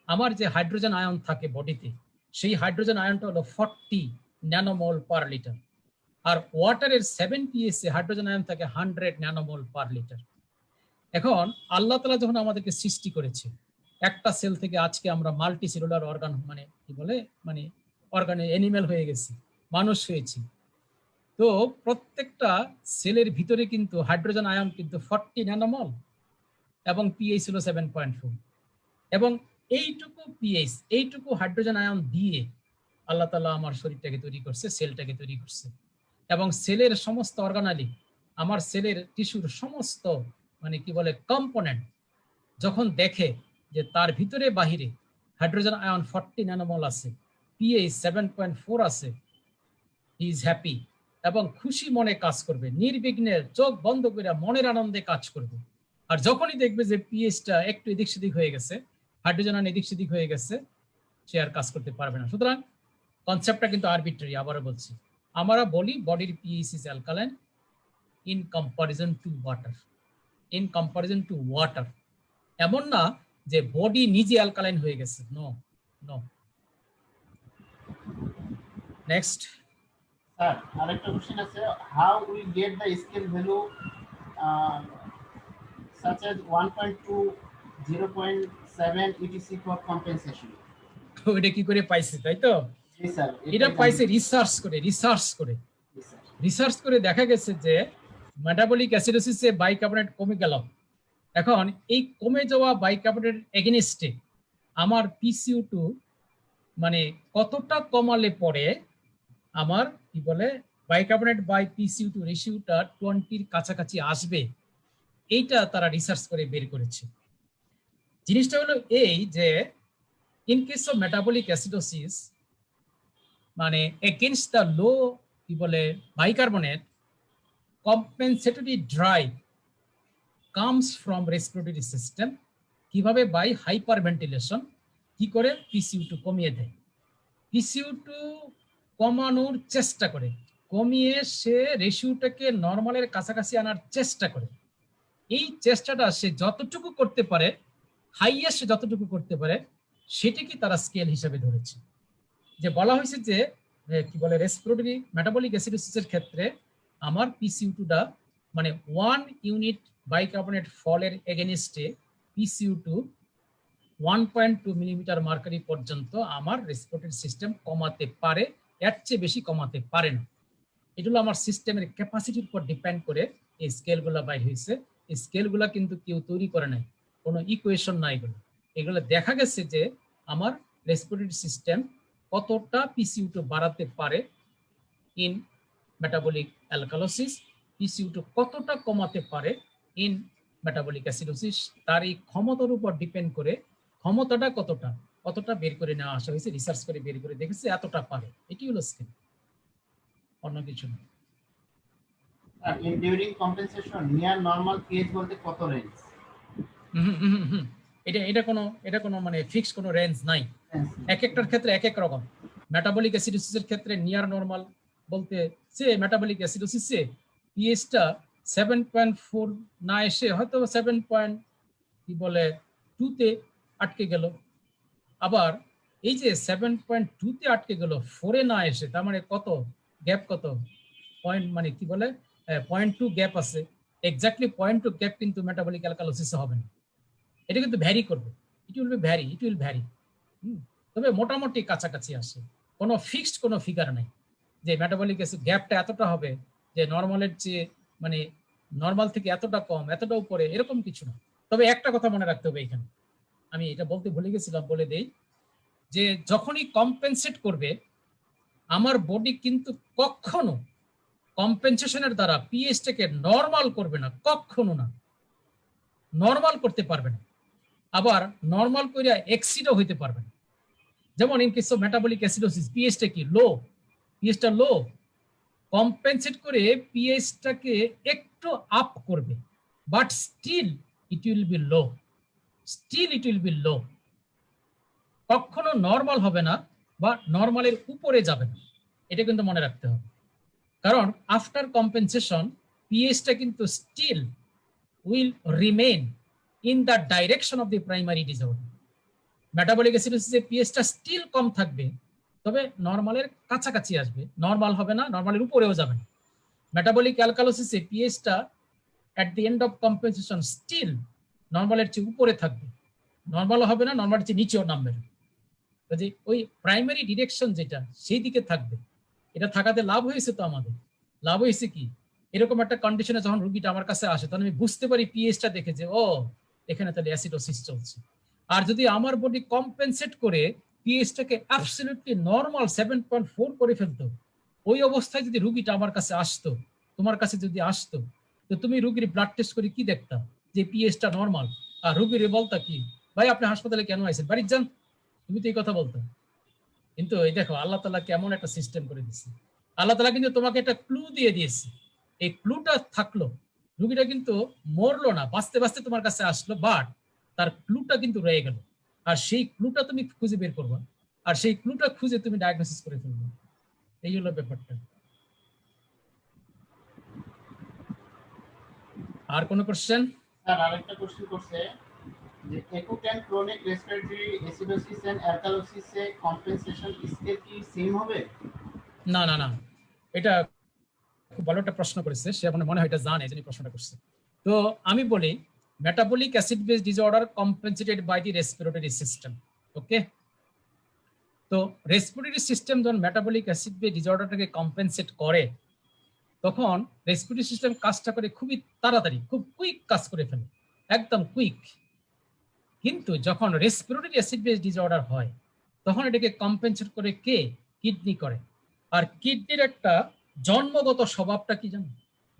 [SPEAKER 1] আমার যে হাইড্রোজেন আয়ন থাকে বডিতে, সেই হাইড্রোজেন আয়নটা হলো 40 ন্যানোমোল পার লিটার। আর ওয়াটারের 7 পিএইচে হাইড্রোজেন আয়ন থাকে 100 ন্যানোমোল পার লিটার। এখন আল্লাহ তাআলা যখন আমাদেরকে সৃষ্টি করেছে, একটা সেল থেকে আজকে আমরা মাল্টি সেলুলার অর্গান মানে কি বলে মানে অর্গানে অ্যানিমেল হয়ে গেছি, মানুষ হয়েছি। তো প্রত্যেকটা সেলের ভিতরে কিন্তু হাইড্রোজেন আয়ন কিন্তু 40 ন্যানোমোল এবং পিএইচ হলো 7.4। এবং এইটুকু পিএইচ, এইটুকু হাইড্রোজেন আয়ন দিয়ে আল্লাহ তাআলা আমার শরীরটাকে তৈরি করছে, সেলটাকে তৈরি করছে। এবং সেলের সমস্ত অর্গানালি, আমার সেলের টিস্যুর সমস্ত মানে কি বলে কম্পোনেন্ট যখন দেখে যে তার ভিতরে বাহিরে হাইড্রোজেন আয়ন 40 ন্যানোমোল আছে, পিএইচ 7.4 আছে, হি ইজ হ্যাপি এবং খুশি মনে কাজ করবে, নির্বিঘ্নে চোখ বন্ধ করে মনের আনন্দে কাজ করবে। আর যখনই দেখবে যে পিএইচটা একটু এদিক সেদিক হয়ে গেছে, হাইড্রোজেন আয়ন এদিক সেদিক হয়ে গেছে, সে আর কাজ করতে পারবে না। সুতরাং কনসেপ্টটা কিন্তু আরবিট্রারি। আবারও বলছি, আমরা বলি বডির pH is alkaline in comparison two water, in comparison two water. এমন না যে বডি নিজে অ্যালকালাইন হয়ে গেছে, নো নো। নেক্সট
[SPEAKER 2] স্যার আরেকটা কোশ্চেন আছে, how we get the scale value such as 1.2, 0.7 etc for compensation?
[SPEAKER 1] ওইটা কি করে পাইছে, তাই তো?
[SPEAKER 2] জি স্যার,
[SPEAKER 1] এটা পাইছে রিসার্চ করে,
[SPEAKER 2] জি স্যার।
[SPEAKER 1] রিসার্চ করে দেখা গেছে যে মেটাবলিক অ্যাসিডোসিসে বাইকার্বনেট কমে গেল। এখন এই কমে যাওয়া বাইকার্বনেট এগেনিস্টে আমার PCO2 মানে কতটা কমালে পরে আমার কি বলে বাইকার্বনেট বাই PCO2 রেশিওটা 20-র কাছাকাছি আসবে, এইটা তারা রিসার্চ করে বের করেছে। জিনিসটা হলো এই যে in case of metabolic acidosis মানে এগেইনস্ট দ্য লো কি বলে bicarbonate compensatory drive comes from respiratory system. কিভাবে? By hyperventilation. কি করে? PCO2 কমিয়ে দেয়, PCO2 কমানোর চেষ্টা করে, কমিয়ে সে রেশিওটাকে নর্মালের কাছাকাছি আনার চেষ্টা করে। এই চেষ্টাটা সে যতটুকু করতে পারে, হাইয়েস্ট যতটুকু করতে পারে, সেটাকে তারা স্কেল হিসাবে ধরেছে। যে বলা হয়েছে যে কি বলে রেসপিরেটরি মেটাবলিক অ্যাসিডোসিসের ক্ষেত্রে আমার PCO2টা মানে 1 ইউনিট বাইকার্বনেট ফলের এগেনিস্টে PCO2 1.2 মিলিমিটার মার্কারি পর্যন্ত আমার রেসপিরেটরি সিস্টেম কমাতে পারে, এর চেয়ে বেশি কমাতে পারে না। এটা হলো আমার সিস্টেমের ক্যাপাসিটির উপর ডিপেন্ড করে এই স্কেলগুলো বাইর হয়েছে। এই স্কেলগুলো কিন্তু কেউ তৈরি করে নাই, কোনো ইকুয়েশন নাই। এগুলো দেখা গেছে যে আমার রেসপিরেটরি সিস্টেম কতটা PCO2 বাড়াতে পারে ইন মেটাবলিক অ্যালকালোসিস, PCO2 কতটা কমাতে পারে ইন মেটাবলিক অ্যাসিডোসিস, তার এই ক্ষমতার উপর ডিপেন্ড করে ক্ষমতাটা কতটা বের করে নেওয়া আসা হয়েছে, রিসার্চ করে বের করে দেখেছে এতটা পারে। এটি হলো স্কেল, অন্য কিছু না।
[SPEAKER 2] During compensation near normal pH বলতে কত রেঞ্জ?
[SPEAKER 1] এটা কোনো মানে ফিক্স কোনো রেঞ্জ নাই, এক একটার ক্ষেত্রে এক এক রকম। মেটাবলিক অ্যাসিডোসিসের ক্ষেত্রে নিয়ার নরমাল বলতে সে মেটাবলিক অ্যাসিডোসিসে পিএইচটা 7.4 না এসে হয়তো 7.2 তে আটকে গেল। আবার এই যে 7.2 তে আটকে গেল, 4 এ না এসে, তার মানে কত গ্যাপ, কত পয়েন্ট, মানে কি বলে 0.2 গ্যাপ আছে। এক্স্যাক্টলি 0.2 গ্যাপ কিন্তু মেটাবলিক অ্যালকালোসিসে হবে না, এটা কিন্তু ভ্যারি করবে, ইট উইল ভ্যারি। তবে মোটামুটি কাছাকাছি আসে, কোনো ফিক্সড কোনো ফিগার নাই যে মেটাবলিক অ্যাসিড গ্যাপটা এতটা হবে, যে নর্মালের চেয়ে মানে নর্মাল থেকে এতটা কম এতটা উপরে, এরকম কিছু না। তবে একটা কথা মনে রাখতে হবে এখানে, আমি এটা বলতে ভুলে গেছিলাম, বলে দেই, যে যখনই কম্পেনসেট করবে আমার বডি কিন্তু কখনো কম্পেনসেশনের দ্বারা পিএইচটাকে নর্মাল করবে না, কখনো না, নর্মাল করতে পারবে না। আবার নর্মাল কইরা এক্সিডও হইতে পারবে না। যেমন in case of metabolic acidosis পিএইচটা কি লো, পিএইচটা লো, কম্পেনসেট করে পিএইচটাকে একটু আপ করবে, but still it will be low, কখনো নর্মাল হবে না বা নর্মালের উপরে যাবে না। এটা কিন্তু মনে রাখতে হবে, কারণ আফটার কম্পেনসেশন পিএইচটা কিন্তু still will remain in the direction of the primary disorder. Metabolic অ্যাসিডোসিসে পিএইচটা স্টিল কম থাকবে, তবে নর্মালের কাছাকাছি আসবে, নর্মাল হবে না, নর্মালের উপরেও যাবে না। মেটাবলিক অ্যালকালোসিসে পিএইচটা at the end of compensation still নর্মালের চেয়ে উপরে থাকবে, নর্মালও হবে না, নর্মালের চেয়ে নিচেও নামবে না। যে ওই প্রাইমারি ডিরেকশন যেটা সেই দিকে থাকবে। এটা থাকাতে লাভ হয়েছে, তো আমাদের লাভ হয়েছে কি, এরকম একটা কন্ডিশনে যখন রোগীটা আমার কাছে আসে তখন আমি বুঝতে পারি পিএইচটা দেখে যে ও এখানে তাহলে অ্যাসিডোসিস চলছে। আর যদি আমার বডি কম্পেনসেট করে পিএইচটাকে অ্যাবসলিউটলি নরমাল 7.4 করে ফেলতো, ওই অবস্থায় যদি রোগীটা আমার কাছে আসতো, তোমার কাছে যদি আসতো, তো তুমি রোগীর ব্লাড টেস্ট করে কি দেখতা, যে পিএইচটা নরমাল, আর রোগীর বলতা কি, ভাই আপনি হাসপাতালে কেন আইছেন, বাড়ির যান, তুমি তো এই কথা বলতো। কিন্তু এই দেখো আল্লাহ তাআলা কেমন একটা সিস্টেম করে দিচ্ছে। আল্লাহ তাআলা কিন্তু তোমাকে একটা ক্লু দিয়ে দিয়েছে, এই ক্লুটা থাকলো, রোগীটা কিন্তু মরলো না, বাঁচতে বাঁচতে তোমার কাছে আসলো, বাট তার ক্লুটা কিন্তু রয়ে গেল। আর সেই ক্লুটা তুমি খুঁজে বের করবা, আর সেই ক্লুটা খুঁজে তুমি ডায়াগনোসিস করে ফেলবে। এই হলো ব্যাপারটা। আর কোনো কোশ্চেন?
[SPEAKER 2] স্যার আরেকটা কোশ্চেন করছে যে acute and chronic respiratory acidosis and অ্যালকালোসিসে কম্পেনসেশন স্কেল কি সেম হবে?
[SPEAKER 1] না না না, এটা খুব ভালো একটা প্রশ্ন করেছে, সে আপনার মনে হয় এটা জানে, যিনি প্রশ্নটা করছে। তো আমি বলি metabolic acid base disorder compensated by the respiratory system. Okay, তো রেসপিরেটরি সিস্টেম যখন মেটাবলিক অ্যাসিড বেস ডিসঅর্ডারটাকে কম্পেনসেট করে, তখন রেসপিরেটরি সিস্টেম কাজটা করে খুবই তাড়াতাড়ি, খুব কুইক কাজ করে ফেলে, একদম কুইক। কিন্তু যখন রেসপিরেটরি অ্যাসিড বেস ডিসঅর্ডার হয়, তখন এটাকে কম্পেনসেট করে কে? কিডনি করে। আর কিডনির একটা জন্মগত স্বভাবটা কি জানো?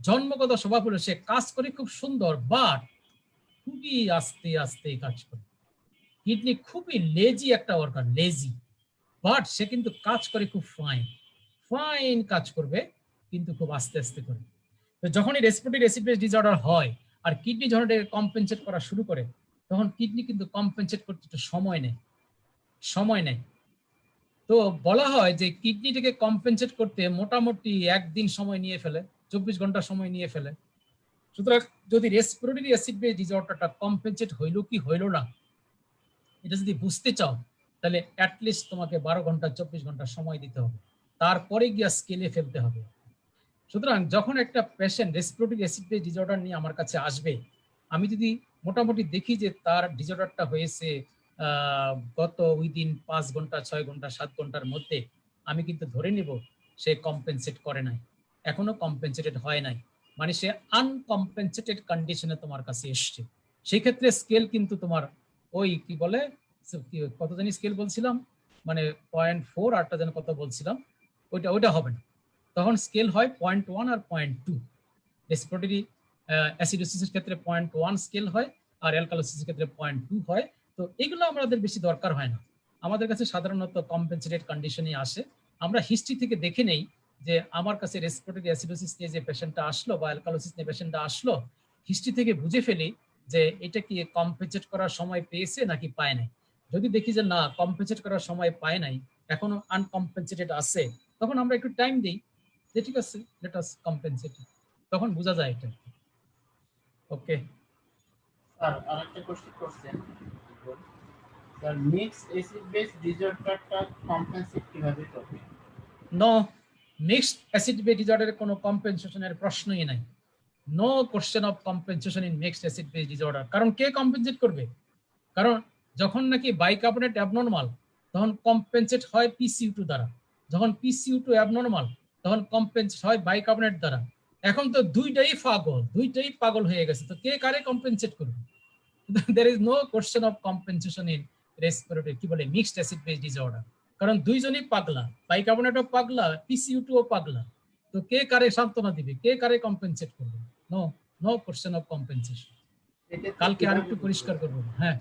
[SPEAKER 1] জন্মগত স্বভাব হলো সে কাজ করে খুব সুন্দর, বাট খুবই আস্তে আস্তে কাজ করে। কিডনি খুবই লেজি একটা অর্গান, লেজি, বাট সে কিন্তু কাজ করে খুব ফাইন কাজ করবে, কিন্তু খুব আস্তে আস্তে করে। তো যখনই রেসপিরেটরি অ্যাসিড বেস ডিসঅর্ডার হয় আর কিডনি যখন এটাকে কম্পেনসেট করা শুরু করে, তখন কিডনি কিন্তু কম্পেনসেট করতে একটু সময় নেয়। তো বলা হয় যে কিডনিটাকে কম্পেনসেট করতে মোটামুটি একদিন সময় নিয়ে ফেলে, 24 ঘন্টা সময় নিয়ে ফেলে। সুতরাং যদি রেসপিরেটরি অ্যাসিড বেস ডিসঅর্ডারটা কম্পেনসেট হইলো কি হইলো না, এটা যদি বুঝতে চাও তাহলে অ্যাটলিস্ট তোমাকে 12 ঘন্টা 24 ঘন্টা সময় দিতে হবে, তারপরে গিয়া স্কেলে ফেলতে হবে। সুতরাং যখন একটা patient respiratory acid base disorder নিয়ে আমার কাছে আসবে, আমি যদি মোটামুটি দেখি যে তার ডিসঅর্ডারটা হয়েছে গত উইদিন 5 ঘন্টা 6 ঘন্টা 7 ঘন্টার মধ্যে, আমি কিন্তু ধরে নিব সে কম্পেনসেট করে নাই, এখনো কম্পেনসেটেড হয় নাই, মানে সে আনকম্পেনসেটেড কন্ডিশনে তোমার কাছে এসছে। সেই ক্ষেত্রে স্কেল কিন্তু তোমার ওই কি বলে, কত জানি স্কেল বলছিলাম, মানে 0.4 আরটা যেন কত বলছিলাম, ওইটা হবে না। তখন স্কেল হয় 0.1 আর 0.2। রেসপিরেটরি অ্যাসিডোসিসের ক্ষেত্রে 0.1 স্কেল হয়, আর অ্যালকালোসিসের ক্ষেত্রে 0.2 হয়। তো এগুলো আমাদের বেশি দরকার হয় না, আমাদের কাছে সাধারণত কম্পেনসেটেড কন্ডিশনে আসে। আমরা হিস্ট্রি থেকে দেখে নেই যে আমার কাছে রেসপিরেটরি অ্যাসিডোসিস নিয়ে যে পেশেন্টটা আসলো বা অ্যালকালোসিস নিয়ে পেশেন্টটা আসলো, হিস্ট্রি থেকে বুঝে ফেলি যে এটা কি কম্পেনসেট করার সময় পেয়েছে নাকি পায় নাই। যদি দেখি যে না, কম্পেনসেট করার সময় পায় নাই, এখনো আনকম্পেনসেটেড আছে, তখন আমরা একটু টাইম দিই যে ঠিক আছে, লেট আস কম্পেনসেট, তখন বোঝা যায় এটা। ওকে
[SPEAKER 2] স্যার আরেকটা কোশ্চেন করছেন স্যার, মিক্স অ্যাসিড বেস ডিসঅর্ডারটা কম্পেনসেট কিভাবে করবে?
[SPEAKER 1] নো, মিক্সড অ্যাসিড বেস ডিসঅর্ডারের কোনো কম্পেনসেশনের প্রশ্নই নাই। No question of compensation in mixed acid base disorder. কারণ কে কম্পেনসেট করবে? কারণ যখন নাকি বাইকার্বনেট অ্যাবনর্মাল, তখন কম্পেনসেট হয় PCO2 দ্বারা। যখন PCO2 অ্যাবনর্মাল, তখন কম্পেনসেট হয় বাইকার্বনেট দ্বারা। এখন তো দুইটাই পাগল হয়ে গেছে, তো কে কারে কম্পেনসেট করবে? there is no question of compensation in respiratory কি বলে মিক্সড অ্যাসিড বেস ডিসঅর্ডার। কারণ দুইজনই পাগলা, বাইকার্বনেটও পাগলা, PCO2 ও পাগলা। তো কে কারে সান্ত্বনা দিবে, কে কারে কম্পেনসেট করবে? No question of compensation. কালকে আরেকটু পরিষ্কার করবো। হ্যাঁ,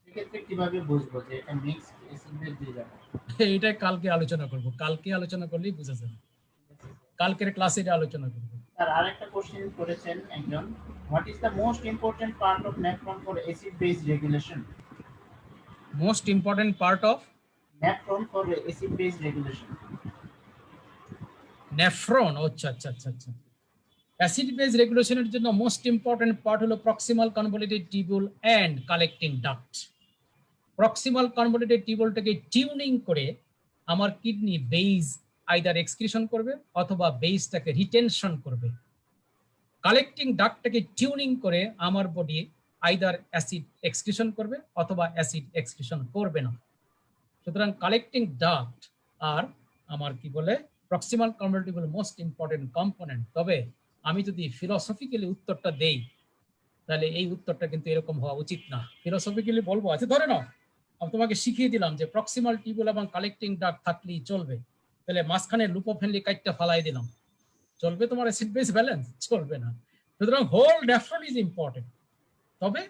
[SPEAKER 2] সেক্ষেত্রে কিভাবে বুঝবো যে এটা মিক্সড অ্যাসিড বেস ডিসঅর্ডার?
[SPEAKER 1] এটাই কালকে আলোচনা করব, কালকে আলোচনা করলেই বুঝা যাবে, কালকের ক্লাসে এটা আলোচনা করব।
[SPEAKER 2] স্যার আরেকটা কোশ্চেন করেছেন একজন, what is the most important part of nephron for acid base regulation?
[SPEAKER 1] Most important part of
[SPEAKER 2] nephron for acid base regulation.
[SPEAKER 1] Nephron, আচ্ছা আচ্ছা আচ্ছা আচ্ছা। অ্যাসিড বেস রেগুলেশনের জন্য মোস্ট ইম্পর্টেন্ট পার্ট হলো proximal convoluted tubule and collecting duct. Proximal convoluted টিউবুলটাকে tuning করে আমার কিডনি বেস আইদার এক্সক্রিশন করবে অথবা বেসটাকে রিটেনশন করবে। কালেক্টিং ডাক্টটাকে টিউনিং করে আমার বডি আইদার অ্যাসিড এক্সক্রিশন করবে অথবা অ্যাসিড এক্সক্রিশন করবে না। সুতরাং কালেক্টিং ডাক্ট আর আমার কি বলে proximal convoluted most important component. তবে আমি যদি ফিলোসফিক্যালি উত্তরটা দেই, তাহলে এই উত্তরটা কিন্তু এরকম হওয়া উচিত না। ফিলোসফিক্যালি বলবো, আচ্ছা ধরে নাও আমি তোমাকে শিখিয়ে দিলাম যে প্রক্সিমাল টিউবুল এবং কালেক্টিং ডাক্ট থাকলেই চলবে, তাহলে মাঝখানে লুপোফেনলি কাইটটা ফালাই দিলাম, চলবে তোমার অ্যাসিড বেস ব্যালেন্স? চলবে না। সুতরাং হোল নেফ্রন ইজ ইম্পর্টেন্ট, তবে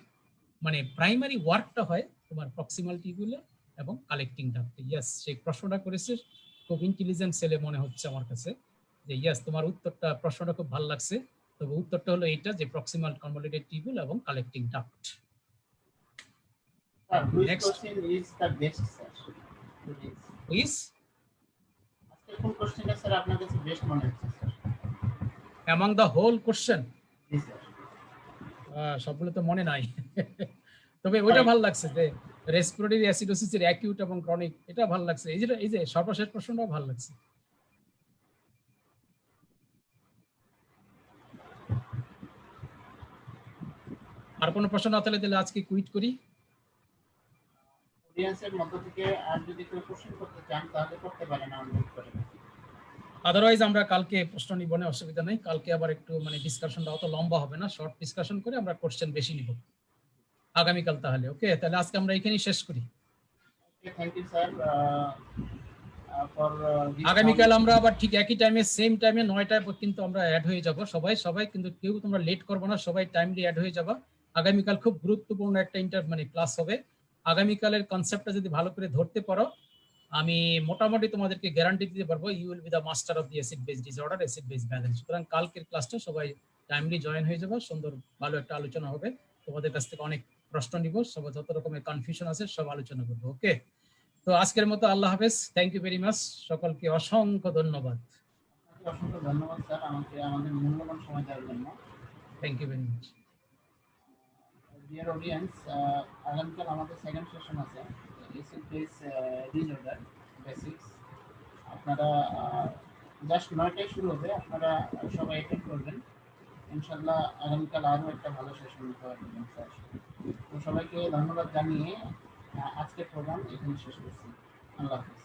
[SPEAKER 1] মানে প্রাইমারি ওয়ার্কটা হয় তোমার প্রক্সিমাল টিউবুলে এবং কালেক্টিং ডাক্টে। ইয়েস, সেই প্রশ্নটা করেছে খুব ইন্টেলিজেন্ট ছেলে মনে হচ্ছে আমার কাছে, যে ইয়েস তোমার উত্তরটা, প্রশ্নটা খুব ভালো লাগছে। তবে উত্তরটা হলো এইটা যে প্রক্সিমাল কনভলিউটেড টিউবুল এবং collecting duct.
[SPEAKER 2] Sir which
[SPEAKER 1] Next.
[SPEAKER 2] Question is the best sir?
[SPEAKER 1] Please,
[SPEAKER 2] আজকে কোন কোশ্চেনটা স্যার আপনার কাছে বেস্ট মনে হচ্ছে sir?
[SPEAKER 1] Among the whole question
[SPEAKER 2] জি স্যার।
[SPEAKER 1] সবগুলো তো মনে নাই, তবে ওইটা ভালো লাগছে যে রেসপিরেটরি অ্যাসিডোসিসের অ্যাকিউট এবং ক্রনিক, এটা ভালো লাগছে। এই যে সর্বশেষ প্রশ্নটাও ভালো লাগছে। আর কোনো প্রশ্ন না থাকলে তাহলে আজকে কুইট করি।
[SPEAKER 2] অডিয়েন্সের মধ্য থেকে আর যদি কেউ কোশ্চেন করতে চান তাহলে করতে পারেন, অনুরোধ করে।
[SPEAKER 1] আদারওয়াইজ আমরা কালকে প্রশ্ন নিব না, অসুবিধা নেই। কালকে আবার একটু মানে ডিসকাশনটা অত লম্বা হবে না, শর্ট ডিসকাশন করে আমরা কোশ্চেন বেশি নিব আগামীকাল তাহলে। ওকে, তাহলে আজকে আমরা এখানেই শেষ করি।
[SPEAKER 2] থ্যাংক ইউ স্যার ফর
[SPEAKER 1] আগামীকাল আমরা আবার ঠিক একই টাইমে, সেম টাইমে 9টায় কিন্তু আমরা অ্যাড হয়ে যাব। সবাই কিন্তু কেউ তোমরা লেট করবো না, সবাই টাইমলি অ্যাড হয়ে যাবা। আগামীকাল খুব গুরুত্বপূর্ণ একটা ক্লাস হবে। আগামীকালের কনসেপ্টটা যদি ভালো করে ধরতে পারো, আমি মোটামুটি তোমাদেরকে গ্যারান্টি দিতে পারবো you will be the master of the acid base disorder, acid base balance. সুতরাং কালকের ক্লাসটা সবাই টাইমলি জয়েন হয়ে যাবো, সুন্দর ভালো একটা আলোচনা হবে। তোমাদের কাছ থেকে অনেক প্রশ্ন নিব, সব যত রকমের কনফিউশন আছে সব আলোচনা করবো। ওকে, তো আজকের মতো আল্লাহ হাফেজ, থ্যাংক ইউ ভেরি মাচ, সকলকে অসংখ্য ধন্যবাদ।
[SPEAKER 2] আপনাকে অসংখ্য ধন্যবাদ স্যার আমাদের মূল্যবান সময় দেওয়ার জন্য।
[SPEAKER 1] Thank you very much.
[SPEAKER 2] Dear audience, আগামীকাল আমাদের সেকেন্ড সেশন আছে, অ্যাসিড বেস ডিসঅর্ডার বেসিক্স। আপনারা জাস্ট 9টায় শুরু হবে, আপনারা সবাই অ্যাটেন্ড করবেন। ইনশাআল্লাহ আগামীকাল আরও একটা ভালো সেশন করার জন্য স্যার। তো সবাইকে ধন্যবাদ জানিয়ে আজকের প্রোগ্রাম এখানে শেষ করছি। আল্লাহ হাফেজ।